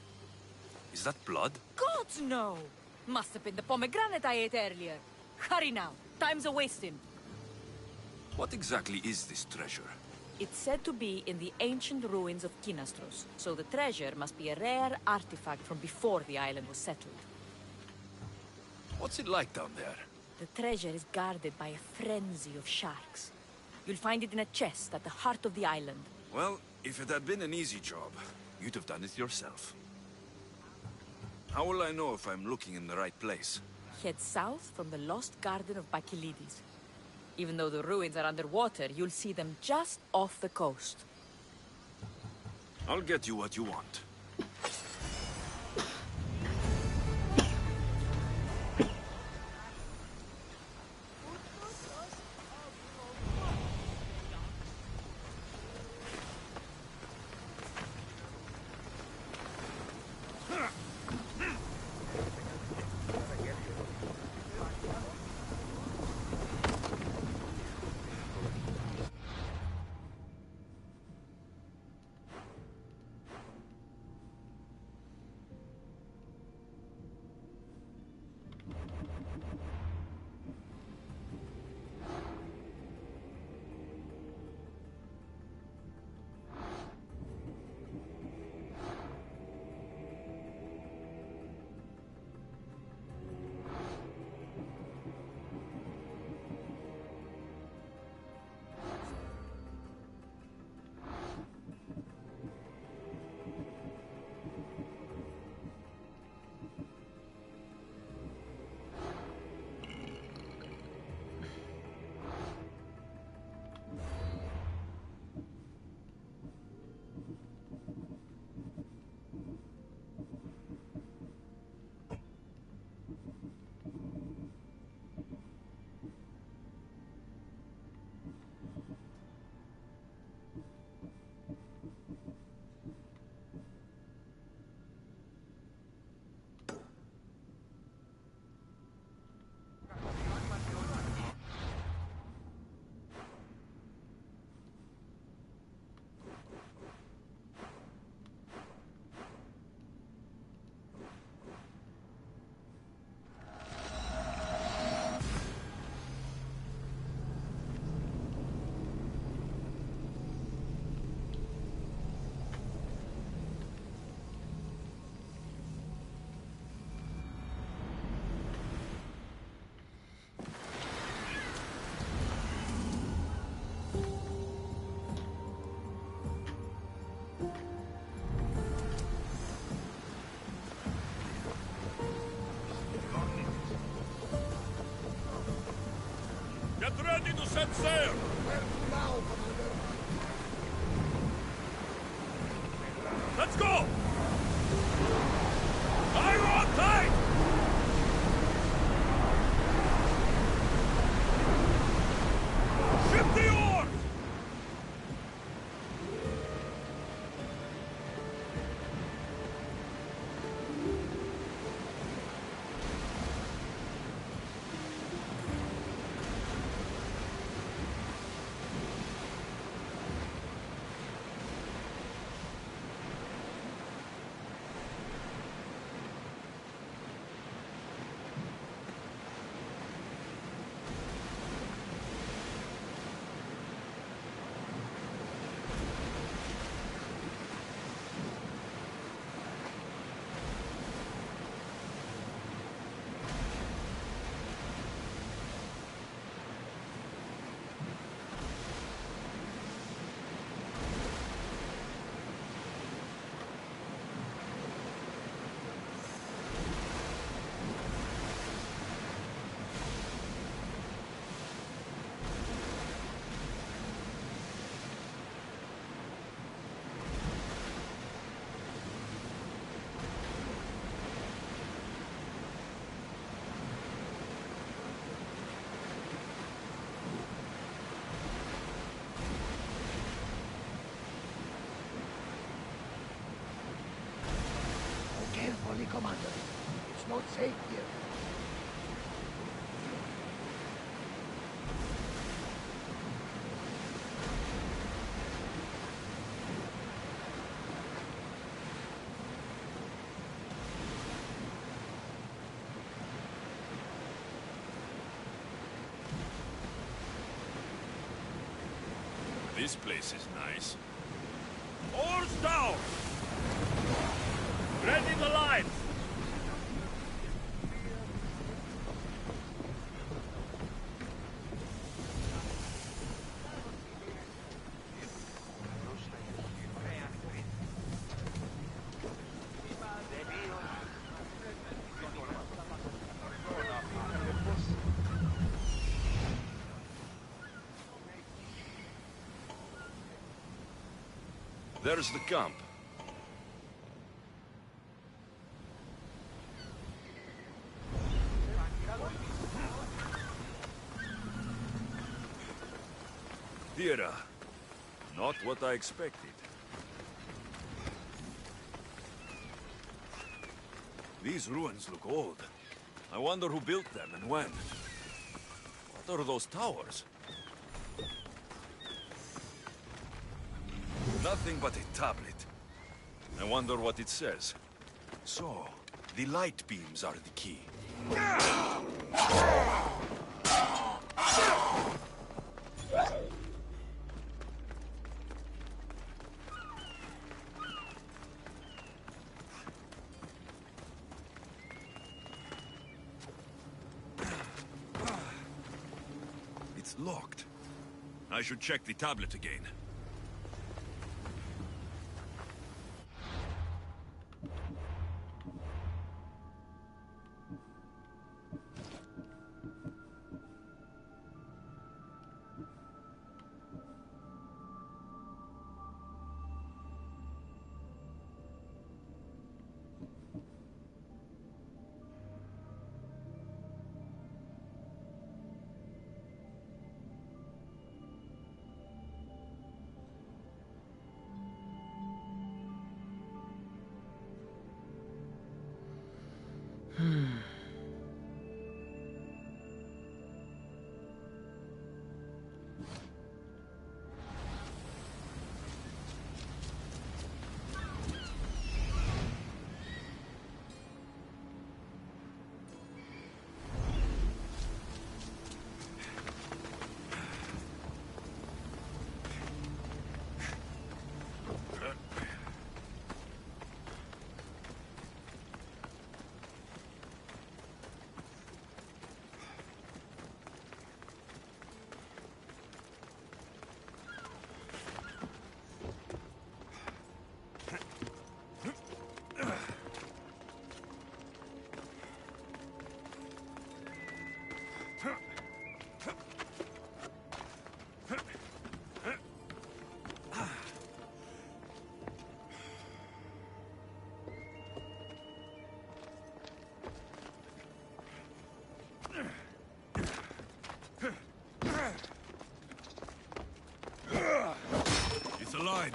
Is that blood? Gods, no! Must have been the pomegranate I ate earlier. Hurry now. Time's a-wasting. What exactly is this treasure? It's said to be in the ancient ruins of Kinastros, so the treasure must be a rare artifact from before the island was settled. What's it like down there? The treasure is guarded by a frenzy of sharks. You'll find it in a chest at the heart of the island. Well, if it had been an easy job, you'd have done it yourself. How will I know if I'm looking in the right place? Head south from the lost garden of Bacchylides. Even though the ruins are underwater, you'll see them just off the coast. I'll get you what you want. Get ready to set sail! Let's go! Fire on tight! Ship the oars! Carefully, Commander. It's not safe here. This place is nice. Oars down! Ready the lines! There's the camp. Dira, not what I expected. These ruins look old. I wonder who built them and when. What are those towers? Nothing but a tablet. I wonder what it says. So, the light beams are the key. It's locked. I should check the tablet again. It's aligned.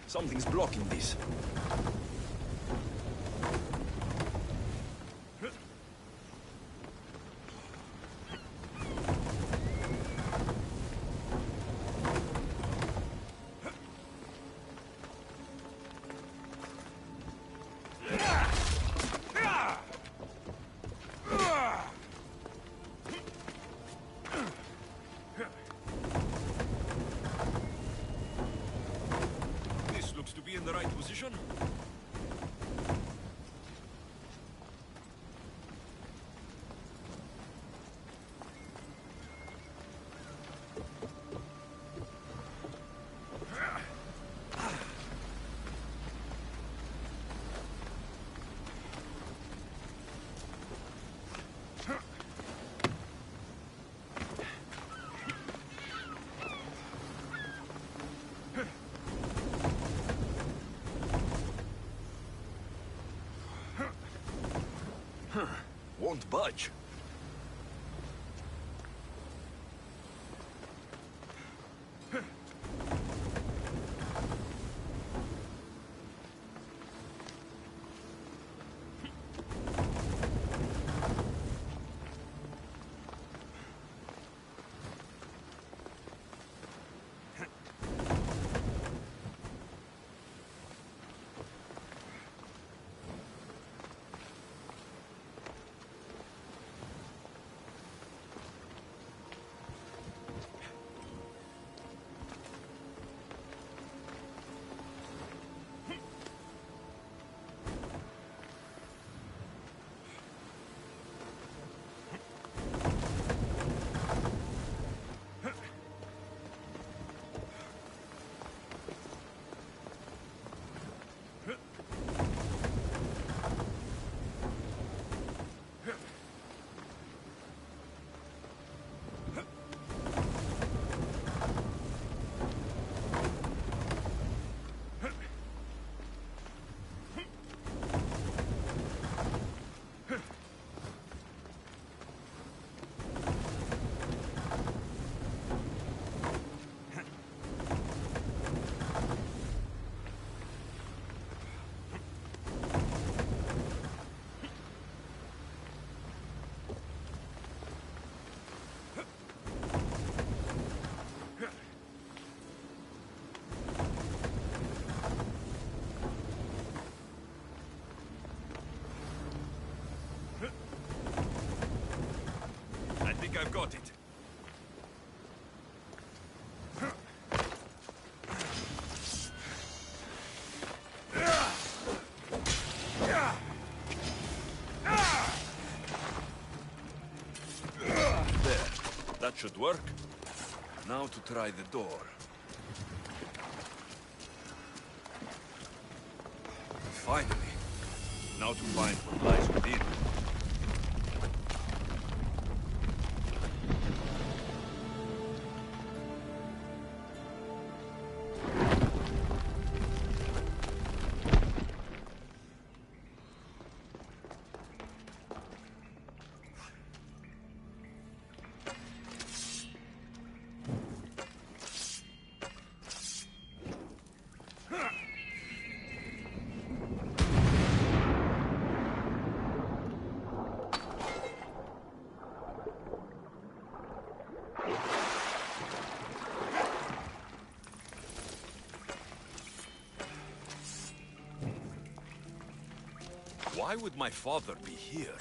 Something's blocking this. be in the right position? Won't budge. I've got it. There. That should work. Now to try the door. Finally. Now to find what lies within. Why would my father be here?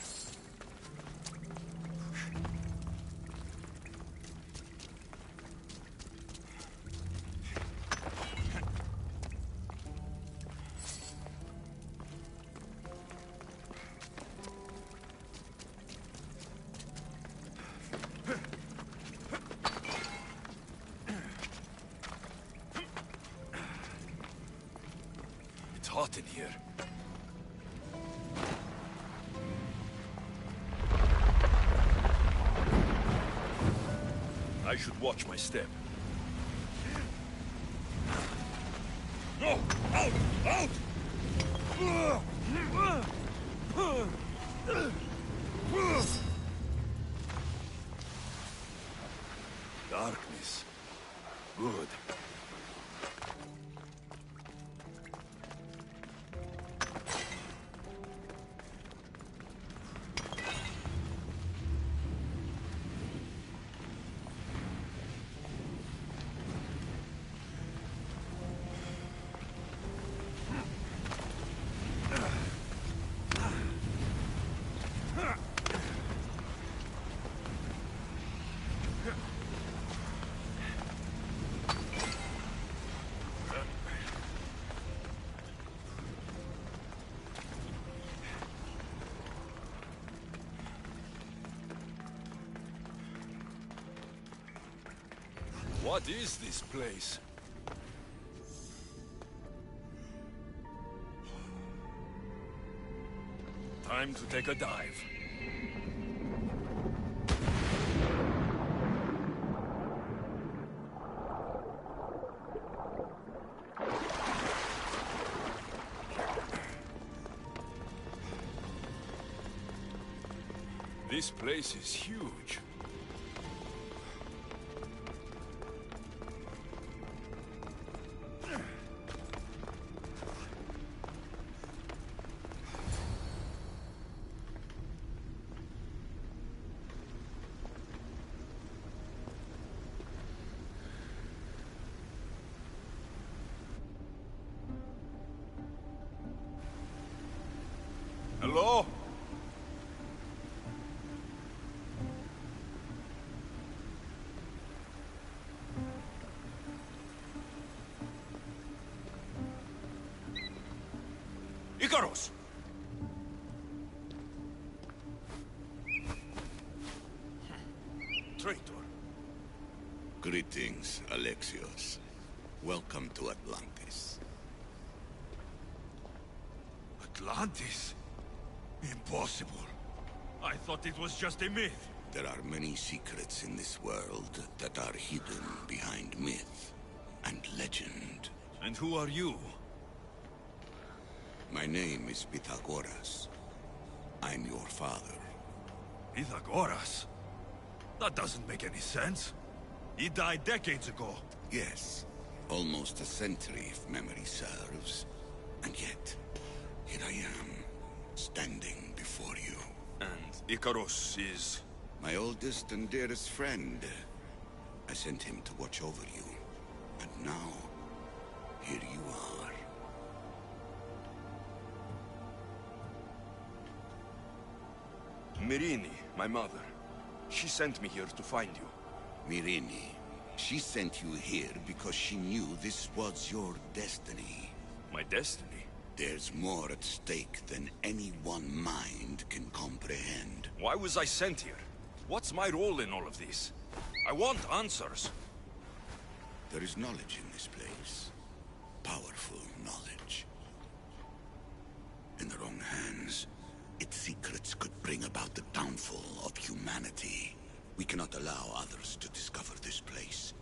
It's hot in here. I should watch my step. No! Out! Out! Darkness. Good. What is this place? Time to take a dive. This place is huge. Hello? Icarus! Traitor. Greetings, Alexios. Welcome to Atlantis. Atlantis? Impossible. I thought it was just a myth. There are many secrets in this world that are hidden behind myth and legend. And who are you? My name is Pythagoras. I'm your father. Pythagoras? That doesn't make any sense. He died decades ago. Yes, almost a century if memory serves. And yet, here I am, standing before you. And Icarus is... my oldest and dearest friend. I sent him to watch over you. And now, here you are. Myrrine, my mother. She sent me here to find you. Myrrine, she sent you here because she knew this was your destiny. My destiny? There's more at stake than any one mind can comprehend. Why was I sent here? What's my role in all of this? I want answers. There is knowledge in this place. Powerful knowledge. In the wrong hands, its secrets could bring about the downfall of humanity. We cannot allow others to discover this place.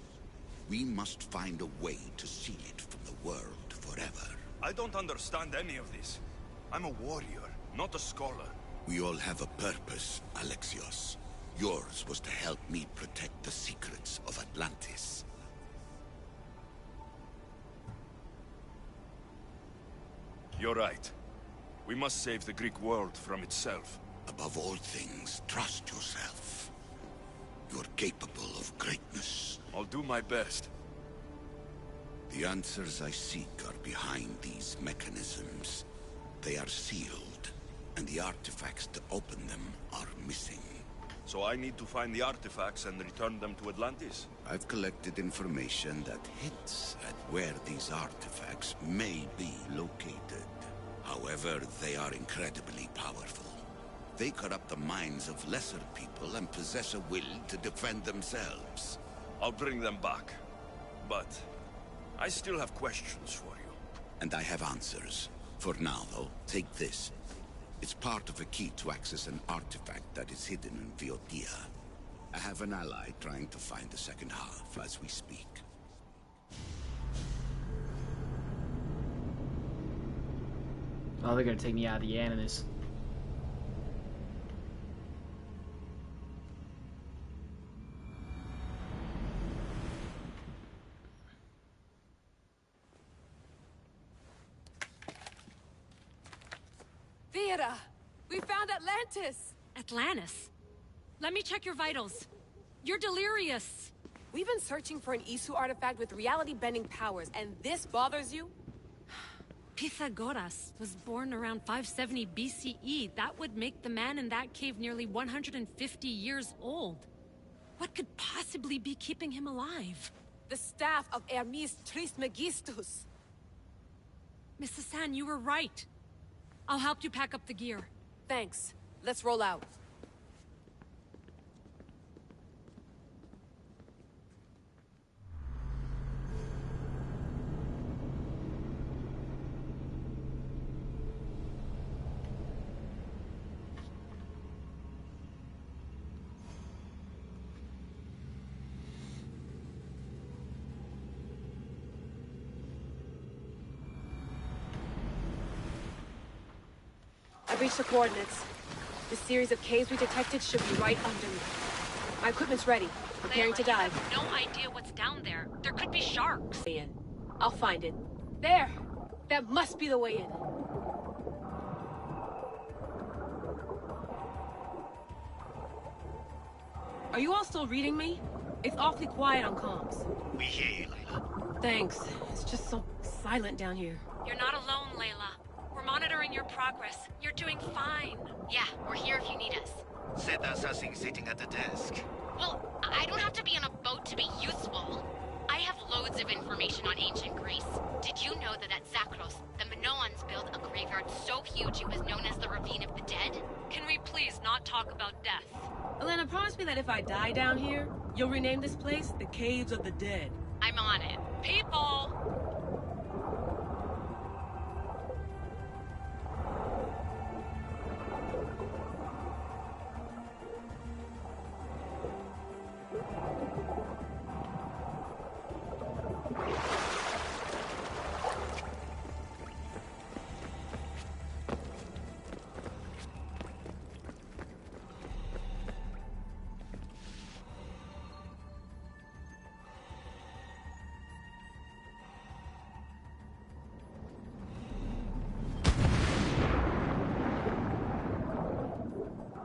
We must find a way to seal it from the world forever. I don't understand any of this. I'm a warrior, not a scholar. We all have a purpose, Alexios. Yours was to help me protect the secrets of Atlantis. You're right. We must save the Greek world from itself. Above all things, trust yourself. You're capable of greatness. I'll do my best. The answers I seek are behind these mechanisms. They are sealed, and the artifacts to open them are missing. So I need to find the artifacts and return them to Atlantis? I've collected information that hints at where these artifacts may be located. However, they are incredibly powerful. They corrupt the minds of lesser people and possess a will to defend themselves. I'll bring them back. But I still have questions for you. And I have answers. For now, though, take this. It's part of a key to access an artifact that is hidden in Viotia. I have an ally trying to find the second half as we speak. Oh, they're gonna take me out of the Animus. Theodore! We found Atlantis! Atlantis? Let me check your vitals. You're delirious. We've been searching for an Isu artifact with reality-bending powers, and this bothers you? Pythagoras was born around 570 BCE. That would make the man in that cave nearly 150 years old. What could possibly be keeping him alive? The staff of Hermes Trismegistus. Mrs. San, you were right. I'll help you pack up the gear. Thanks. Let's roll out. I've reached the coordinates. The series of caves we detected should be right under me. My equipment's ready. Preparing to dive. You have no idea what's down there. There could be sharks. In. I'll find it. There! That must be the way in. Are you all still reading me? It's awfully quiet on comms. We hear you, Layla. Thanks. It's just so silent down here. You're not alone, Layla. We're monitoring your progress. You're doing fine. Yeah, we're here if you need us. Said there's something sitting at the desk. Well, I don't have to be on a boat to be useful. I have loads of information on ancient Greece. Did you know that at Zakros, the Minoans built a graveyard so huge it was known as the Ravine of the Dead? Can we please not talk about death? Elena, promise me that if I die down here, you'll rename this place the Caves of the Dead. I'm on it. People!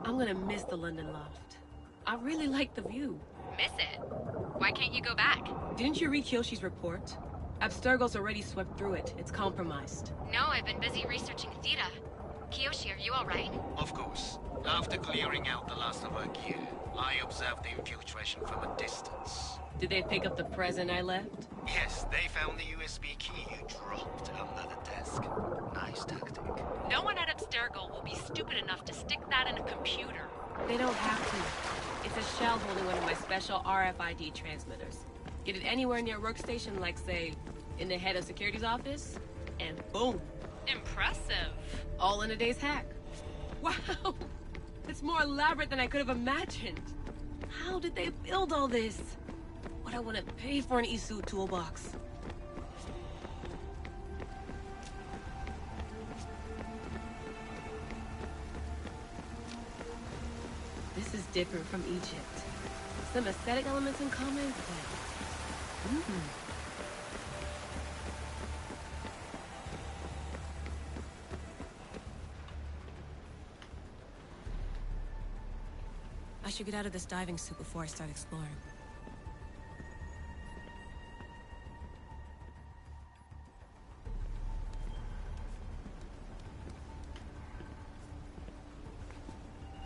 I'm gonna miss the London loft. I really like the view. Miss it? Why can't you go back? Didn't you read Kyoshi's report? Abstergo's already swept through it. It's compromised. No, I've been busy researching Theta. Kiyoshi, are you alright? Of course. After clearing out the last of our gear, I observed the infiltration from a distance. Did they pick up the present I left? Yes, they found the USB key you dropped under the desk. Nice tactic. No one at Abstergo will be stupid enough to stick that in a computer. They don't have to. It's a shell holding one of my special RFID transmitters. Get it anywhere near a workstation, like, say, in the head of security's office, and boom. Impressive. All in a day's hack. Wow! It's more elaborate than I could have imagined. How did they build all this? What I want to pay for an Isu toolbox. This is different from Egypt. Some aesthetic elements in common, but... I should get out of this diving suit before I start exploring.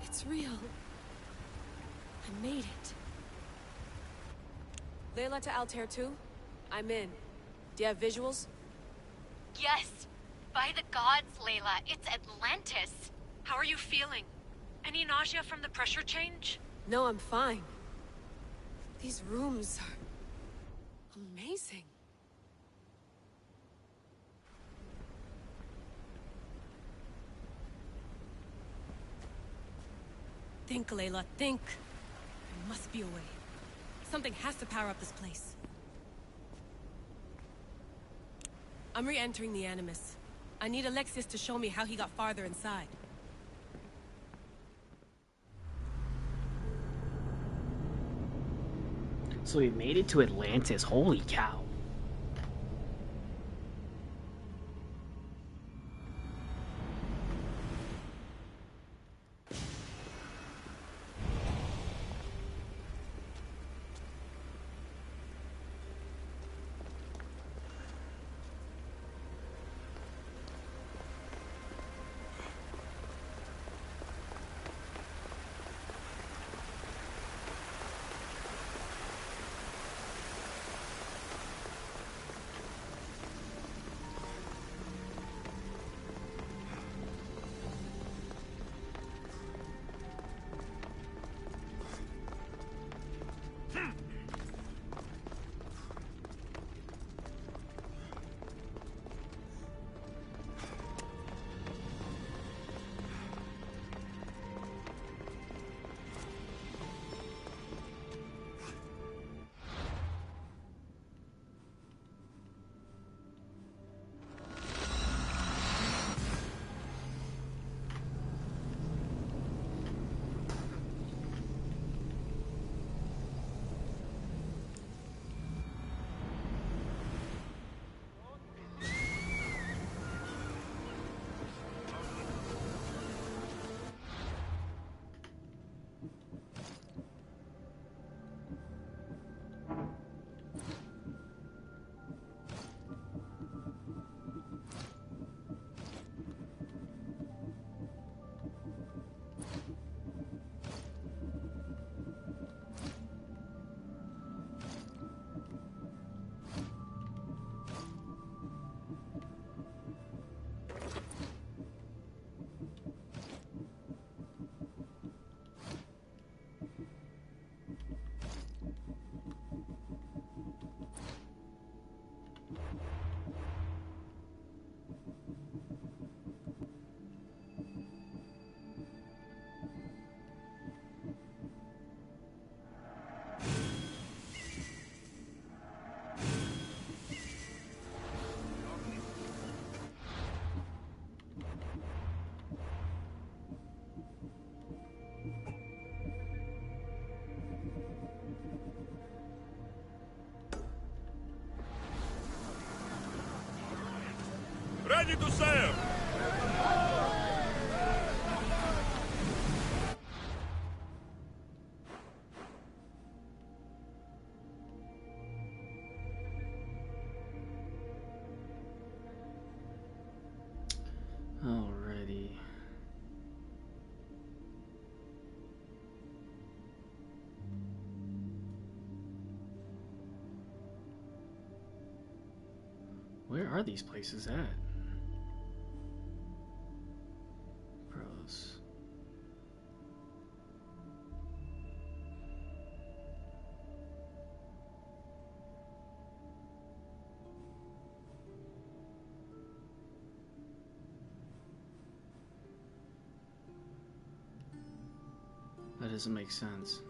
It's real. I made it. Layla to Altair 2? I'm in. Do you have visuals? Yes! By the gods, Layla, it's Atlantis! How are you feeling? Any nausea from the pressure change? No, I'm fine. These rooms are... amazing. Think, Layla, think. There must be a way. Something has to power up this place. I'm re-entering the Animus. I need Alexius to show me how he got farther inside. So we made it to Atlantis. Holy cow. ready to serve! Alrighty. Where are these places at? Bros. That doesn't make sense.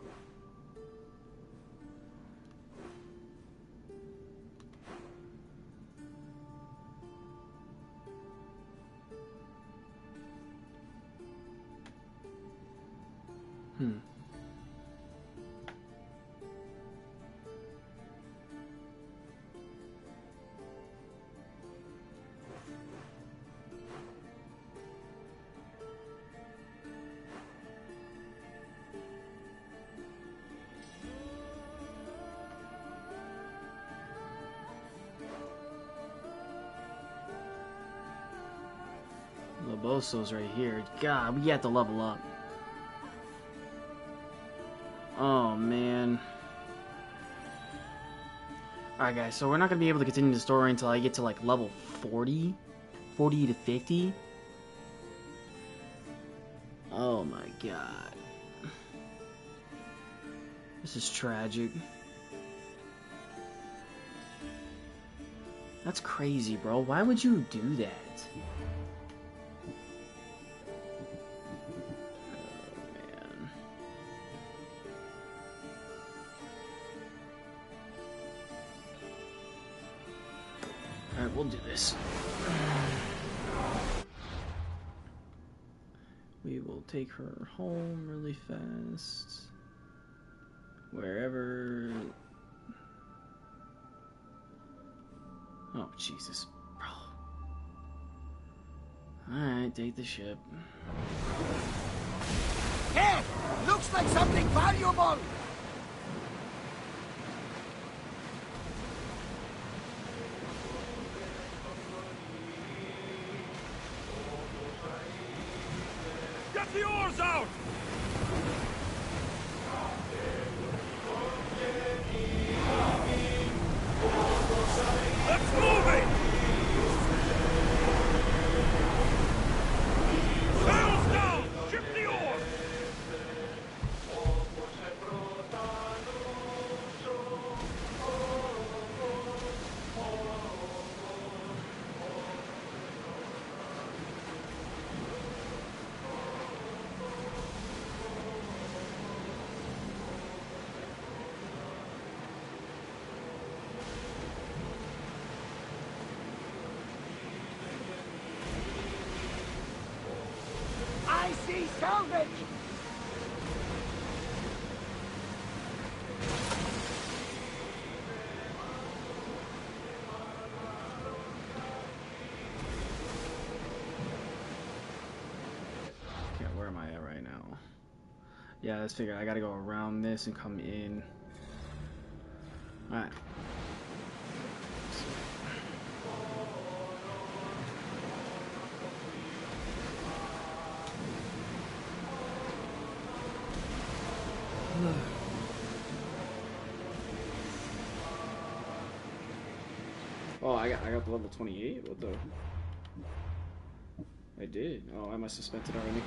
Hmm. Loboso's right here. God, we have to level up. Oh, man. Alright, guys, so we're not going to be able to continue the story until I get to, like, level 40? 40 to 50? Oh, my God. This is tragic. That's crazy, bro. Why would you do that? Alright, we'll do this. We will take her home really fast. Wherever... Oh, Jesus. Bro. Alright, take the ship. Hey! Looks like something valuable! Get the oars out! Let's move it! Sails down! Ship the oars! I see salvage! Okay, where am I at right now? Yeah, let's figure. I gotta go around this and come in. Alright. Oh, I got the level 28? What the? I did. Oh, I must have spent it already.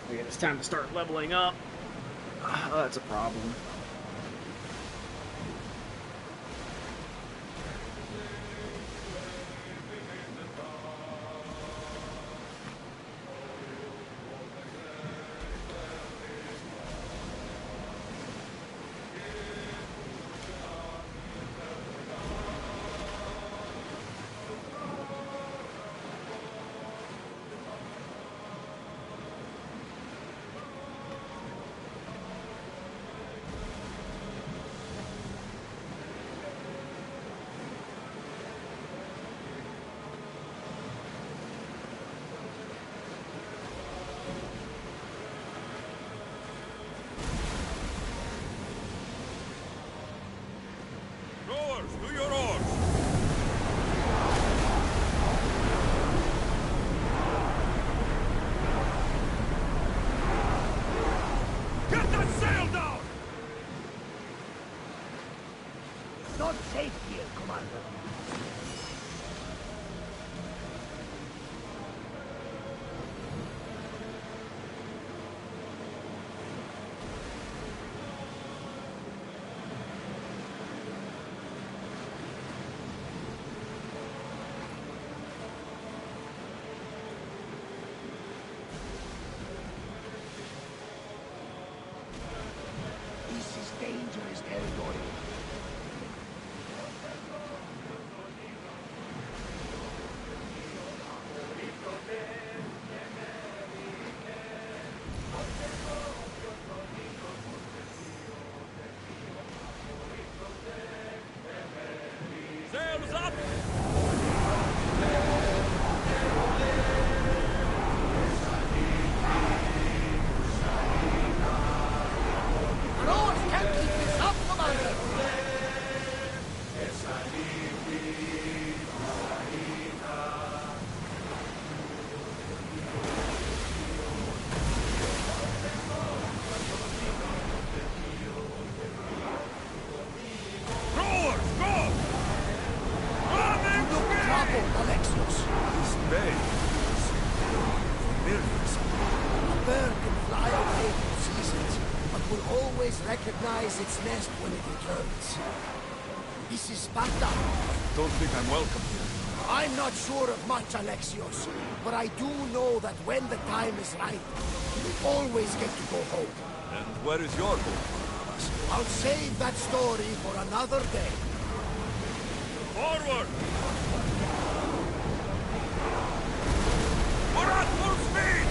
Okay, it's time to start leveling up. Oh, that's a problem. Rowers, to your oars! Get that sail down! It's not safe here, Commander. This is dangerous territory. Sails up! Rowers can't keep this up, Commander! Rowers, go! Running Look troubled, Alexios. This bay is familiar. A bird can fly away from seasons, but will always recognize its nest when it returns. This is Sparta. Don't think I'm welcome here. I'm not sure of much, Alexios, but I do know that when the time is right, we always get to go home. And where is your home? I'll save that story for another day. Forward! We're at full speed!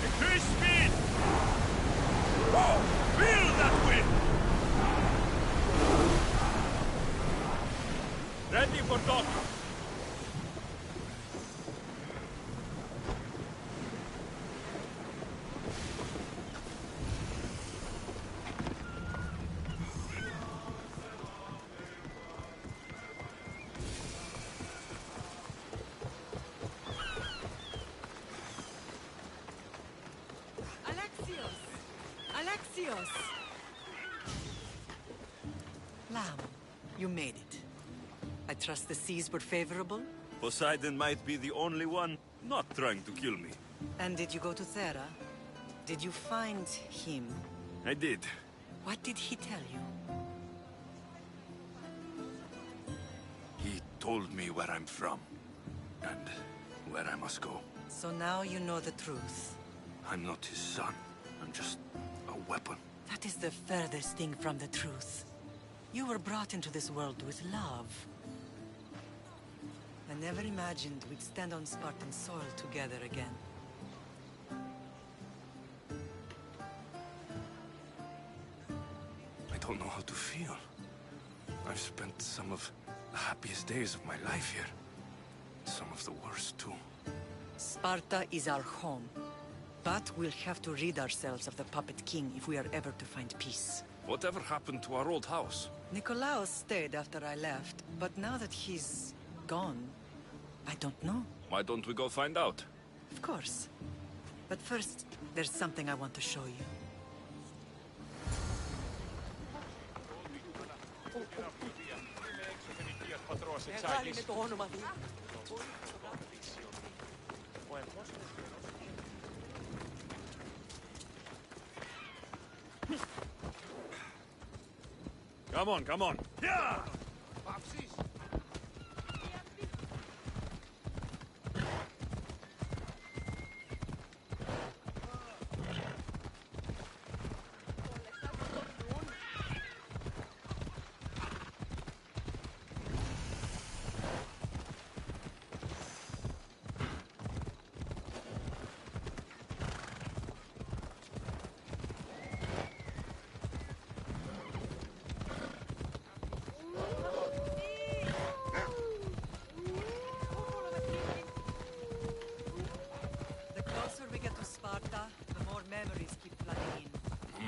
Increase speed! Whoa! Feel that wind! Ready for dock! Alexios! Alexios! Lamb, you made it. I trust the seas were favorable? Poseidon might be the only one not trying to kill me. And did you go to Thera? Did you find him? I did. What did he tell you? He told me where I'm from. And where I must go. So now you know the truth. I'm not his son. I'm just a weapon. That is the furthest thing from the truth. You were brought into this world with love. I never imagined we'd stand on Spartan soil together again. I don't know how to feel. I've spent some of the happiest days of my life here. Some of the worst, too. Sparta is our home. But we'll have to rid ourselves of the Puppet King if we are ever to find peace. Whatever happened to our old house? Nikolaos stayed after I left, but now that he's gone, I don't know. Why don't we go find out? Of course. But first, there's something I want to show you. Come on, come on. Yeah!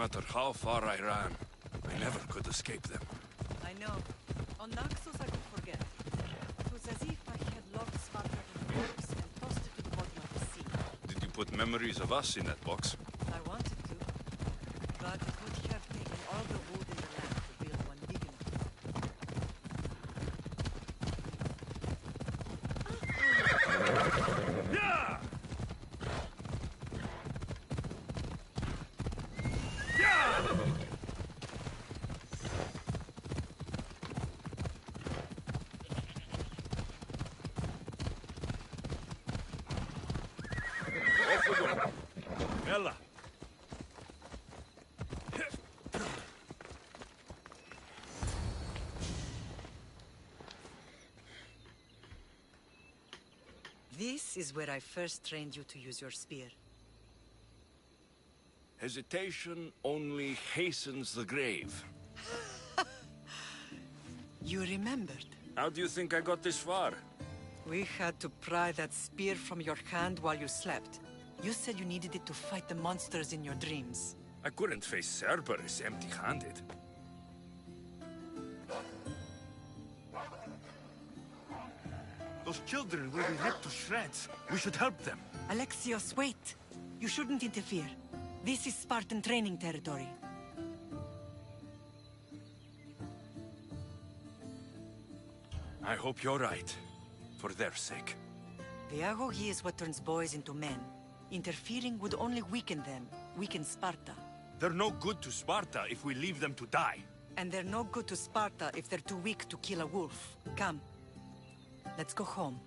matter how far I ran, I never could escape them. I know. On Naxos I could forget. It was as if I had locked Sparta in a box and tossed it to the bottom of the sea. Did you put memories of us in that box? I wanted to, but it would have taken all the wood in the land to build one big enough. Yeah! Off we go. Ella. This is where I first trained you to use your spear. Hesitation only hastens the grave. You remembered. How do you think I got this far? We had to pry that spear from your hand while you slept. You said you needed it to fight the monsters in your dreams. I couldn't face Cerberus empty-handed. Those children will be ripped to shreds. We should help them. Alexios, wait! You shouldn't interfere. This is Spartan training territory. I hope you're right. For their sake. The agoge is what turns boys into men. Interfering would only weaken them, weaken Sparta. They're no good to Sparta if we leave them to die. And they're no good to Sparta if they're too weak to kill a wolf. Come. Let's go home.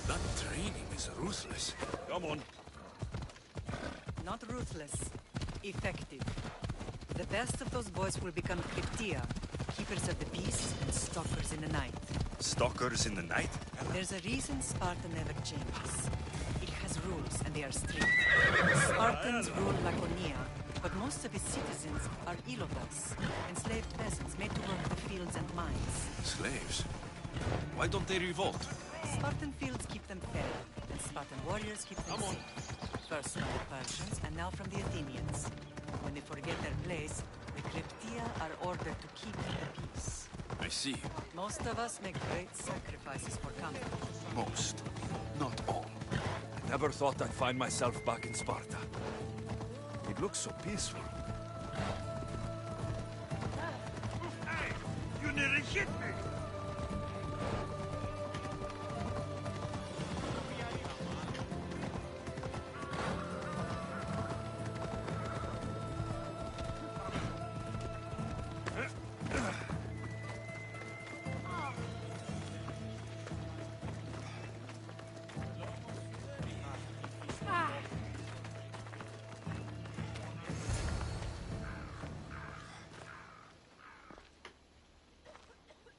That training is ruthless. Come on. Not ruthless. Effective. The best of those boys will become Cryptia, keepers of the peace and stalkers in the night. Stalkers in the night? There's a reason Sparta never changes. It has rules, and they are strict. Spartans rule Laconia, but most of its citizens are Ilotas, enslaved peasants made to work the fields and mines. Slaves? Why don't they revolt? Spartan fields keep them fed, and Spartan warriors keep them safe. First from the Persians, and now from the Athenians. When they forget their place, the Cryptia are ordered to keep the peace. I see. Most of us make great sacrifices for comfort. Most. Not all. I never thought I'd find myself back in Sparta. It looks so peaceful. Hey! You nearly hit me!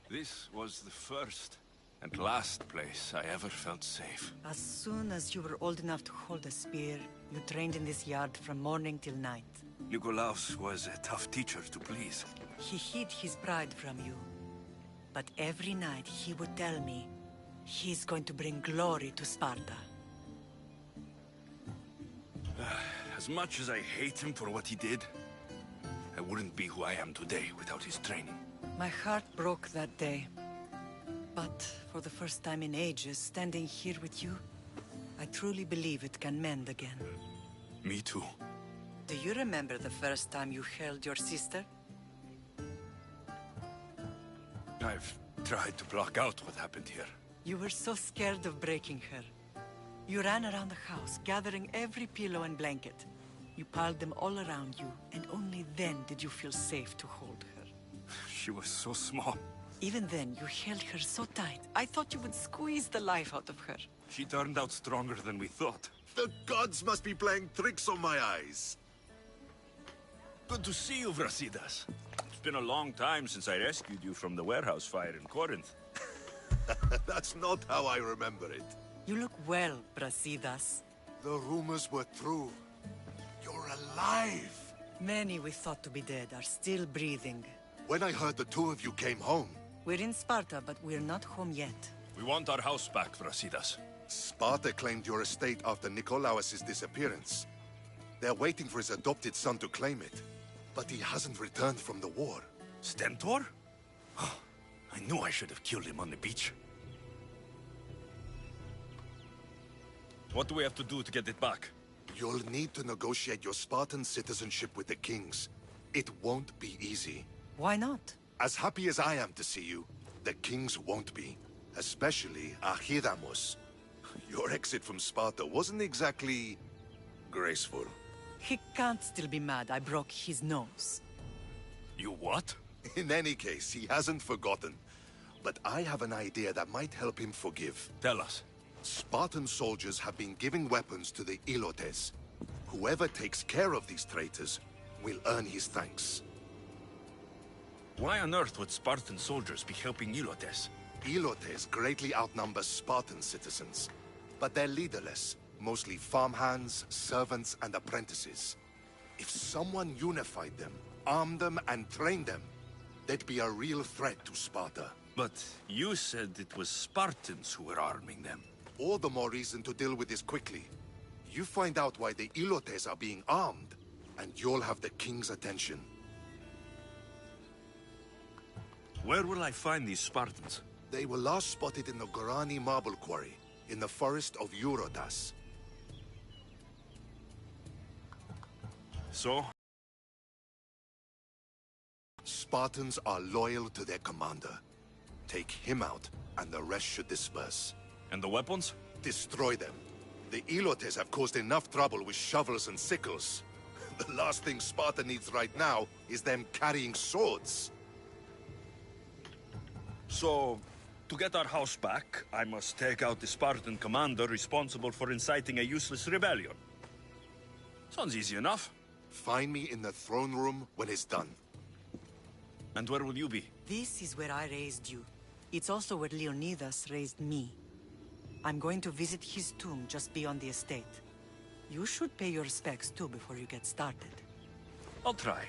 This was the first and last place I ever felt safe. As soon as you were old enough to hold a spear, you trained in this yard from morning till night. Nikolaos was a tough teacher to please. He hid his pride from you. But every night he would tell me, he's going to bring glory to Sparta. As much as I hate him for what he did, I wouldn't be who I am today without his training. My heart broke that day. But for the first time in ages, standing here with you, I truly believe it can mend again. Me too. Do you remember the first time you held your sister? I've tried to block out what happened here. You were so scared of breaking her. You ran around the house, gathering every pillow and blanket. You piled them all around you, and only then did you feel safe to hold her. She was so small. Even then, you held her so tight, I thought you would squeeze the life out of her. She turned out stronger than we thought. The gods must be playing tricks on my eyes. Good to see you, Brasidas. It's been a long time since I rescued you from the warehouse fire in Corinth. That's not how I remember it. You look well, Brasidas. The rumors were true. You're alive! Many we thought to be dead are still breathing. When I heard the two of you came home... We're in Sparta, but we're not home yet. We want our house back, Brasidas. Sparta claimed your estate after Nikolaos' disappearance. They're waiting for his adopted son to claim it. But he hasn't returned from the war. Stentor? I knew I should have killed him on the beach. What do we have to do to get it back? You'll need to negotiate your Spartan citizenship with the kings. It won't be easy. Why not? As happy as I am to see you, the kings won't be. Especially Archidamos. Your exit from Sparta wasn't exactly... graceful. He can't still be mad I broke his nose. You what? In any case, he hasn't forgotten. But I have an idea that might help him forgive. Tell us. Spartan soldiers have been giving weapons to the Ilotes. Whoever takes care of these traitors will earn his thanks. Why on earth would Spartan soldiers be helping Ilotes? Ilotes greatly outnumber Spartan citizens, but they're leaderless, mostly farmhands, servants, and apprentices. If someone unified them, armed them, and trained them, they'd be a real threat to Sparta. But you said it was Spartans who were arming them. All the more reason to deal with this quickly. You find out why the Ilotes are being armed, and you'll have the king's attention. Where will I find these Spartans? They were last spotted in the Gorani marble quarry, in the forest of Eurotas. So? Spartans are loyal to their commander. Take him out, and the rest should disperse. And the weapons? Destroy them. The Ilotes have caused enough trouble with shovels and sickles. The last thing Sparta needs right now is them carrying swords. So, to get our house back, I must take out the Spartan commander responsible for inciting a useless rebellion. Sounds easy enough. Find me in the throne room when it's done. And where will you be? This is where I raised you. It's also where Leonidas raised me. I'm going to visit his tomb just beyond the estate. You should pay your respects too before you get started. I'll try.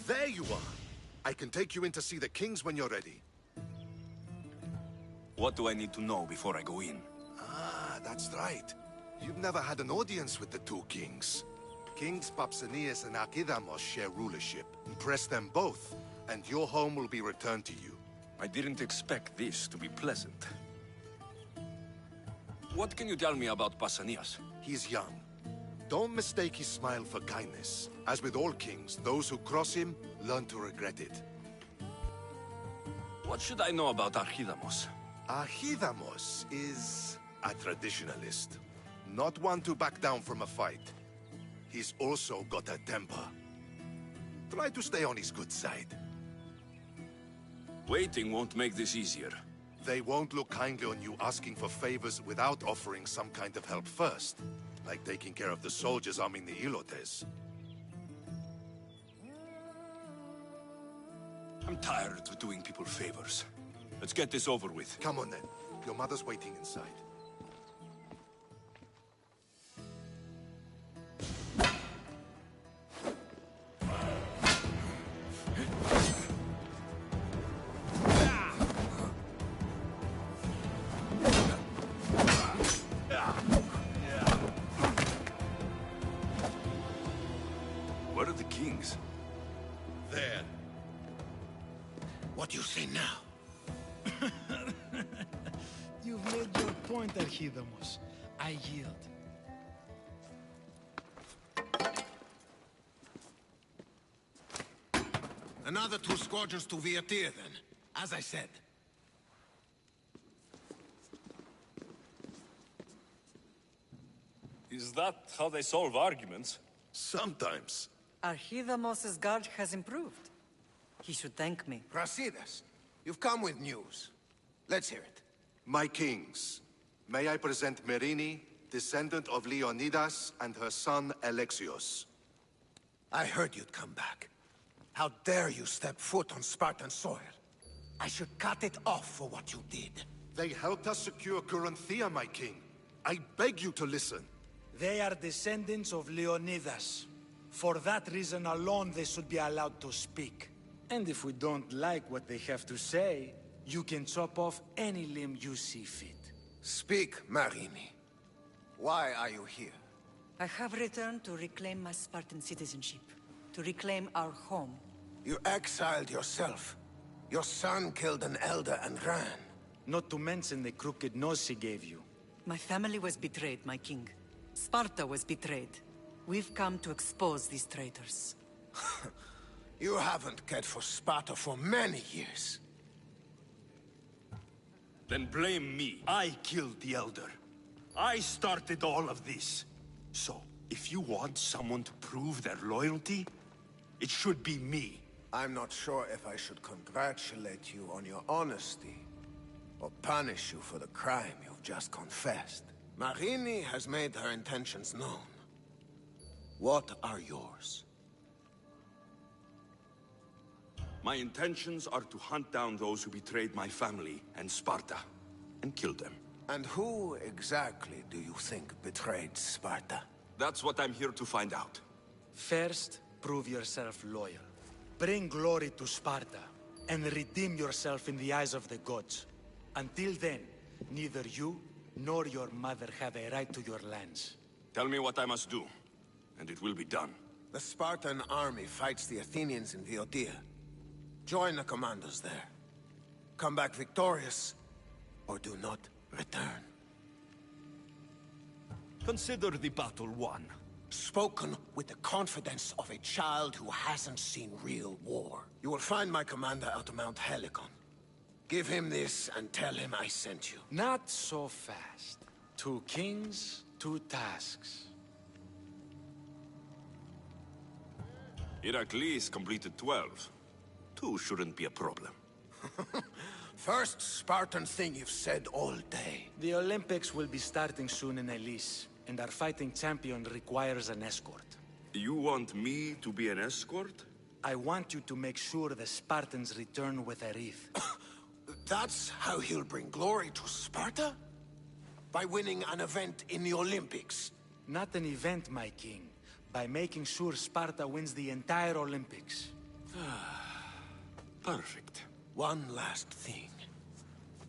There you are! I can take you in to see the kings when you're ready. What do I need to know before I go in? Ah, that's right. You've never had an audience with the two kings. Kings Papsanias and Archidamos share rulership. Impress them both, and your home will be returned to you. I didn't expect this to be pleasant. What can you tell me about Pausanias? He's young. Don't mistake his smile for kindness. As with all kings, those who cross him learn to regret it. What should I know about Archidamos? Archidamos is a traditionalist. Not one to back down from a fight. He's also got a temper. Try to stay on his good side. Waiting won't make this easier. They won't look kindly on you asking for favors without offering some kind of help first. Like taking care of the soldiers arming the Ilotes. I'm tired of doing people favors. Let's get this over with. Come on then. Your mother's waiting inside. Where are the kings? There. What do you say now? You've made your point, Archidamos. I yield. Another 2 squadrons to Viatir, then. As I said. Is that how they solve arguments? Sometimes. Archidamos' guard has improved. He should thank me. Brasidas, You've come with news. Let's hear it. My kings, may I present Merini, descendant of Leonidas, and her son Alexios. I heard you'd come back. How dare you step foot on Spartan soil? I should cut it off for what you did. They helped us secure Corinthia, my king. I beg you to listen. They are descendants of Leonidas. For that reason alone, they should be allowed to speak. And if we don't like what they have to say, you can chop off any limb you see fit. Speak, Marini. Why are you here? I have returned to reclaim my Spartan citizenship. To reclaim our home. You exiled yourself. Your son killed an elder and ran. Not to mention the crooked nose he gave you. My family was betrayed, my king. Sparta was betrayed. We've come to expose these traitors. You haven't cared for Sparta for many years. Then blame me. I killed the Elder. I started all of this. So, if you want someone to prove their loyalty, it should be me. I'm not sure if I should congratulate you on your honesty, or punish you for the crime you've just confessed. Marini has made her intentions known. What are yours? My intentions are to hunt down those who betrayed my family and Sparta, and kill them. And who exactly do you think betrayed Sparta? That's what I'm here to find out. First, prove yourself loyal. Bring glory to Sparta, and redeem yourself in the eyes of the gods. Until then, neither you nor your mother have a right to your lands. Tell me what I must do, and it will be done. The Spartan army fights the Athenians in Boeotia. Join the commandos there. Come back victorious, or do not return. Consider the battle won. Spoken with the confidence of a child who hasn't seen real war. You will find my commander out of Mount Helicon. Give him this and tell him I sent you. Not so fast. 2 kings, 2 tasks. Heracles completed 12. 2 shouldn't be a problem. First Spartan thing you've said all day. The Olympics will be starting soon in Elise, and our fighting champion requires an escort. You want me to be an escort? I want you to make sure the Spartans return with a wreath. That's how he'll bring glory to Sparta? By winning an event in the Olympics? Not an event, my king. By making sure Sparta wins the entire Olympics. Perfect. One last thing.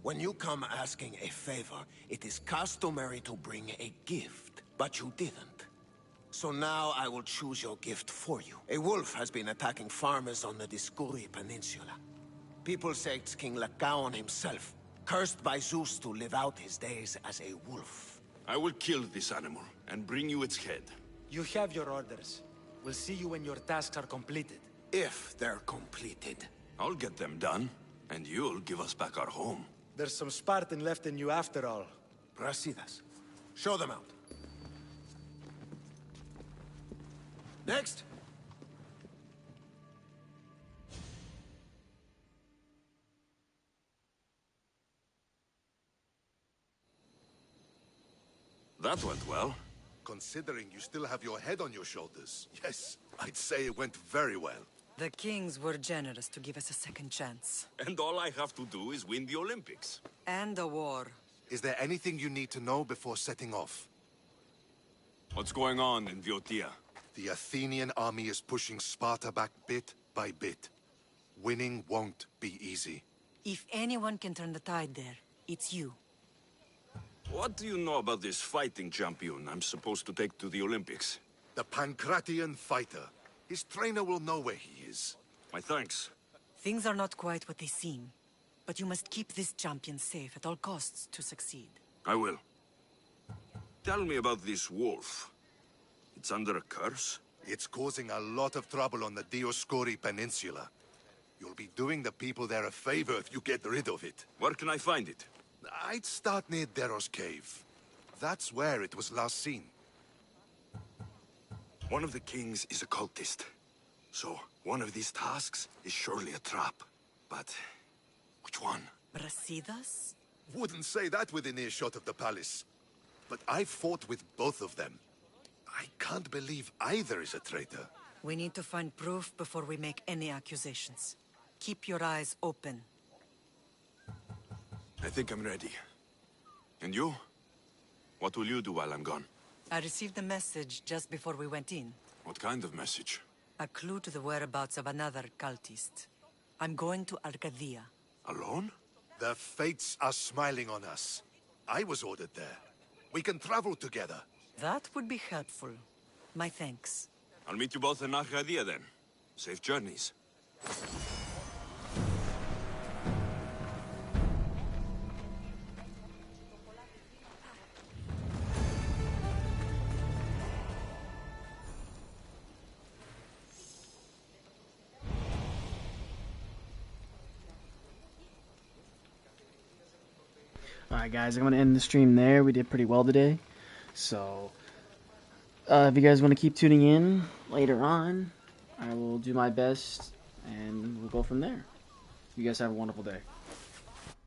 When you come asking a favor, it is customary to bring a gift. But you didn't. So now I will choose your gift for you. A wolf has been attacking farmers on the Discuri Peninsula. People say it's King Lycaon himself, cursed by Zeus to live out his days as a wolf. I will kill this animal and bring you its head. You have your orders. We'll see you when your tasks are completed. If they're completed. I'll get them done, and you'll give us back our home. There's some Spartan left in you after all. Brasidas. Show them out. Next. That went well. Considering you still have your head on your shoulders, yes, I'd say it went very well. The kings were generous to give us a second chance. And all I have to do is win the Olympics. And a war. Is there anything you need to know before setting off? What's going on in Boeotia? The Athenian army is pushing Sparta back bit by bit. Winning won't be easy. If anyone can turn the tide there, it's you. What do you know about this fighting champion I'm supposed to take to the Olympics? The Pancratian fighter. His trainer will know where he is. My thanks. Things are not quite what they seem. But you must keep this champion safe at all costs to succeed. I will. Tell me about this wolf. It's under a curse? It's causing a lot of trouble on the Dioscuri Peninsula. You'll be doing the people there a favor if you get rid of it. Where can I find it? I'd start near Deros Cave. That's where it was last seen. One of the kings is a cultist. So, one of these tasks is surely a trap. But Which one? Brasidas? Wouldn't say that within earshot of the palace. But I fought with both of them. I can't believe either is a traitor. We need to find proof before we make any accusations. Keep your eyes open. I think I'm ready. And you? What will you do while I'm gone? I received a message just before we went in. What kind of message? A clue to the whereabouts of another cultist. I'm going to Arcadia. Alone? The fates are smiling on us. I was ordered there. We can travel together. That would be helpful. My thanks. I'll meet you both in Arcadia then. Safe journeys. Alright guys, I'm going to end the stream there. We did pretty well today. So, if you guys want to keep tuning in later on, I will do my best and we'll go from there. You guys have a wonderful day.